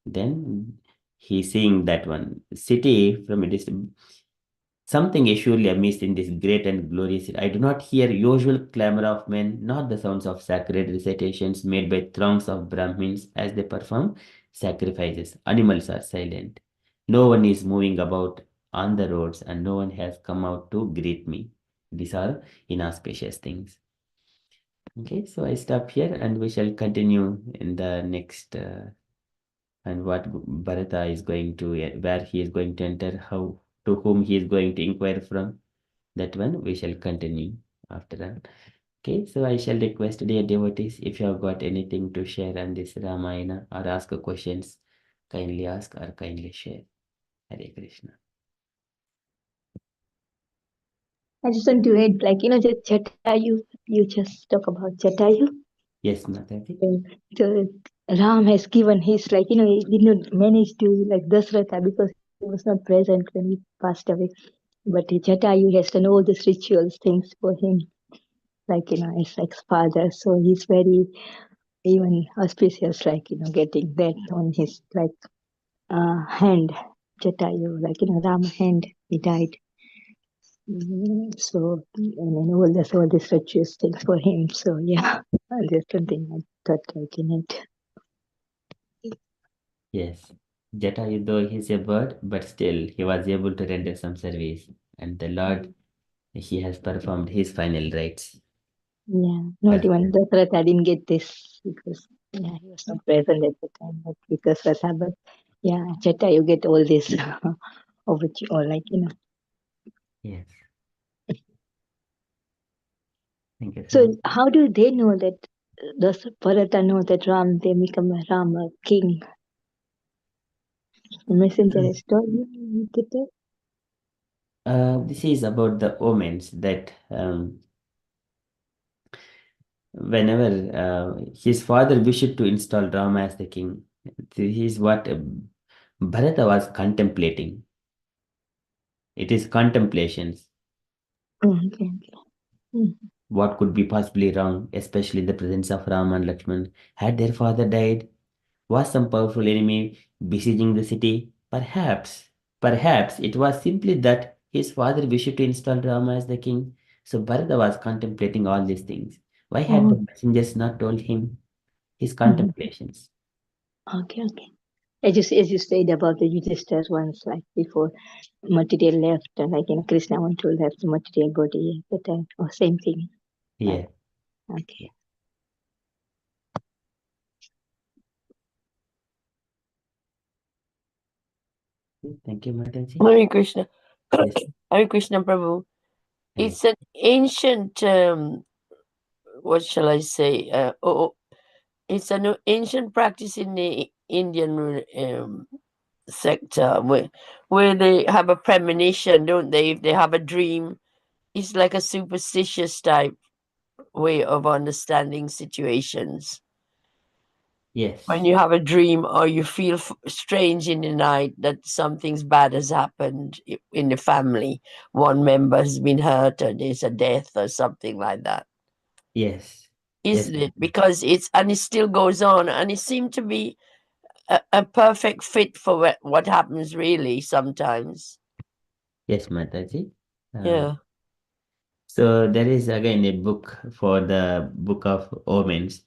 then he's seeing that one city from a distance. Something is surely amiss in this great and glorious city. I do not hear usual clamor of men, nor the sounds of sacred recitations made by throngs of Brahmins as they perform sacrifices. Animals are silent. No one is moving about on the roads, and no one has come out to greet me. These are inauspicious things. Okay, so I stop here, and we shall continue in the next. And what Bharata is going to, where he is going to enter, how, to whom he is going to inquire from. That one we shall continue after that. Okay, so I shall request dear devotees, if you have got anything to share on this Ramayana or ask questions, kindly ask or kindly share. Hare Krishna. I just want to add, like, just Jatayu, you just talk about Jatayu. Yes, Mataji. So Ram has given his, like, he did not manage to, like, Dasratha because he was not present when he passed away. But Jatayu has done all these rituals, things for him, like, as like father. So he's very even auspicious, like, getting that on his, like, hand, Jatayu, like, Ram hand, he died. So, and then all this rituals things for him. So, yeah, that's something I thought, like, in it. Yes. Jatayu, though he's a bird, but still he was able to render some service. And the Lord, he has performed his final rites. Yeah, not But even Dasratha didn't get this because yeah, he was not present at the time. But because Dasratha, but yeah, Chetta, you get all this of which you all like, yes. Thank you so So much. how do they know that does Bharata know that Ram they become a Rama king? The messenger has told you. Did they? This is about the omens that whenever his father wished to install Rama as the king, this is what Bharata was contemplating. It is contemplations. Oh, okay. Mm. What could be possibly wrong, especially in the presence of Rama and Lakshman? Had their father died? Was some powerful enemy besieging the city? Perhaps it was simply that his father wished to install Rama as the king. So Bharata was contemplating all these things. Why had the Oh, messengers not told him his mhm. contemplations? Okay. as you said about the Yudhishthira once, like before material left, like Krishna want to left the material body at the time, or same thing. Yeah. Okay. Thank you, Mataji. Hare Krishna. Yes. Hare Krishna Prabhu. Hare. It's an ancient, what shall I say? It's an ancient practice in the Indian sector where they have a premonition, don't they? If they have a dream, it's like a superstitious type way of understanding situations. Yes. When you have a dream or you feel strange in the night that something's bad has happened in the family, one member has been hurt or there's a death or something like that, Yes. isn't Yes. it? Because it still goes on, and it seemed to be a perfect fit for what happens really sometimes. Yes, Mataji. Yeah. So there is again a book for the book of omens,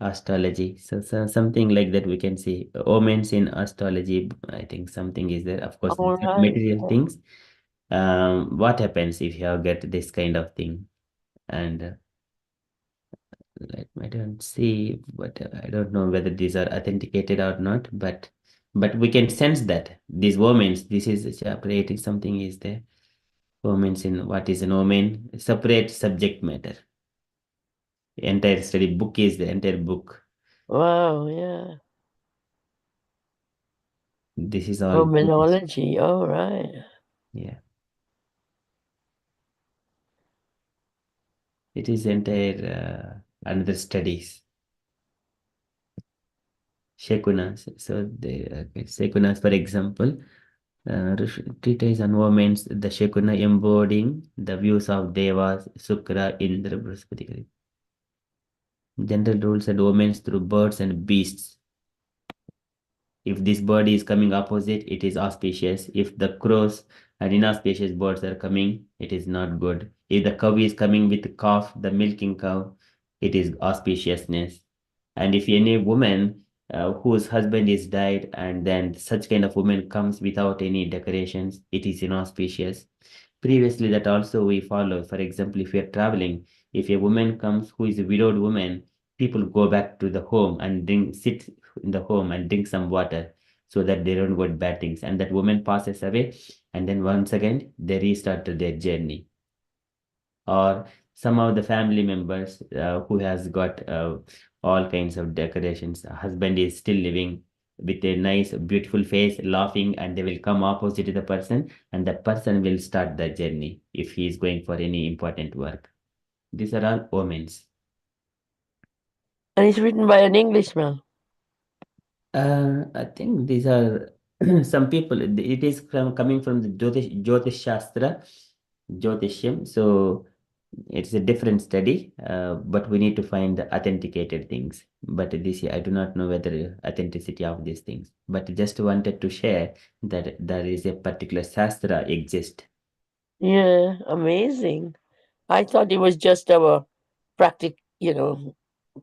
astrology. So something like that we can see omens in astrology. I think something is there. Of course, All it's not right. material things. What happens if you have get this kind of thing? And I don't see, but I don't know whether these are authenticated or not. But we can sense that these omens. This is chapter 8. Something is there. Omens in what is an omen? Separate subject matter. Entire study book is the entire book. Wow, yeah. This is all. Terminology, all right. Yeah. It is entire another studies. Shekunas. So the Shekunas, for example, treatise on omens, the Shekuna embodying the views of Devas, Sukra, Indra, Brihaspati. General rules and omens through birds and beasts. If this bird is coming opposite, it is auspicious. If the crows and inauspicious birds are coming, it is not good. If the cow is coming with the calf, the milking cow, it is auspiciousness. And if any woman whose husband is died and then such kind of woman comes without any decorations, it is inauspicious. Previously, that also we follow. For example, if we are traveling, if a woman comes who is a widowed woman, people go back to the home and sit in the home and drink some water so that they don't get bad things. And that woman passes away, and then once again they restart their journey. Or some of the family members who has got all kinds of decorations. Husband is still living with a nice, beautiful face, laughing, and they will come opposite to the person, and that person will start the journey if he is going for any important work. These are all omens. And it's written by an Englishman. I think these are some people. It is coming from the Jyotish Shastra, Jyotisham. So it's a different study, but we need to find the authenticated things. But this I do not know whether authenticity of these things. But just wanted to share that there is a particular Shastra exist. Yeah, amazing. I thought it was just our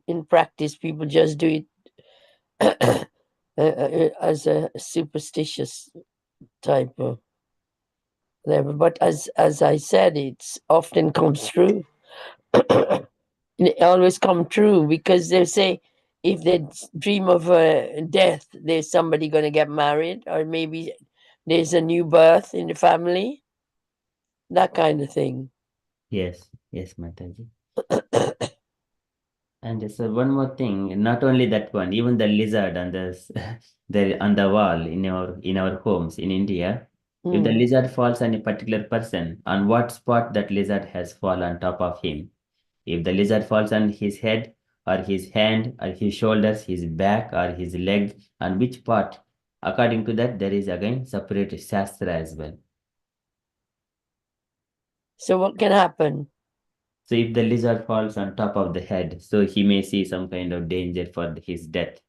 in practice, people just do it as a superstitious type of level. But as I said, it's often comes true. It always come true because they say if they dream of death, there's somebody going to get married, or maybe there's a new birth in the family, that kind of thing. Yes, yes, Mataji. And so one more thing, not only that one, even the lizard on the on the wall in our homes in India, if the Mm. lizard falls on a particular person, on what spot that lizard has fallen on top of him. If the lizard falls on his head or his hand or his shoulders, his back or his leg, on which part, according to that, there is again separate shastra as well. So what can happen? So if the lizard falls on top of the head, so he may see some kind of danger for his death.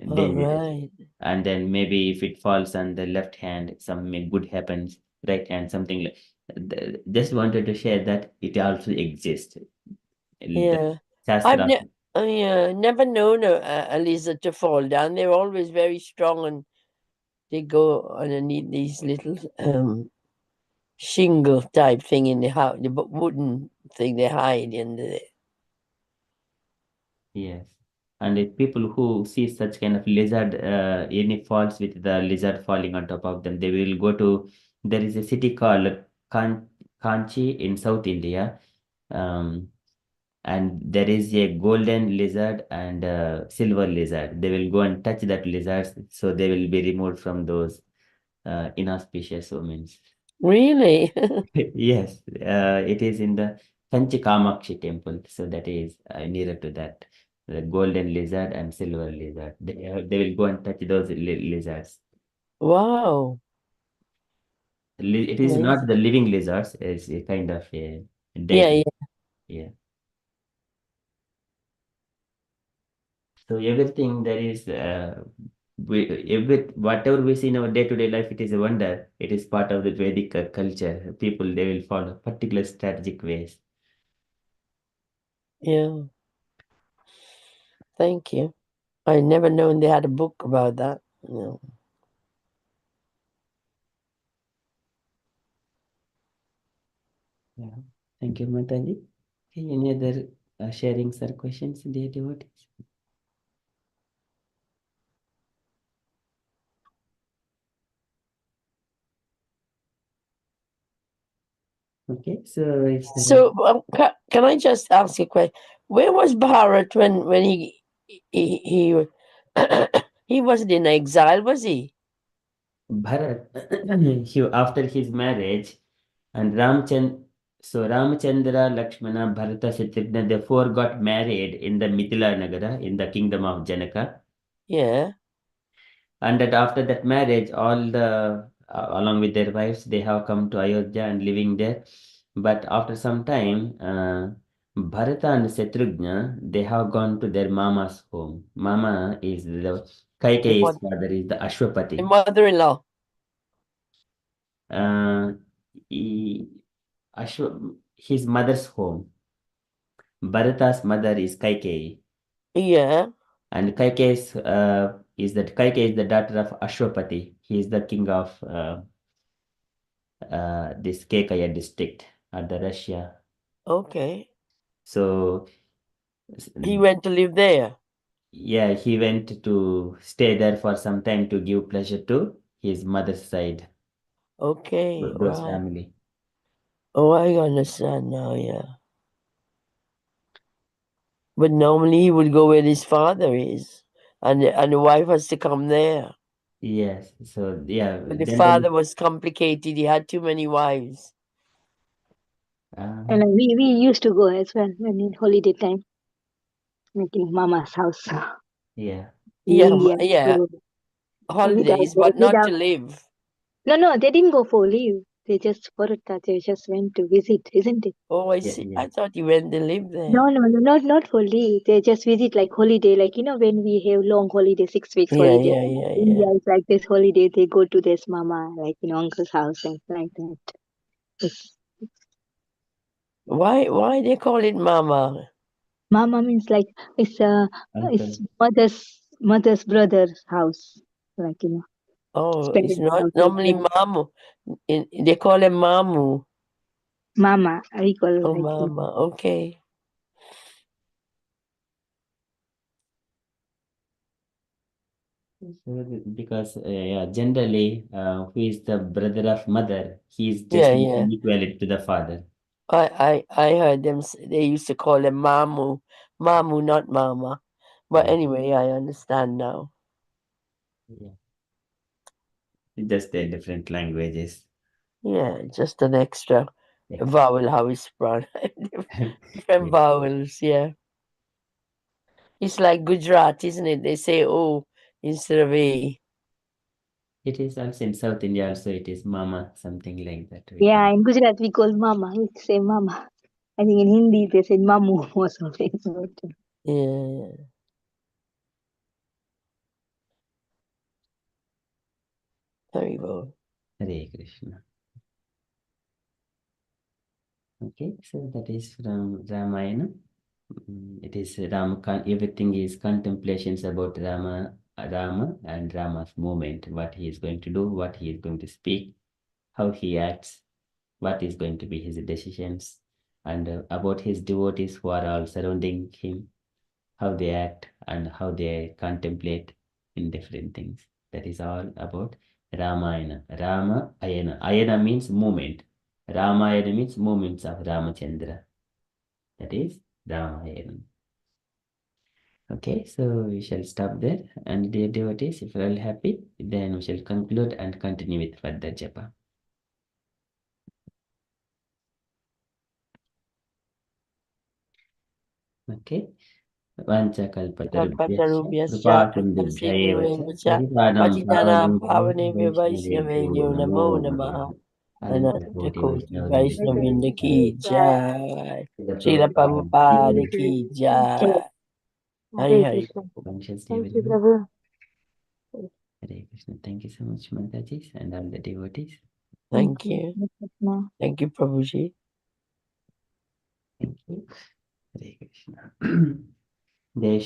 All Dangerous. right. And then maybe if it falls on the left hand, something good happens, right hand, something like just wanted to share that it also exists. The Yeah. I've Shastra. I never known a lizard to fall down. They're always very strong, and they go underneath these little shingle type thing in the house, the wooden thing they hide in the. Yes. And if people who see such kind of lizard, any falls with the lizard falling on top of them, they will go to, there is a city called Kanchi in South India. Um, and there is a golden lizard and a silver lizard. They will go and touch that lizards, so they will be removed from those inauspicious omens. Really? Yes, it is in the Kanchi Kamakshi temple, so that is nearer to that. The golden lizard and silver lizard. They will go and touch those lizards. Wow. It is not Amazing. the living lizards, it's a kind of a Yeah, dead. Yeah. So everything there is, whatever we see in our day-to-day life, it is a wonder. It is part of the Vedic culture. People, they will follow particular strategic ways. yeah. Thank you. I never known they had a book about that. No. Yeah. Thank you, Mataji. Okay, any other sharings or questions, dear devotees? Okay, so if there are, So can I just ask you a question? Where was Bharat when he he wasn't in exile, was he? Bharat, after his marriage, and Ramchandra, Lakshmana, Bharata, Shatrughna, they four got married in the Mithila Nagara, in the kingdom of Janaka. Yeah. And that after that marriage, all the along with their wives, they have come to Ayodhya and living there. But after some time, Bharata and Shatrughna, they have gone to their mama's home. Mama is the The, Kaikeyi's father, is the the Ashwapati. mother-in-law. Uh, he, his mother's home. Bharata's mother is Kaikeyi. Yeah. And Kaikeyi is the daughter of Ashwapati. He is the king of this Kekaya district at the Russia. Okay. So He went to live there. yeah, he went to stay there for some time to give pleasure to his mother's side, Okay. those Right. family. Oh, I understand now. Yeah. But normally he would go where his father is, and the wife has to come there. Yes. So yeah, But the generally, father was complicated. He had too many wives. uh, And we used to go as well when in holiday time, like in Mama's house yeah. in Yeah. India. Yeah. So Holidays, but not to live. no, they didn't go for leave. They just for that they just went to visit, isn't it? Oh, I Yeah, see. yeah. I thought he went to live there. No, not for leave. They just visit like holiday, like when we have long holiday, 6 weeks Yeah, holiday. yeah, yeah, India yeah. is like this holiday. They go to this mama, like uncle's house and like that. It's, Why they call it mama? mama means like Uncle. it's mother's brother's house, like Oh, it's parents' not house. normally mamu. They call him mamu. Mama, I call Oh, like mama. Okay. So because yeah, generally, who is the brother of mother, he is just Yeah, an yeah. equality to the father. I heard them. They used to call him mamu, mamu, not mama. But Yeah, anyway, I understand now. yeah. Just the different languages. Yeah, just an extra Yeah. vowel. How it's pronounced. Different Yeah. vowels. Yeah. It's like Gujarat, isn't it? They say O instead of A. It is also in South India, also it is mama, something like that we yeah, call. in Gujarat we call mama. We say mama. I think in Hindi they say mamu or something. Yeah. Very well. Hare Krishna. Okay, so that is from Ramayana. It is everything is contemplations about Rama and Rama's movement, what he is going to do, what he is going to speak, how he acts, what is going to be his decisions, and about his devotees who are all surrounding him, how they act and how they contemplate in different things. That is all about Ramayana. Rama Ayana. Ayana means movement. Ramayana means movements of Ramachandra. That is Ramayana. Okay, so we shall stop there. And dear devotees, if you are all happy, then we shall conclude and continue with further japa. Okay. Vanchakalpatarubhyascha Kalpatarubhyascha कृपासिन्धुभ्यैव च कृपासिन्धुभ्यश्च पतितानां पतितानां पावनेभ्यो पावनेभ्यो वैष्णवेभ्यो नमो नमो नमः नमः अनन्तकोटि अनन्तकोटि वैष्णववृन्द वैष्णववृंद की जय श्रील शिलप्रभुपाद प्रभुपाद की जय Hari Hare Hari Krishna. consciously Thank you, everyone. Prabhu. Hare Krishna. Thank you so much, Mataji and all the devotees. Thank you. Thank you, Prabhuji. Thank you. Hare Krishna. Jai